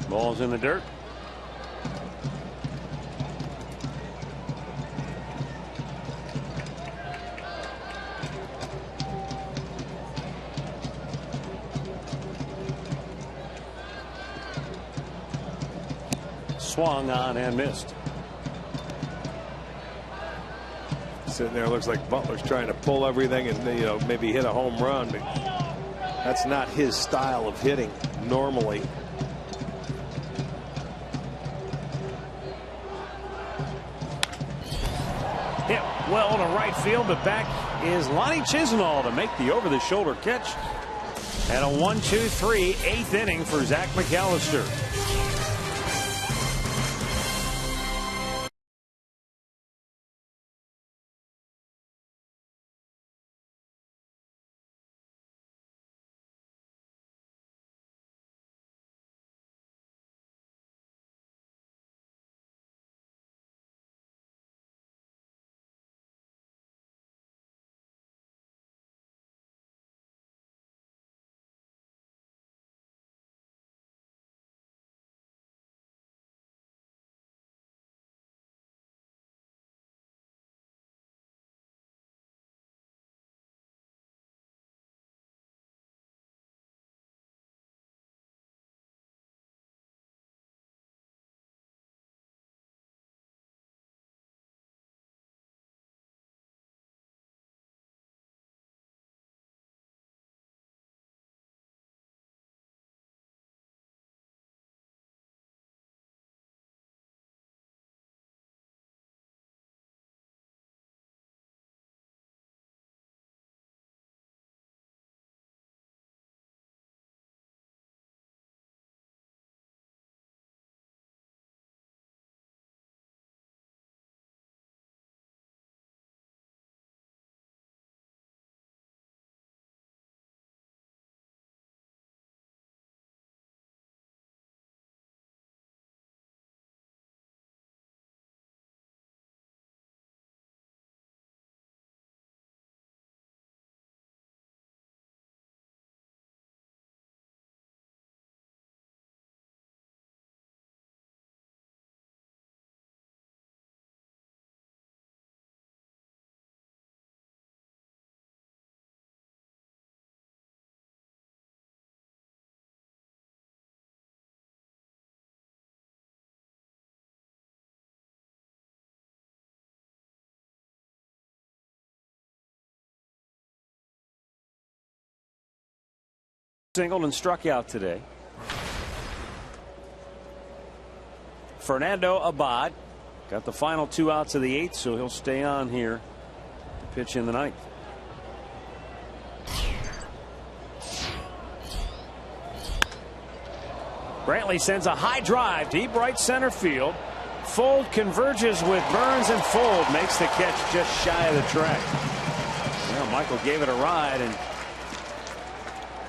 Ball's in the dirt. Swung on and missed. Sitting there, looks like Butler's trying to pull everything and maybe hit a home run, but that's not his style of hitting normally. Hit well to right field, but back is Lonnie Chisenhall to make the over-the-shoulder catch. And a 1-2-3 8th inning for Zach McAllister. Singled and struck out today. Fernando Abad got the final 2 outs of the 8th, so he'll stay on here to pitch in the 9th. Brantley sends a high drive deep right center field. Fold converges with Burns, and Fold makes the catch just shy of the track. Well, Michael gave it a ride and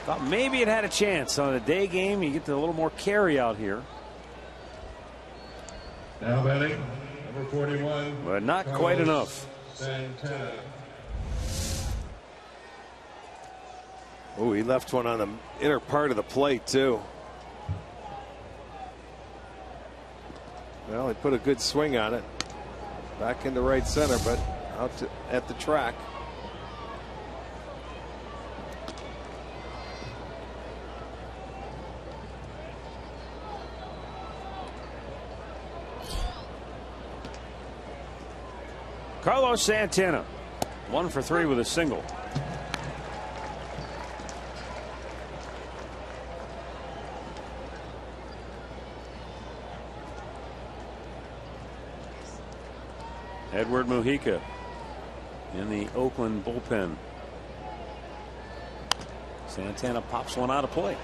thought maybe it had a chance. On a day game, you get a little more carry out here. Now batting, number 41. But not quite enough. Santana. Oh, he left one on the inner part of the plate, too. Well, he put a good swing on it. Back into right center, but out at the track. Carlos Santana, 1 for 3 with a single. Edward Mujica in the Oakland bullpen. Santana pops one out of play.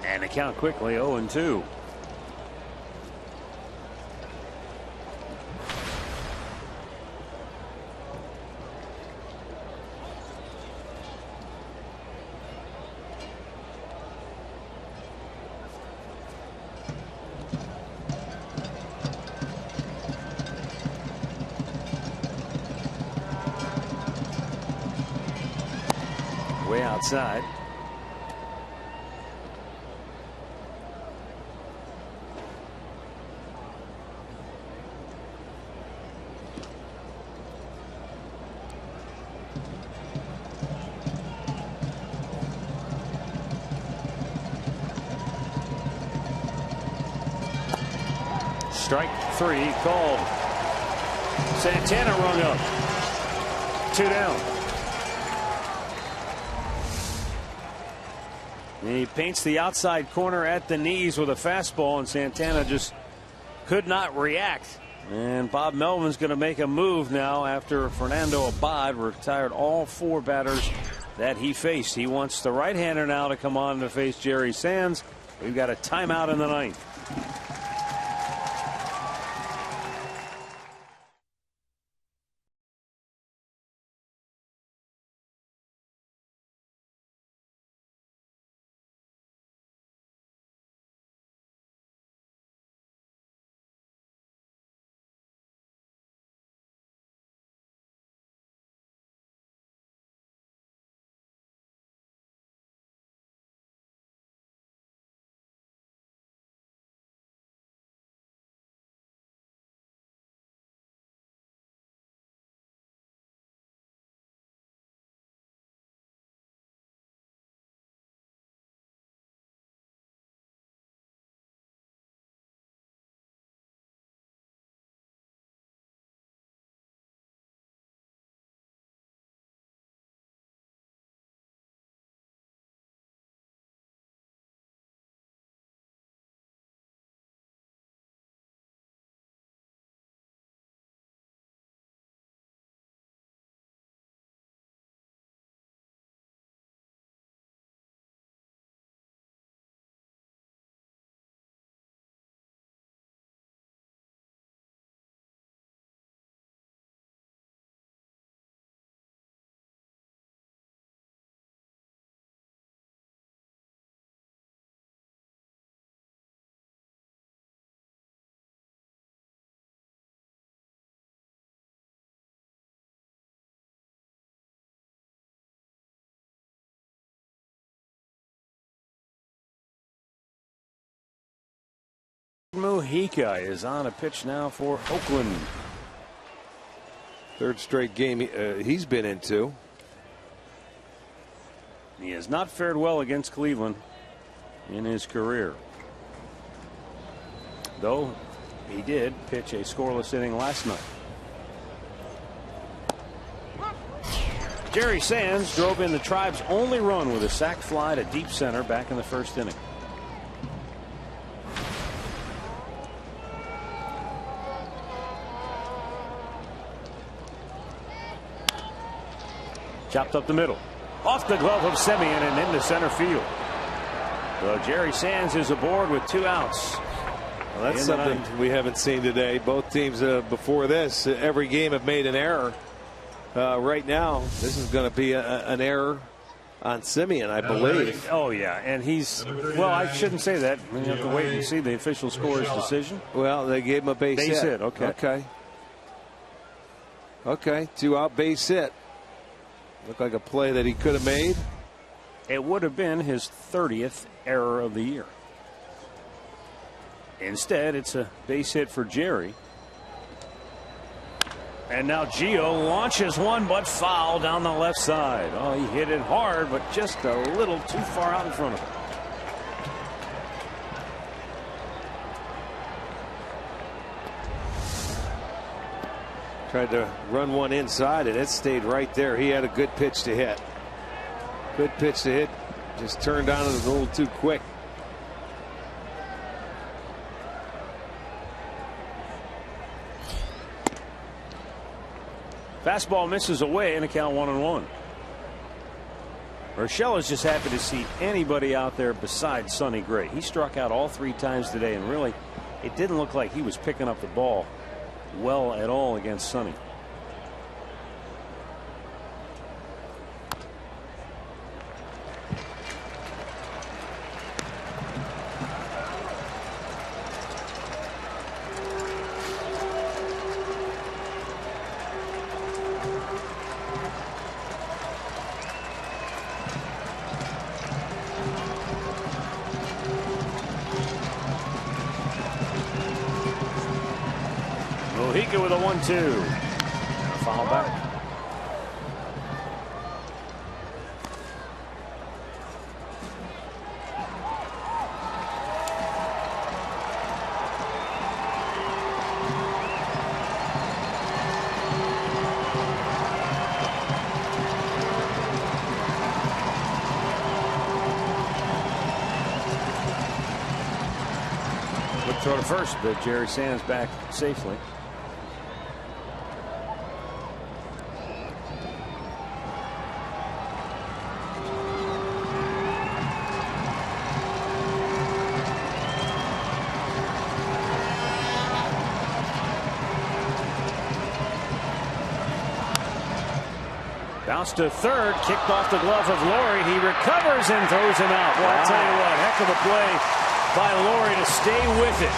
And the count quickly 0-2. Way outside. Strike 3 called. Santana rung up. 2 down. He paints the outside corner at the knees with a fastball, and Santana just could not react. And Bob Melvin's going to make a move now after Fernando Abad retired all 4 batters that he faced. He wants the right-hander now to come on to face Jerry Sands. We've got a timeout in the 9th. Mujica is on a pitch now for Oakland. 3rd straight game he's been into. He has not fared well against Cleveland in his career, though he did pitch a scoreless inning last night. Jerry Sands drove in the Tribe's only run with a sac fly to deep center back in the first inning. Chopped up the middle. Off the glove of Semien and into center field. So Jerry Sands is aboard with 2 outs. Well, that's something we haven't seen today. Both teams before this, every game have made an error. Right now, this is going to be an error on Semien, I believe. Oh, yeah. And he's, well, I shouldn't say that. We have to wait and see the official score's decision. Well, they gave him a base hit. Okay. Okay. 2 out, base hit. Looked like a play that he could have made. It would have been his 30th error of the year. Instead, it's a base hit for Jerry. And now Gio launches one, but foul down the left side. Oh, he hit it hard, but just a little too far out in front of him. Tried to run one inside, and it stayed right there. He had a good pitch to hit. Good pitch to hit. Just turned on it a little too quick. Fastball misses away and a count 1-1. Urshela is just happy to see anybody out there besides Sonny Gray. He struck out all 3 times today, and really it didn't look like he was picking up the ball well at all against Sonny. With a 1-2 and a foul back. Good throw to first, but Jerry Sands back safely. Bounce to third, kicked off the glove of Laurie. He recovers and throws him out. Well, I'll tell you what, heck of a play by Laurie to stay with it.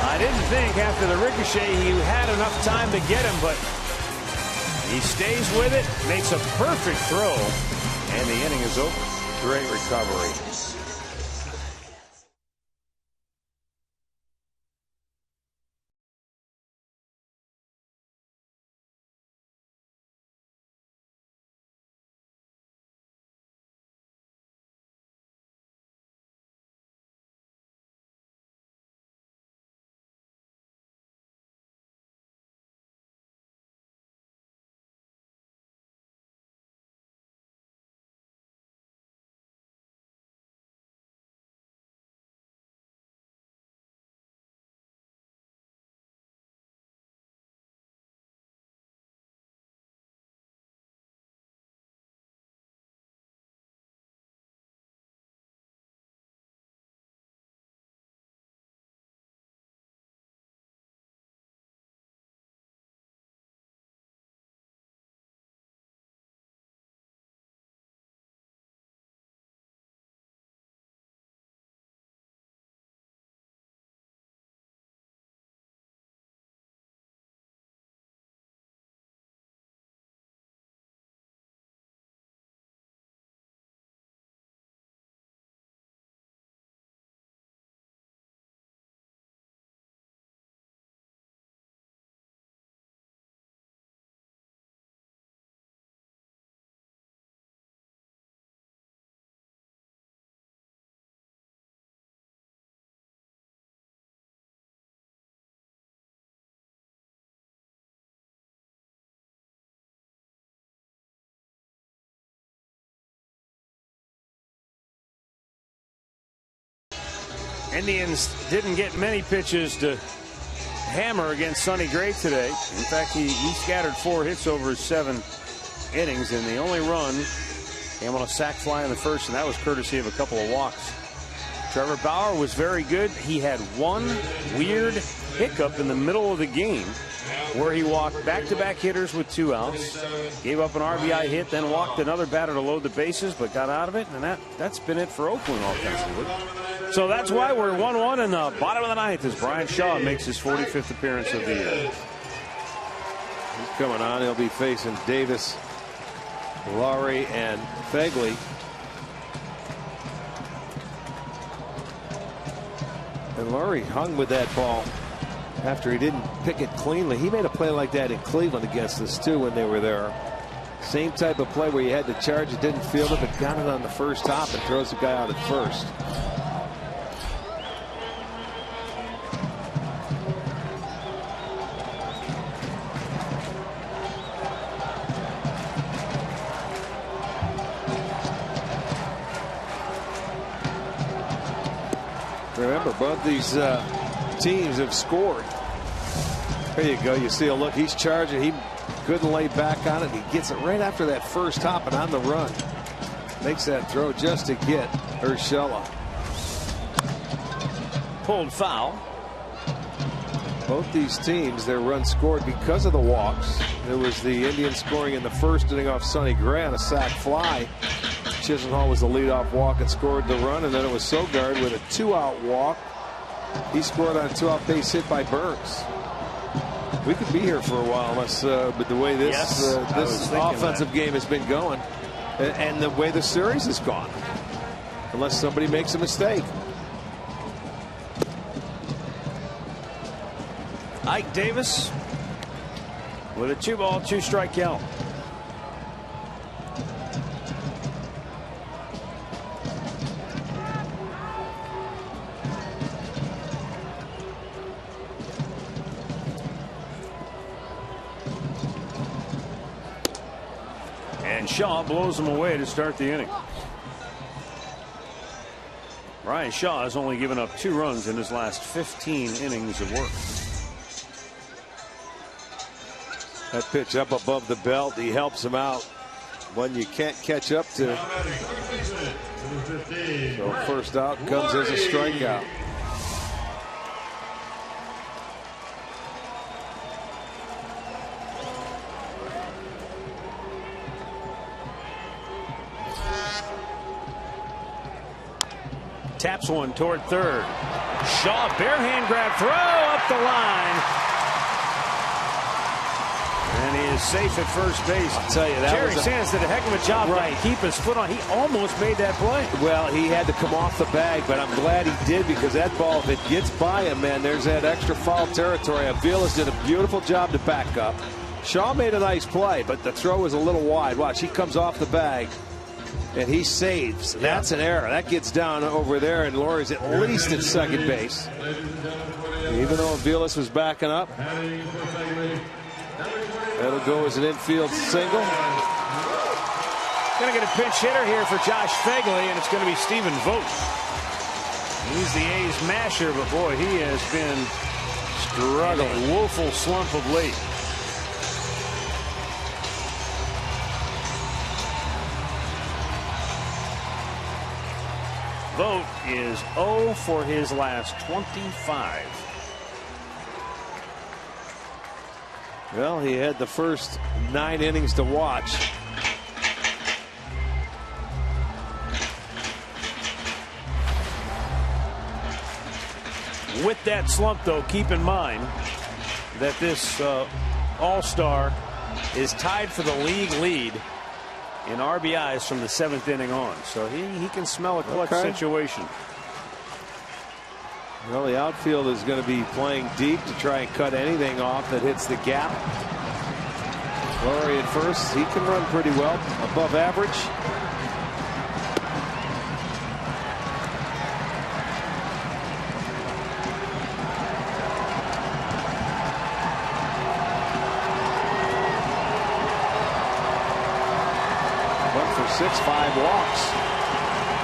I didn't think after the ricochet he had enough time to get him, but he stays with it, makes a perfect throw, and the inning is over. Great recovery. Indians didn't get many pitches to hammer against Sonny Gray today. In fact, he scattered 4 hits over his 7 innings, and the only run came on a sac fly in the first, and that was courtesy of a couple of walks. Trevor Bauer was very good. He had one weird hiccup in the middle of the game where he walked back-to-back hitters with 2 outs, gave up an RBI hit, then walked another batter to load the bases, but got out of it, and that's been it for Oakland offensively. So that's why we're 1-1 in the bottom of the 9th as Brian Shaw makes his 45th appearance of the year. He's coming on. He'll be facing Davis, Laurie, and Fegley. And Laurie hung with that ball after he didn't pick it cleanly. He made a play like that in Cleveland against us too when they were there. Same type of play where you had to charge it, didn't field it, but got it on the first hop and throws the guy out at first. Remember, both these teams have scored. There you go. You see a look. He's charging. He couldn't lay back on it. He gets it right after that first hop and on the run. Makes that throw just to get Urshela. Pulled foul. Both these teams, their runs scored because of the walks. There was the Indians scoring in the first inning off Sonny Gray on a sac fly. Chisenhall was the leadoff walk and scored the run, and then it was Sogard with a 2-out walk. He scored on a 2-out base hit by Burns. We could be here for a while unless, but the way this offensive game has been going, and the way the series has gone, unless somebody makes a mistake. Ike Davis with a 2-ball, 2-strike count. And Shaw blows him away to start the inning. Ryan Shaw has only given up 2 runs in his last 15 innings of work. That pitch up above the belt, he helps him out when you can't catch up to. So first out comes as a strikeout. Taps one toward third. Shaw, bare hand grab, throw up the line. And he is safe at first base. I'll tell you, that Jerry Sands did a heck of a job to keep his foot on. He almost made that play. Well, he had to come off the bag, but I'm glad he did, because that ball, if it gets by him, man, there's that extra foul territory. Aviles did a beautiful job to back up. Shaw made a nice play, but the throw was a little wide. Watch, he comes off the bag. And he saves. That's an error. That gets down over there, and Laurie's at least at second base. Even though Aviles was backing up. That'll go as an infield single. Going to get a pinch hitter here for Josh Fegley, and it's going to be Stephen Vogt. He's the A's masher, but boy, he has been struggling. A woeful slump of late. Vogt is 0 for his last 25. Well, he had the first 9 innings to watch. With that slump, though, keep in mind that this All-Star is tied for the league lead in RBIs from the 7th inning on. So he can smell a clutch situation. Well, the outfield is going to be playing deep to try and cut anything off that hits the gap. Laurie at first. He can run pretty well, above average. One for 6, 5 walks.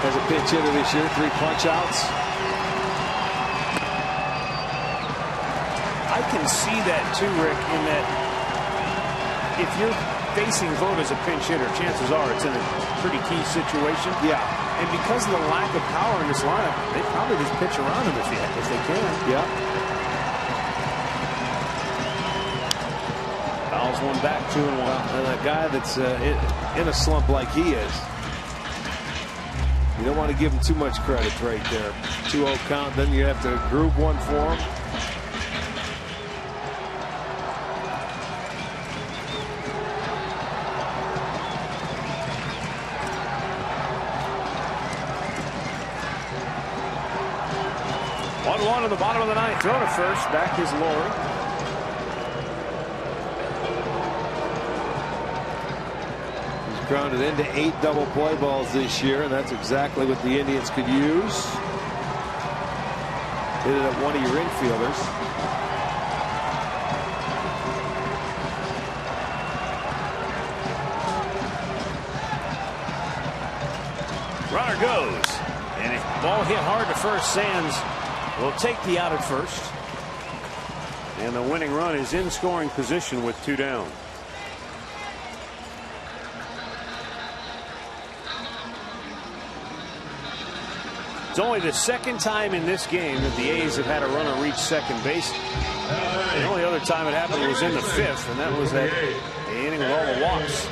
As a pinch hitter this year, 3 punch outs. can see that too, Rick, in that if you're facing Vogt as a pinch hitter, chances are it's in a pretty key situation. Yeah. And because of the lack of power in this lineup, they probably just pitch around him if they can. Yeah. Fouls one back, 2-1. And a guy that's in a slump like he is, you don't want to give him too much credit right there. 2-0 count, then you have to groove one for him. One to the bottom of the ninth. Throw to first. Back is Laurie. He's grounded into 8 double play balls this year, and that's exactly what the Indians could use. Hit it at one of your infielders. Runner goes. And if the ball hit hard to first, Sands will take the out at first. And the winning run is in scoring position with 2 down. It's only the second time in this game that the A's have had a runner reach second base. The only other time it happened was in the 5th, and that was at the inning with all the walks.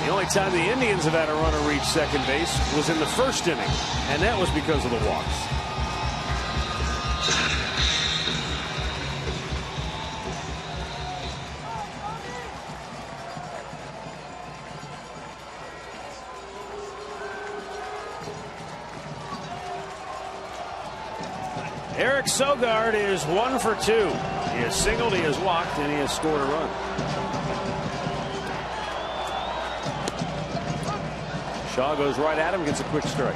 The only time the Indians have had a runner reach second base was in the 1st inning, and that was because of the walks. Eric Sogard is 1 for 2. He has singled, he has walked, and he has scored a run. Shaw goes right at him, gets a quick strike.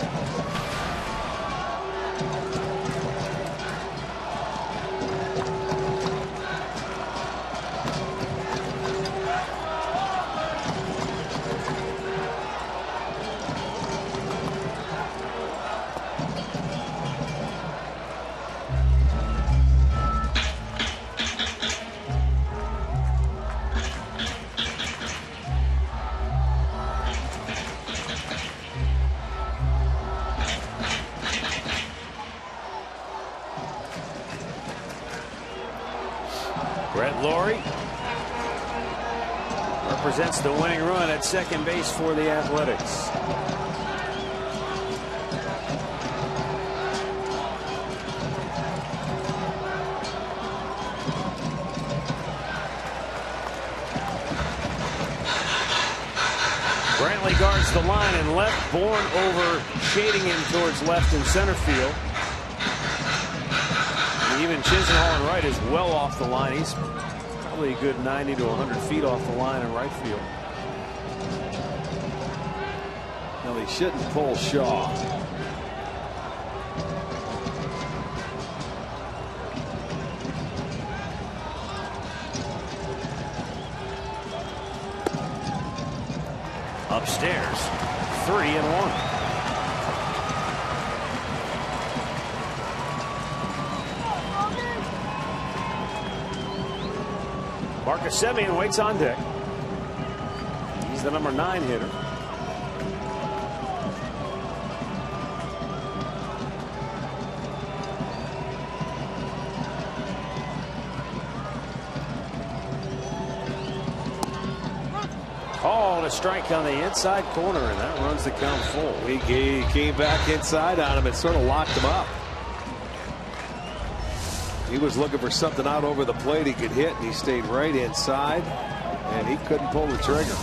Represents the winning run at second base for the Athletics. Brantley guards the line and left. Bourne over, shading him towards left and center field. And even Chisenhall in right is well off the line. He's probably a good 90 to 100 feet off the line in right field. No, he shouldn't pull Shaw. Upstairs, 3-1. Marcus Semien waits on deck. He's the number 9 hitter. Called a strike on the inside corner, and that runs the count full. He came back inside on him and sort of locked him up. He was looking for something out over the plate he could hit, and he stayed right inside, and he couldn't pull the trigger.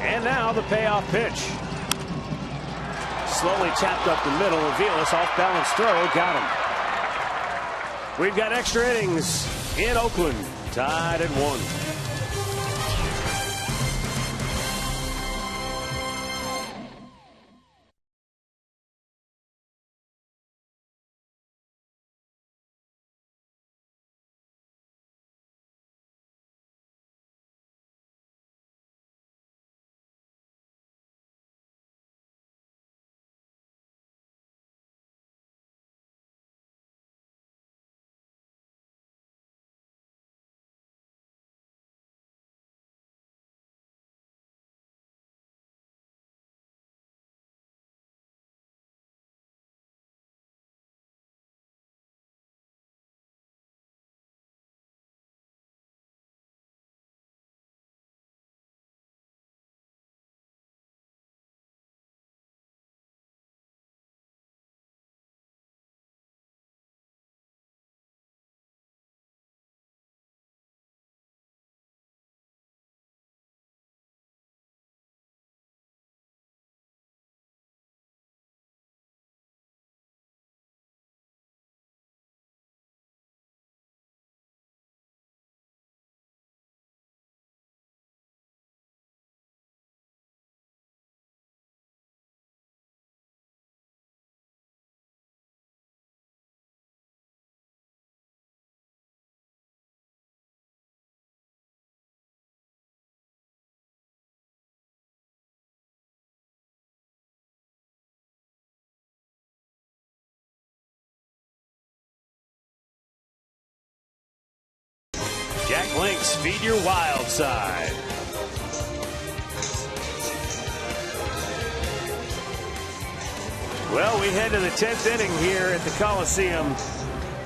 And now the payoff pitch. Slowly tapped up the middle. Aviles off balance throw. Got him. We've got extra innings in Oakland. Tied at 1. Jack Link's Feed Your Wild Side. Well, we head to the 10th inning here at the Coliseum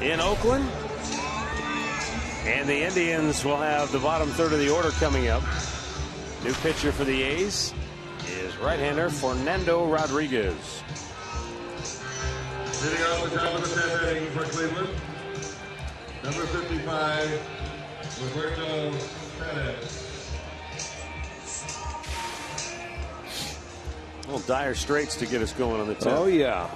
in Oakland. And the Indians will have the bottom third of the order coming up. New pitcher for the A's is right-hander Fernando Rodriguez. Sitting on the top of the 10th inning for Cleveland, number 55, Roberto Perez. Well, dire straits to get us going on the 10th. Oh, yeah.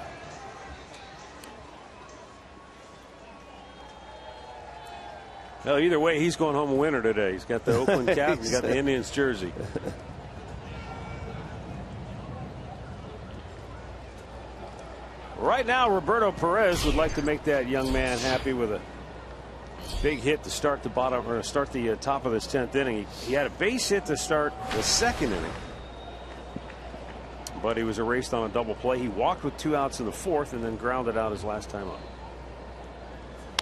Well, either way, he's going home a winner today. He's got the Oakland cap, he's got the Indians jersey. Right now, Roberto Perez would like to make that young man happy with a big hit to start the bottom, or start the top of this 10th inning. He had a base hit to start the 2nd inning, but he was erased on a double play. He walked with 2 outs in the 4th and then grounded out his last time up.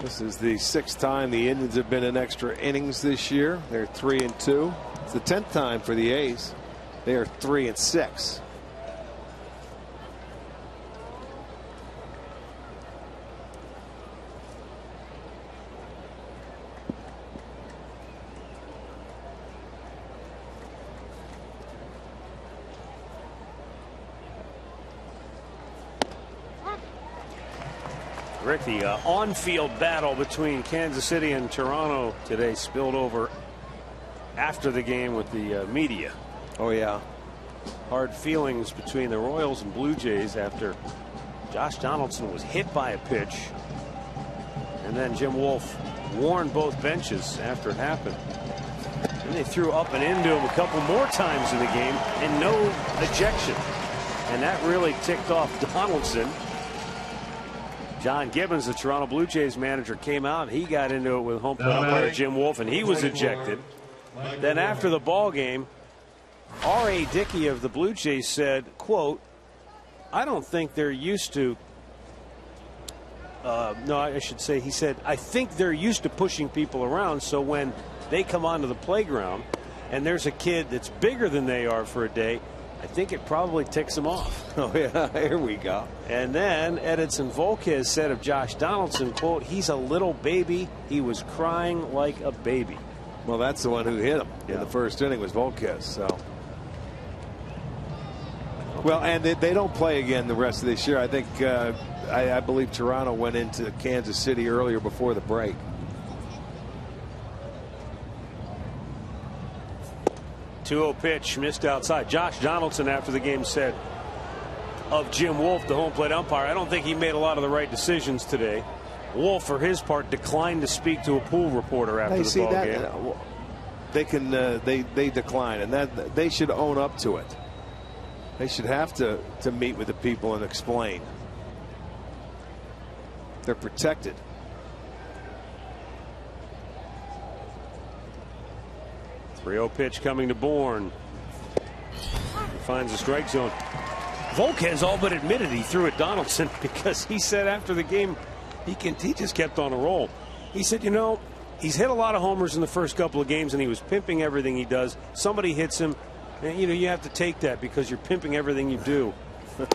This is the 6th time the Indians have been in extra innings this year. They're 3-2. It's the 10th time for the A's. They are 3-6. Rick, the on-field battle between Kansas City and Toronto today spilled over after the game with the media. Oh, yeah. Hard feelings between the Royals and Blue Jays after Josh Donaldson was hit by a pitch. And then Jim Wolf warned both benches after it happened. And they threw up and into him a couple more times in the game and no ejection. And that really ticked off Donaldson. John Gibbons, the Toronto Blue Jays manager, came out. He got into it with home plate umpire Jim Wolf, and he was ejected. Then after the ball game, R.A. Dickey of the Blue Jays said, quote, I don't think they're used to no, I should say, he said, I think they're used to pushing people around, so when they come onto the playground and there's a kid that's bigger than they are for a day, I think it probably ticks them off. Oh, yeah, here we go. And then Edinson Volquez said of Josh Donaldson, quote, he's a little baby. He was crying like a baby. Well, that's the one who hit him in the first inning was Volquez. So, well, and they don't play again the rest of this year. I think I believe Toronto went into Kansas City earlier before the break. .2-0 pitch missed outside. Josh Donaldson after the game said of Jim Wolf, the home plate umpire, I don't think he made a lot of the right decisions today. Wolf, for his part, declined to speak to a pool reporter after the ball game. They can they decline, and that they should own up to it. They should have to meet with the people and explain. They're protected. .3-0 pitch coming to Bourne. He finds the strike zone. Volquez all but admitted he threw at Donaldson because he said after the game he just kept on a roll. He said, you know, he's hit a lot of homers in the first couple of games and he was pimping everything he does. Somebody hits him and you know you have to take that because you're pimping everything you do.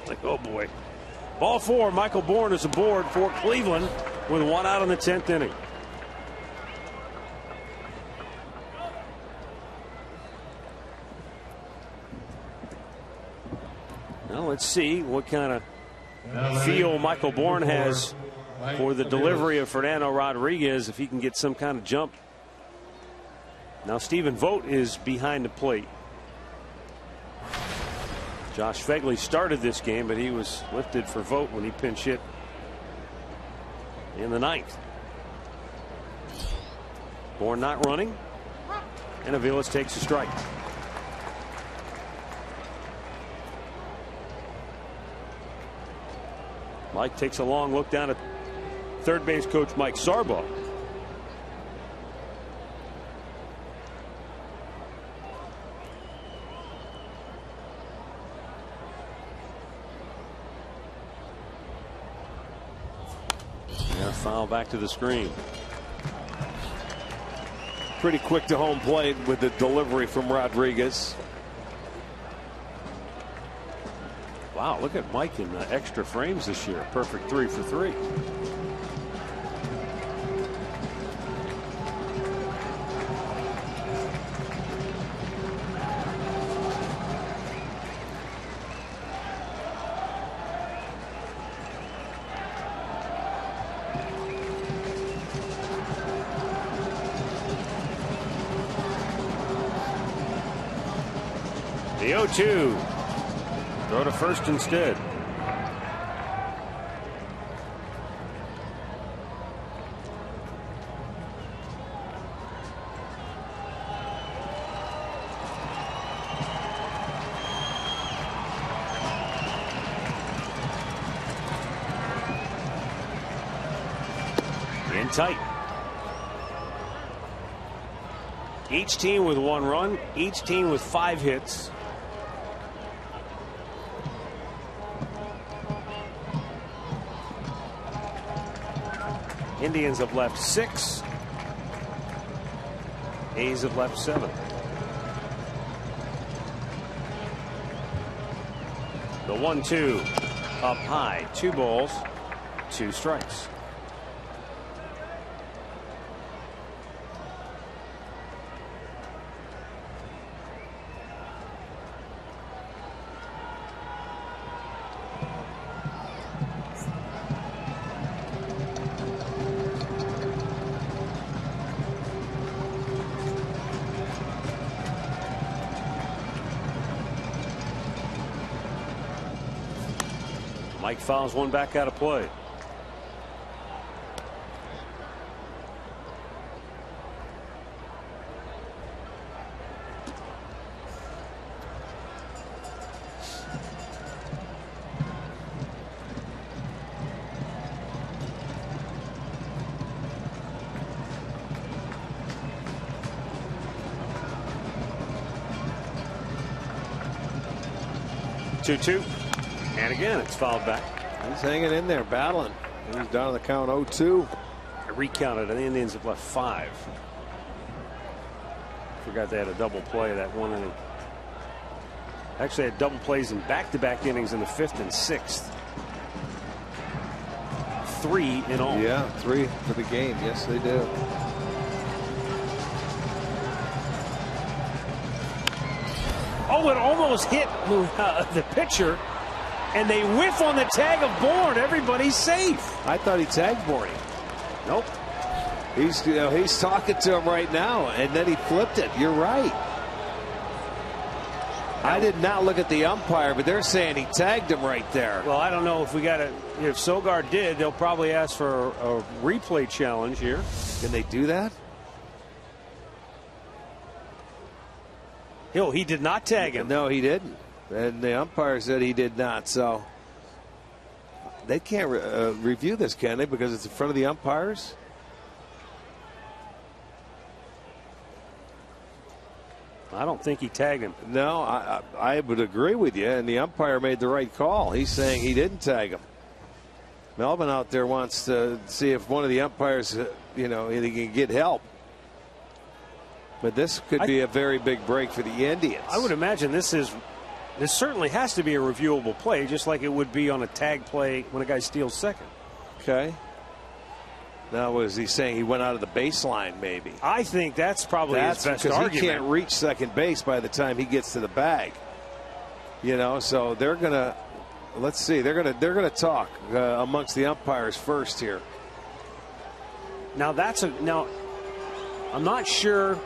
Like, oh boy. Ball 4. Michael Bourne is aboard for Cleveland with 1 out in the 10th inning. Now let's see what kind of feel Michael Bourne has for the delivery of Fernando Rodriguez, if he can get some kind of jump. Now Stephen Vogt is behind the plate. Josh Fegley started this game, but he was lifted for Vogt when he pinch hit in the 9th. Bourne not running, and Aviles takes a strike. Mike takes a long look down at third base coach Mike Sarbaugh. And a foul back to the screen. Pretty quick to home plate with the delivery from Rodriguez. Wow, look at Mike in extra frames this year. Perfect 3 for 3. The 0-2. Throw to first instead. In tight. Each team with 1 run, each team with 5 hits. Indians have left 6. A's have left 7. The 1-2 up high. 2 balls, 2 strikes. Mike fouls one back out of play. Two. And again, it's fouled back. He's hanging in there, battling. He's down on the count 0-2. I recounted, and the Indians have left 5. Forgot they had a double play that one inning. Actually had double plays in back-to-back innings in the 5th and 6th. 3 in all. Yeah, 3 for the game. Yes, they do. Oh, it almost hit the pitcher, and they whiff on the tag of Bourne. Everybody's safe. I thought he tagged Bourne. Nope. He's talking to him right now, and then he flipped it. You're right. I did not look at the umpire, but they're saying he tagged him right there. Well, I don't know if if Sogard did, they'll probably ask for a replay challenge here. Can they do that? He did not tag him. No, he didn't. And the umpire said he did not. So they can't review this, can they? Because it's in front of the umpires. I don't think he tagged him. No, I would agree with you. And the umpire made the right call. He's saying he didn't tag him. Melvin out there wants to see if one of the umpires, he can get help. But this could be a very big break for the Indians. I would imagine this certainly has to be a reviewable play, just like it would be on a tag play when a guy steals second. Okay. Now, was he saying he went out of the baseline, maybe? I think that's probably his best argument. Because he can't reach second base by the time he gets to the bag. So they're gonna. Let's see. They're gonna talk amongst the umpires first here. Now I'm not sure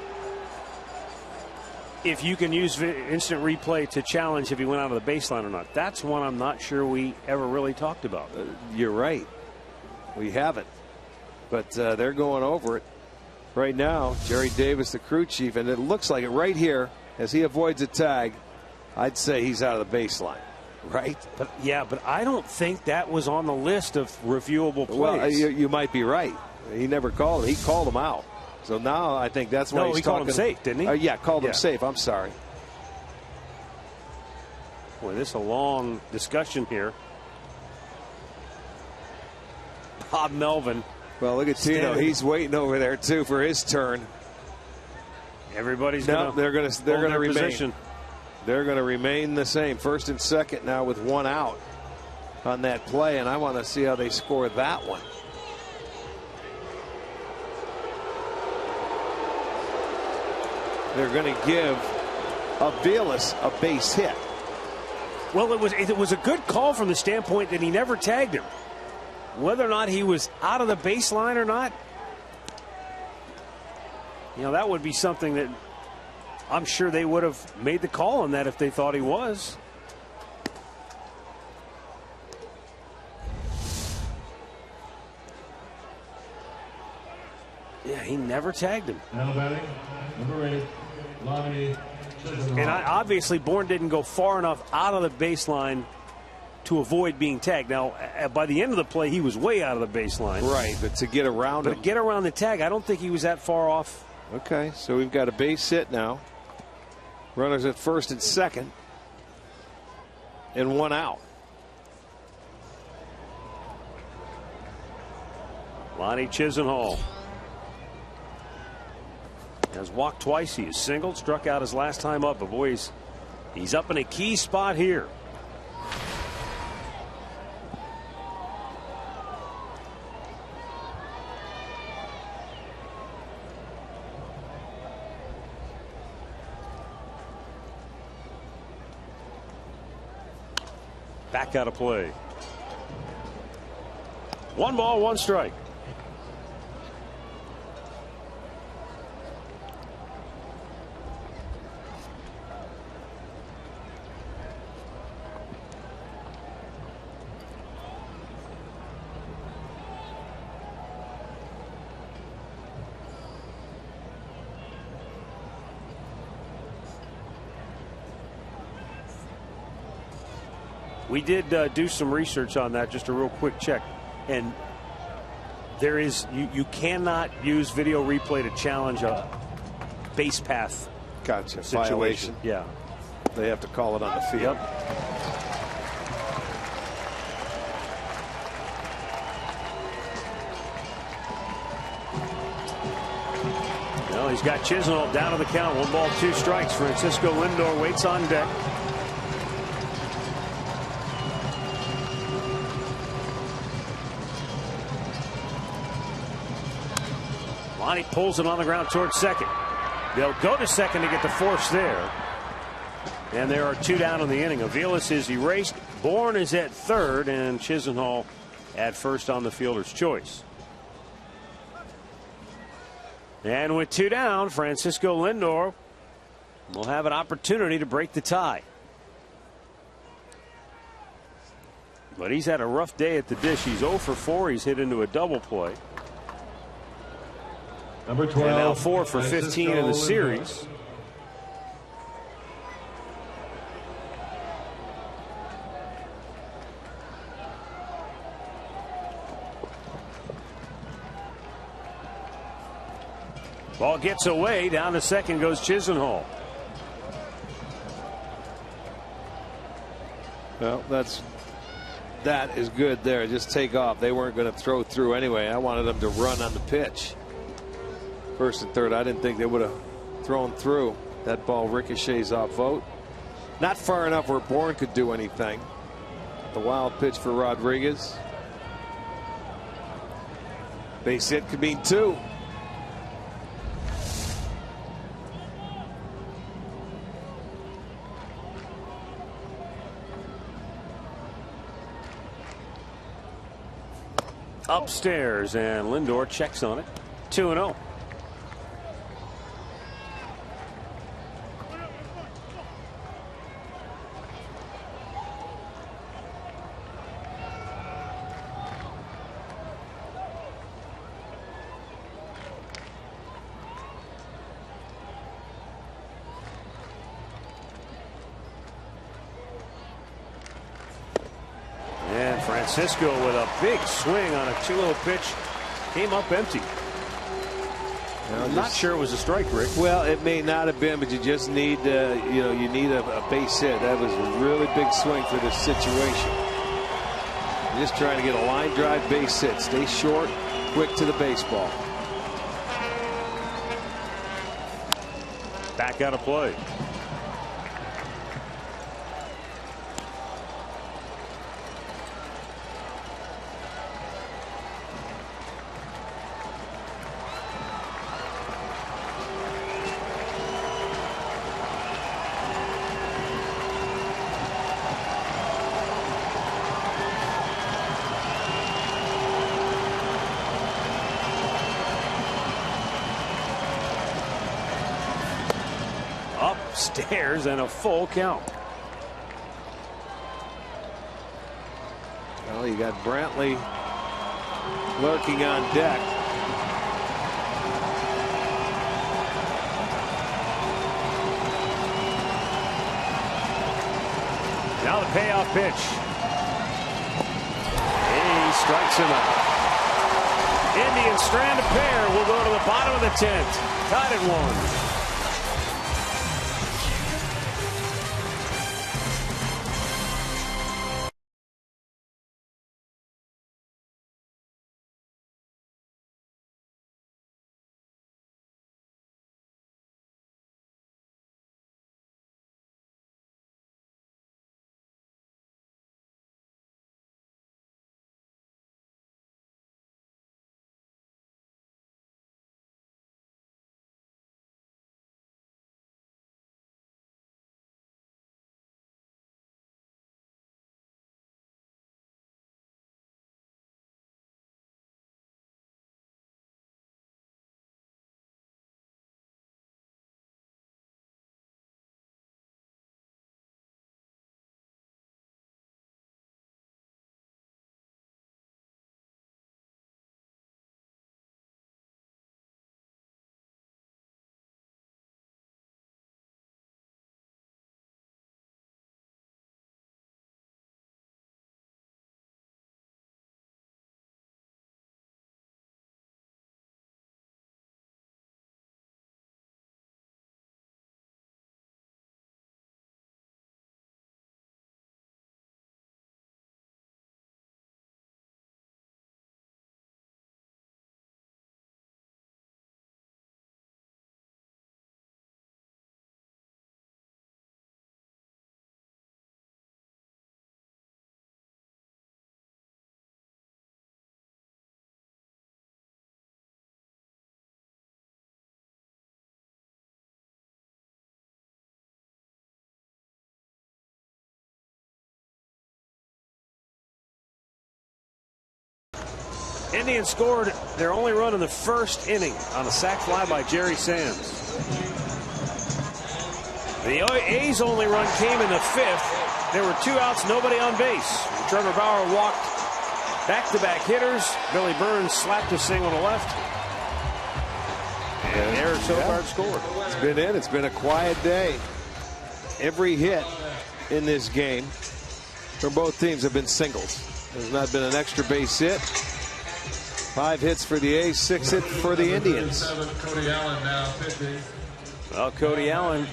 if you can use instant replay to challenge if he went out of the baseline or not. That's one I'm not sure we ever really talked about. You're right. We haven't. But they're going over it right now. Jerry Davis, the crew chief, and it looks like it right here as he avoids a tag. I'd say he's out of the baseline, right? But I don't think that was on the list of reviewable plays. Well, you might be right. He never called him. He called him out. So now I think that's why he's talking. Called him safe, didn't he? Called him safe. I'm sorry. Boy, this is a long discussion here. Bob Melvin. Well, look at Tino. He's waiting over there, too, for his turn. Everybody's no, they're going to remain. Position. They're going to remain the same. First and second now with one out on that play, and I want to see how they score that one. They're going to give Aviles a base hit. Well, it was a good call from the standpoint that he never tagged him. Whether or not he was out of the baseline or not, that would be something that I'm sure they would have made the call on that if they thought he was. Yeah, he never tagged him. Now batting, number 8, Lonnie Chisenhall. And obviously, Bourne didn't go far enough out of the baseline to avoid being tagged. Now, by the end of the play, he was way out of the baseline. Right, but to get around him. But get around the tag, I don't think he was that far off. Okay, so we've got a base hit now. Runners at first and second. And one out. Lonnie Chisenhall has walked twice. He has singled, struck out his last time up. But boy, he's up in a key spot here. Back out of play. 1 ball, 1 strike. We did do some research on that, just a real quick check. And there is, you cannot use video replay to challenge a base path. Gotcha. Situation. Violation. Yeah. They have to call it on the field. Yep. Well, he's got Chisenhall down to the count. 1 ball, 2 strikes. Francisco Lindor waits on deck. Lonnie pulls it on the ground towards second. They'll go to second to get the force there. And there are 2 down in the inning. Aviles is erased. Bourne is at third, and Chisenhall at first on the fielder's choice. And with 2 down, Francisco Lindor will have an opportunity to break the tie. But he's had a rough day at the dish. He's 0 for 4. He's hit into a double play. Number 12. And now 4 for 15 in the series. Ball gets away. Down to second goes Chisenhall. Well, that is good there. Just take off. They weren't going to throw through anyway. I wanted them to run on the pitch. First and third, I didn't think they would have thrown through. That ball ricochets off Vogt. Not far enough where Bourne could do anything. The wild pitch for Rodriguez. Base hit could mean 2. Upstairs, and Lindor checks on it. 2-0. Francisco with a big swing on a 2-0 pitch. Came up empty. I'm not sure it was a strike, Rick. Well, it may not have been, but you just need, you need a base hit. That was a really big swing for this situation. You're just trying to get a line drive base hit. Stay short, quick to the baseball. back out of play. Upstairs and a full count. Well, you got Brantley lurking on deck. Now the payoff pitch. He strikes him out. Indians strand a pair. Will go to the bottom of the 10th. Tied at 1. Indians scored their only run in the first inning on a sac fly by Jerry Sands. The A's only run came in the 5th. There were 2 outs, nobody on base. Trevor Bauer walked back-to-back hitters. Billy Burns slapped a single to left. And Eric Sogard scored. It's been in. It's been a quiet day. Every hit in this game for both teams have been singles. There's not been an extra base hit. 5 hits for the A's, 6 hits for the Indians. Well, Cody Allen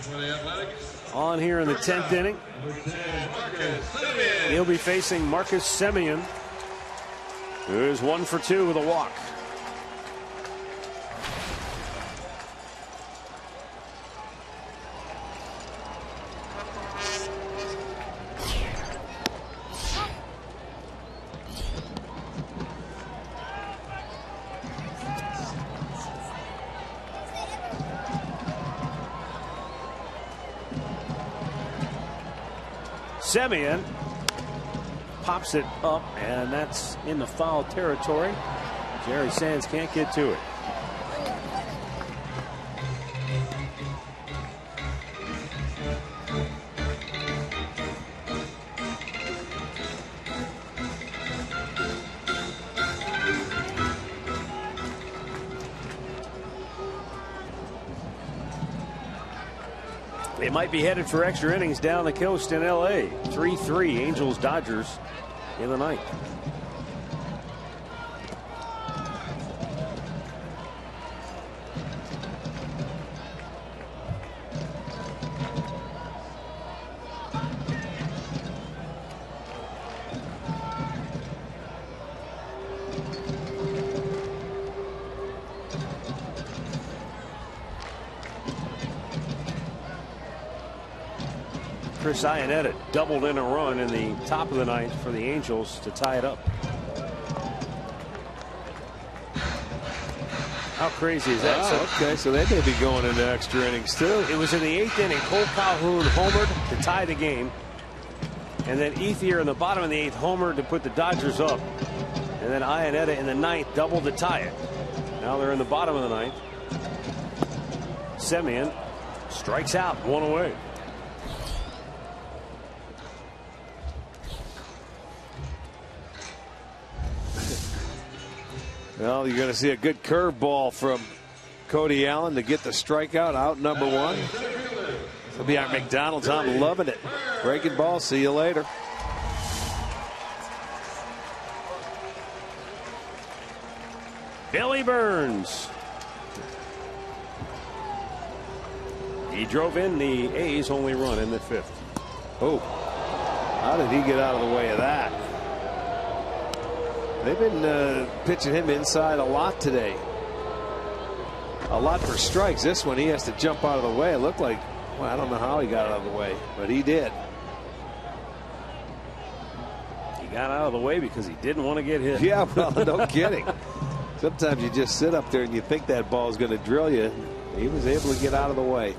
on here in the 10th inning. He'll be facing Marcus Semien, who is 1 for 2 with a walk. Semien pops it up, and that's in the foul territory. Jerry Sands can't get to it. They might be headed for extra innings down the coast in L.A. 3-3 Angels Dodgers in the ninth. Chris Iannetta doubled in a run in the top of the ninth for the Angels to tie it up. How crazy is that? Okay, so they may be going into extra innings too. It was in the 8th inning. Cole Calhoun homered to tie the game. And then Ethier in the bottom of the 8th homered to put the Dodgers up. And then Iannetta in the 9th doubled to tie it. Now they're in the bottom of the 9th. Semien strikes out, 1 away. Well, you're going to see a good curveball from Cody Allen to get the strikeout, out number 1. It'll be our McDonald's. I'm loving it. Breaking ball. See you later. Billy Burns. He drove in the A's only run in the 5th. Oh, how did he get out of the way of that? They've been pitching him inside a lot today. A lot for strikes. This one he has to jump out of the way. It looked like, well, I don't know how he got out of the way, but he did. He got out of the way because he didn't want to get hit. Yeah, well, no kidding. Sometimes you just sit up there and you think that ball is going to drill you. He was able to get out of the way.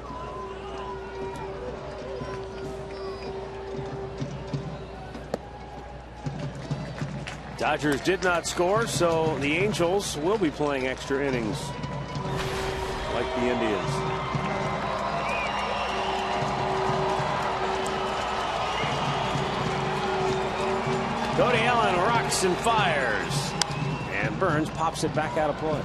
Dodgers did not score, so the Angels will be playing extra innings like the Indians. Cody Allen rocks and fires. And Burns pops it back out of play.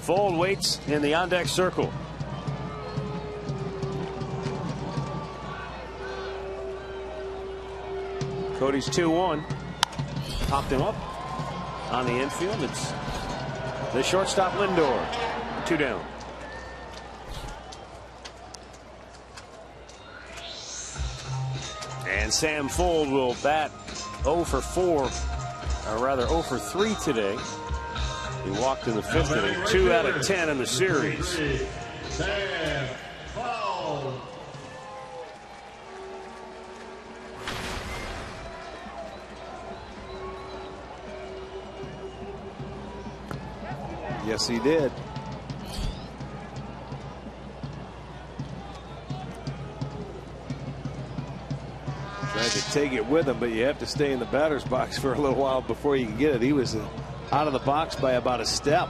Fold waits in the on-deck circle. Cody's 2-1. Popped him up on the infield. It's the shortstop Lindor. 2 down. And Sam Fuld will bat 0 for 4, or rather 0 for 3 today. He walked in the 5th inning. 2 out of 10 in the series. Sam Fuld. Yes, he did. Tried to take it with him, but you have to stay in the batter's box for a little while before you can get it. He was out of the box by about a step.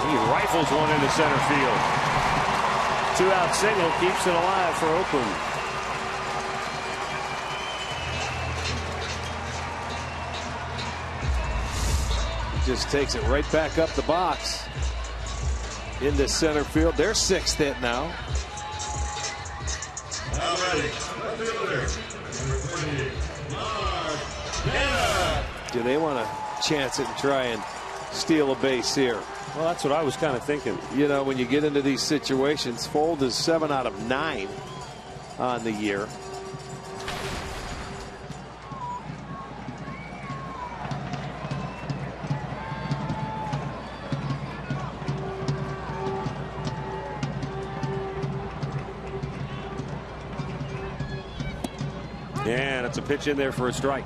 He rifles one into center field. 2-out single keeps it alive for Oakland. He just takes it right back up the box into center field. Their 6th hit now. Now ready. Do they want to chance it and try and steal a base here? Well, that's what I was kind of thinking. You know, when you get into these situations, Fuld is 7 out of 9 on the year. And it's a pitch in there for a strike.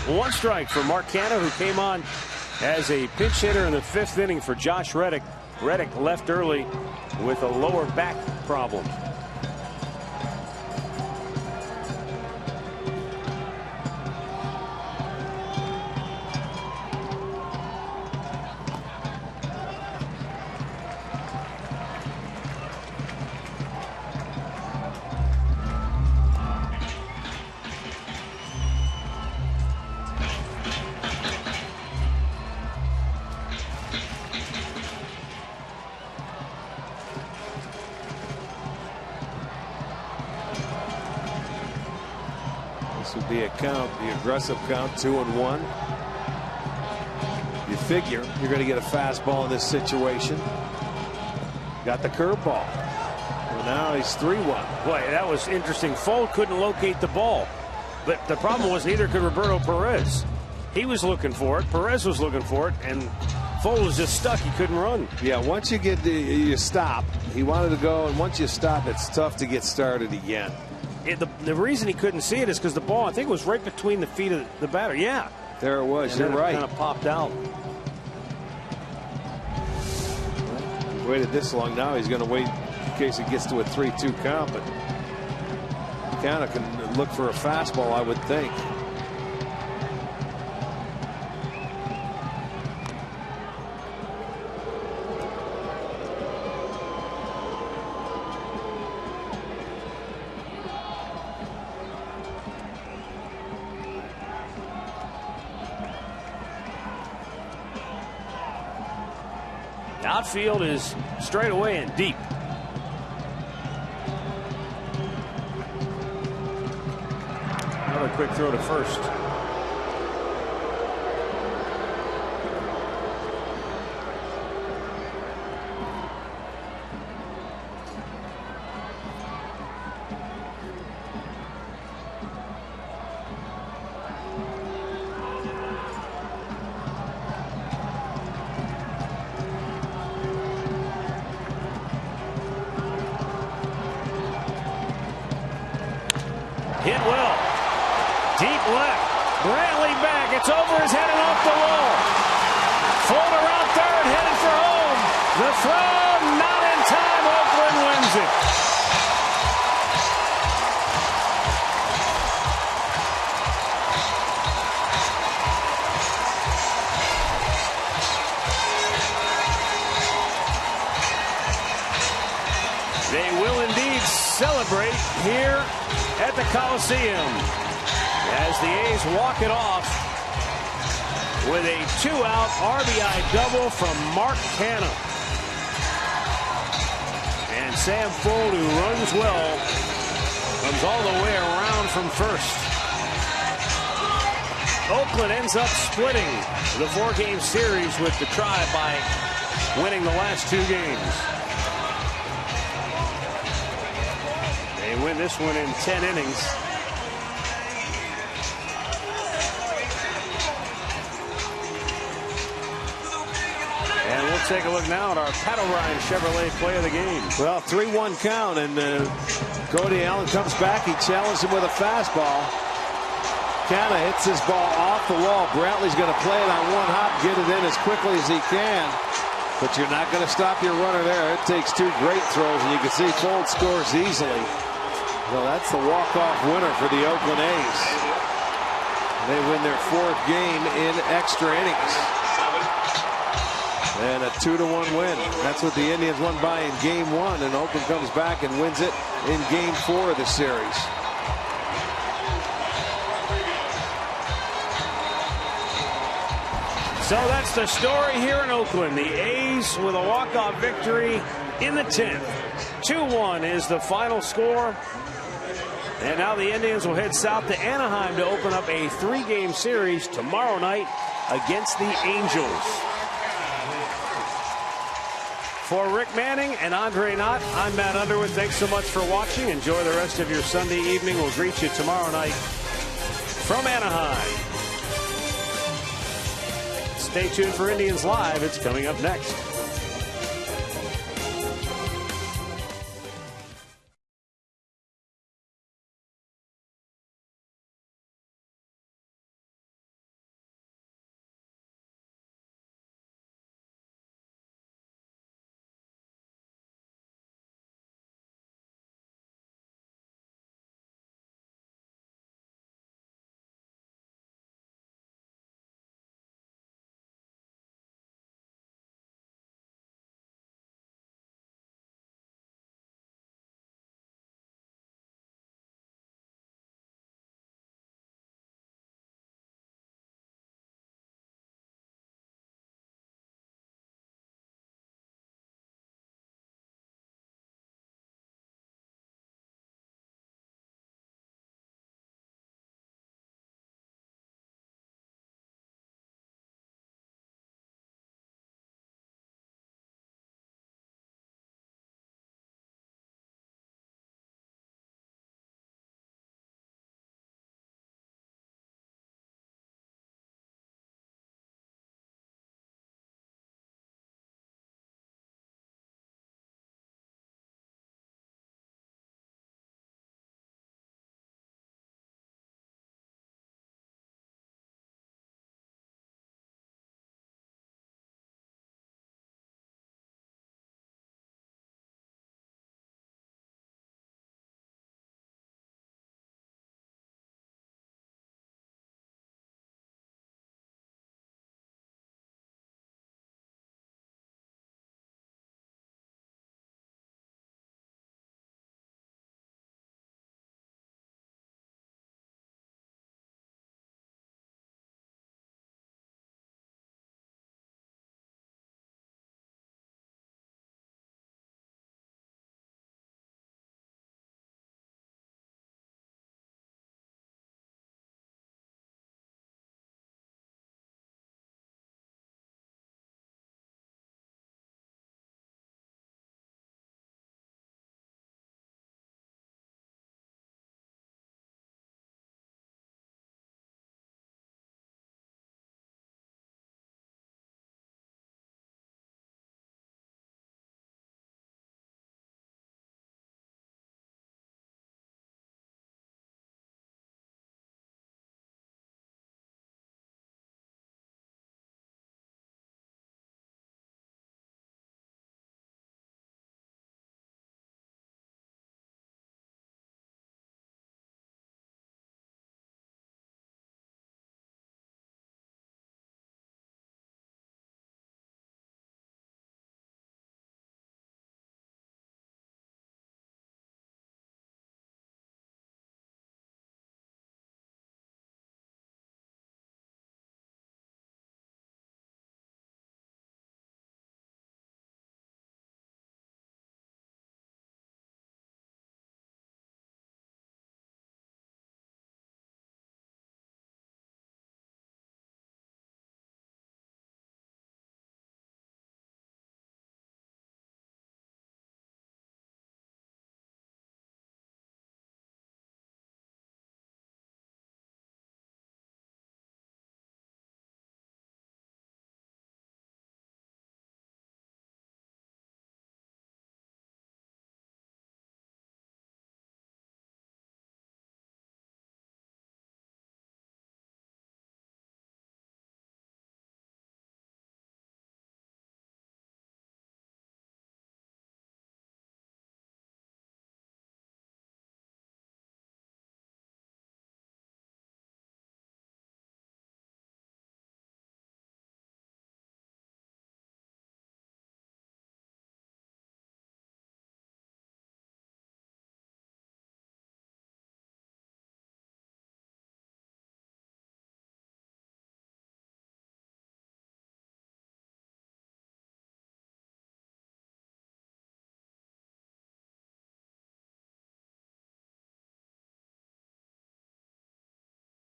One strike for Mark Canha, who came on as a pinch hitter in the 5th inning for Josh Reddick. Reddick left early with a lower back problem. This would be a count, the aggressive count, 2-1. You figure you're going to get a fastball in this situation. Got the curveball. Well, now he's 3-1. Boy, that was interesting. Fold couldn't locate the ball. But the problem was neither could Roberto Perez. He was looking for it. Perez was looking for it. And Fold was just stuck. He couldn't run. Yeah, once you get you stop. He wanted to go, and once you stop, it's tough to get started again. The reason he couldn't see it is because the ball, I think, was right between the feet of the batter. Yeah. There it was. And You're right. Kind of popped out. He waited this long. Now he's going to wait in case it gets to a 3-2 count. But kind of can look for a fastball, I would think. Outfield is straight away and deep. Another quick throw to first. Hit well. Deep left. Brantley back. It's over his head and off the wall. Fold around third, headed for home. The throw, not in time. Oakland wins it. They will indeed celebrate here at the Coliseum as the A's walk it off with a 2-out RBI double from Mark Canha. And Sam Fold, who runs well, comes all the way around from first. Oakland ends up splitting the 4-game series with the Tribe by winning the last 2 games. They win this one in 10 innings. And we'll take a look now at our Pat O'Brien Chevrolet play of the game. Well, 3-1 count, and Cody Allen comes back. He challenged him with a fastball. Canha hits his ball off the wall. Brantley's going to play it on one hop, get it in as quickly as he can. But you're not going to stop your runner there. It takes 2 great throws, and you can see Fold scores easily. Well, that's the walk-off winner for the Oakland A's. They win their 4th game in extra innings. And a 2-1 win. That's what the Indians won by in Game 1, and Oakland comes back and wins it in Game 4 of the series. So that's the story here in Oakland. The A's with a walk-off victory in the 10th. 2-1 is the final score. And now the Indians will head south to Anaheim to open up a 3-game series tomorrow night against the Angels. For Rick Manning and Andre Knott, I'm Matt Underwood. Thanks so much for watching. Enjoy the rest of your Sunday evening. We'll greet you tomorrow night from Anaheim. Stay tuned for Indians Live. It's coming up next.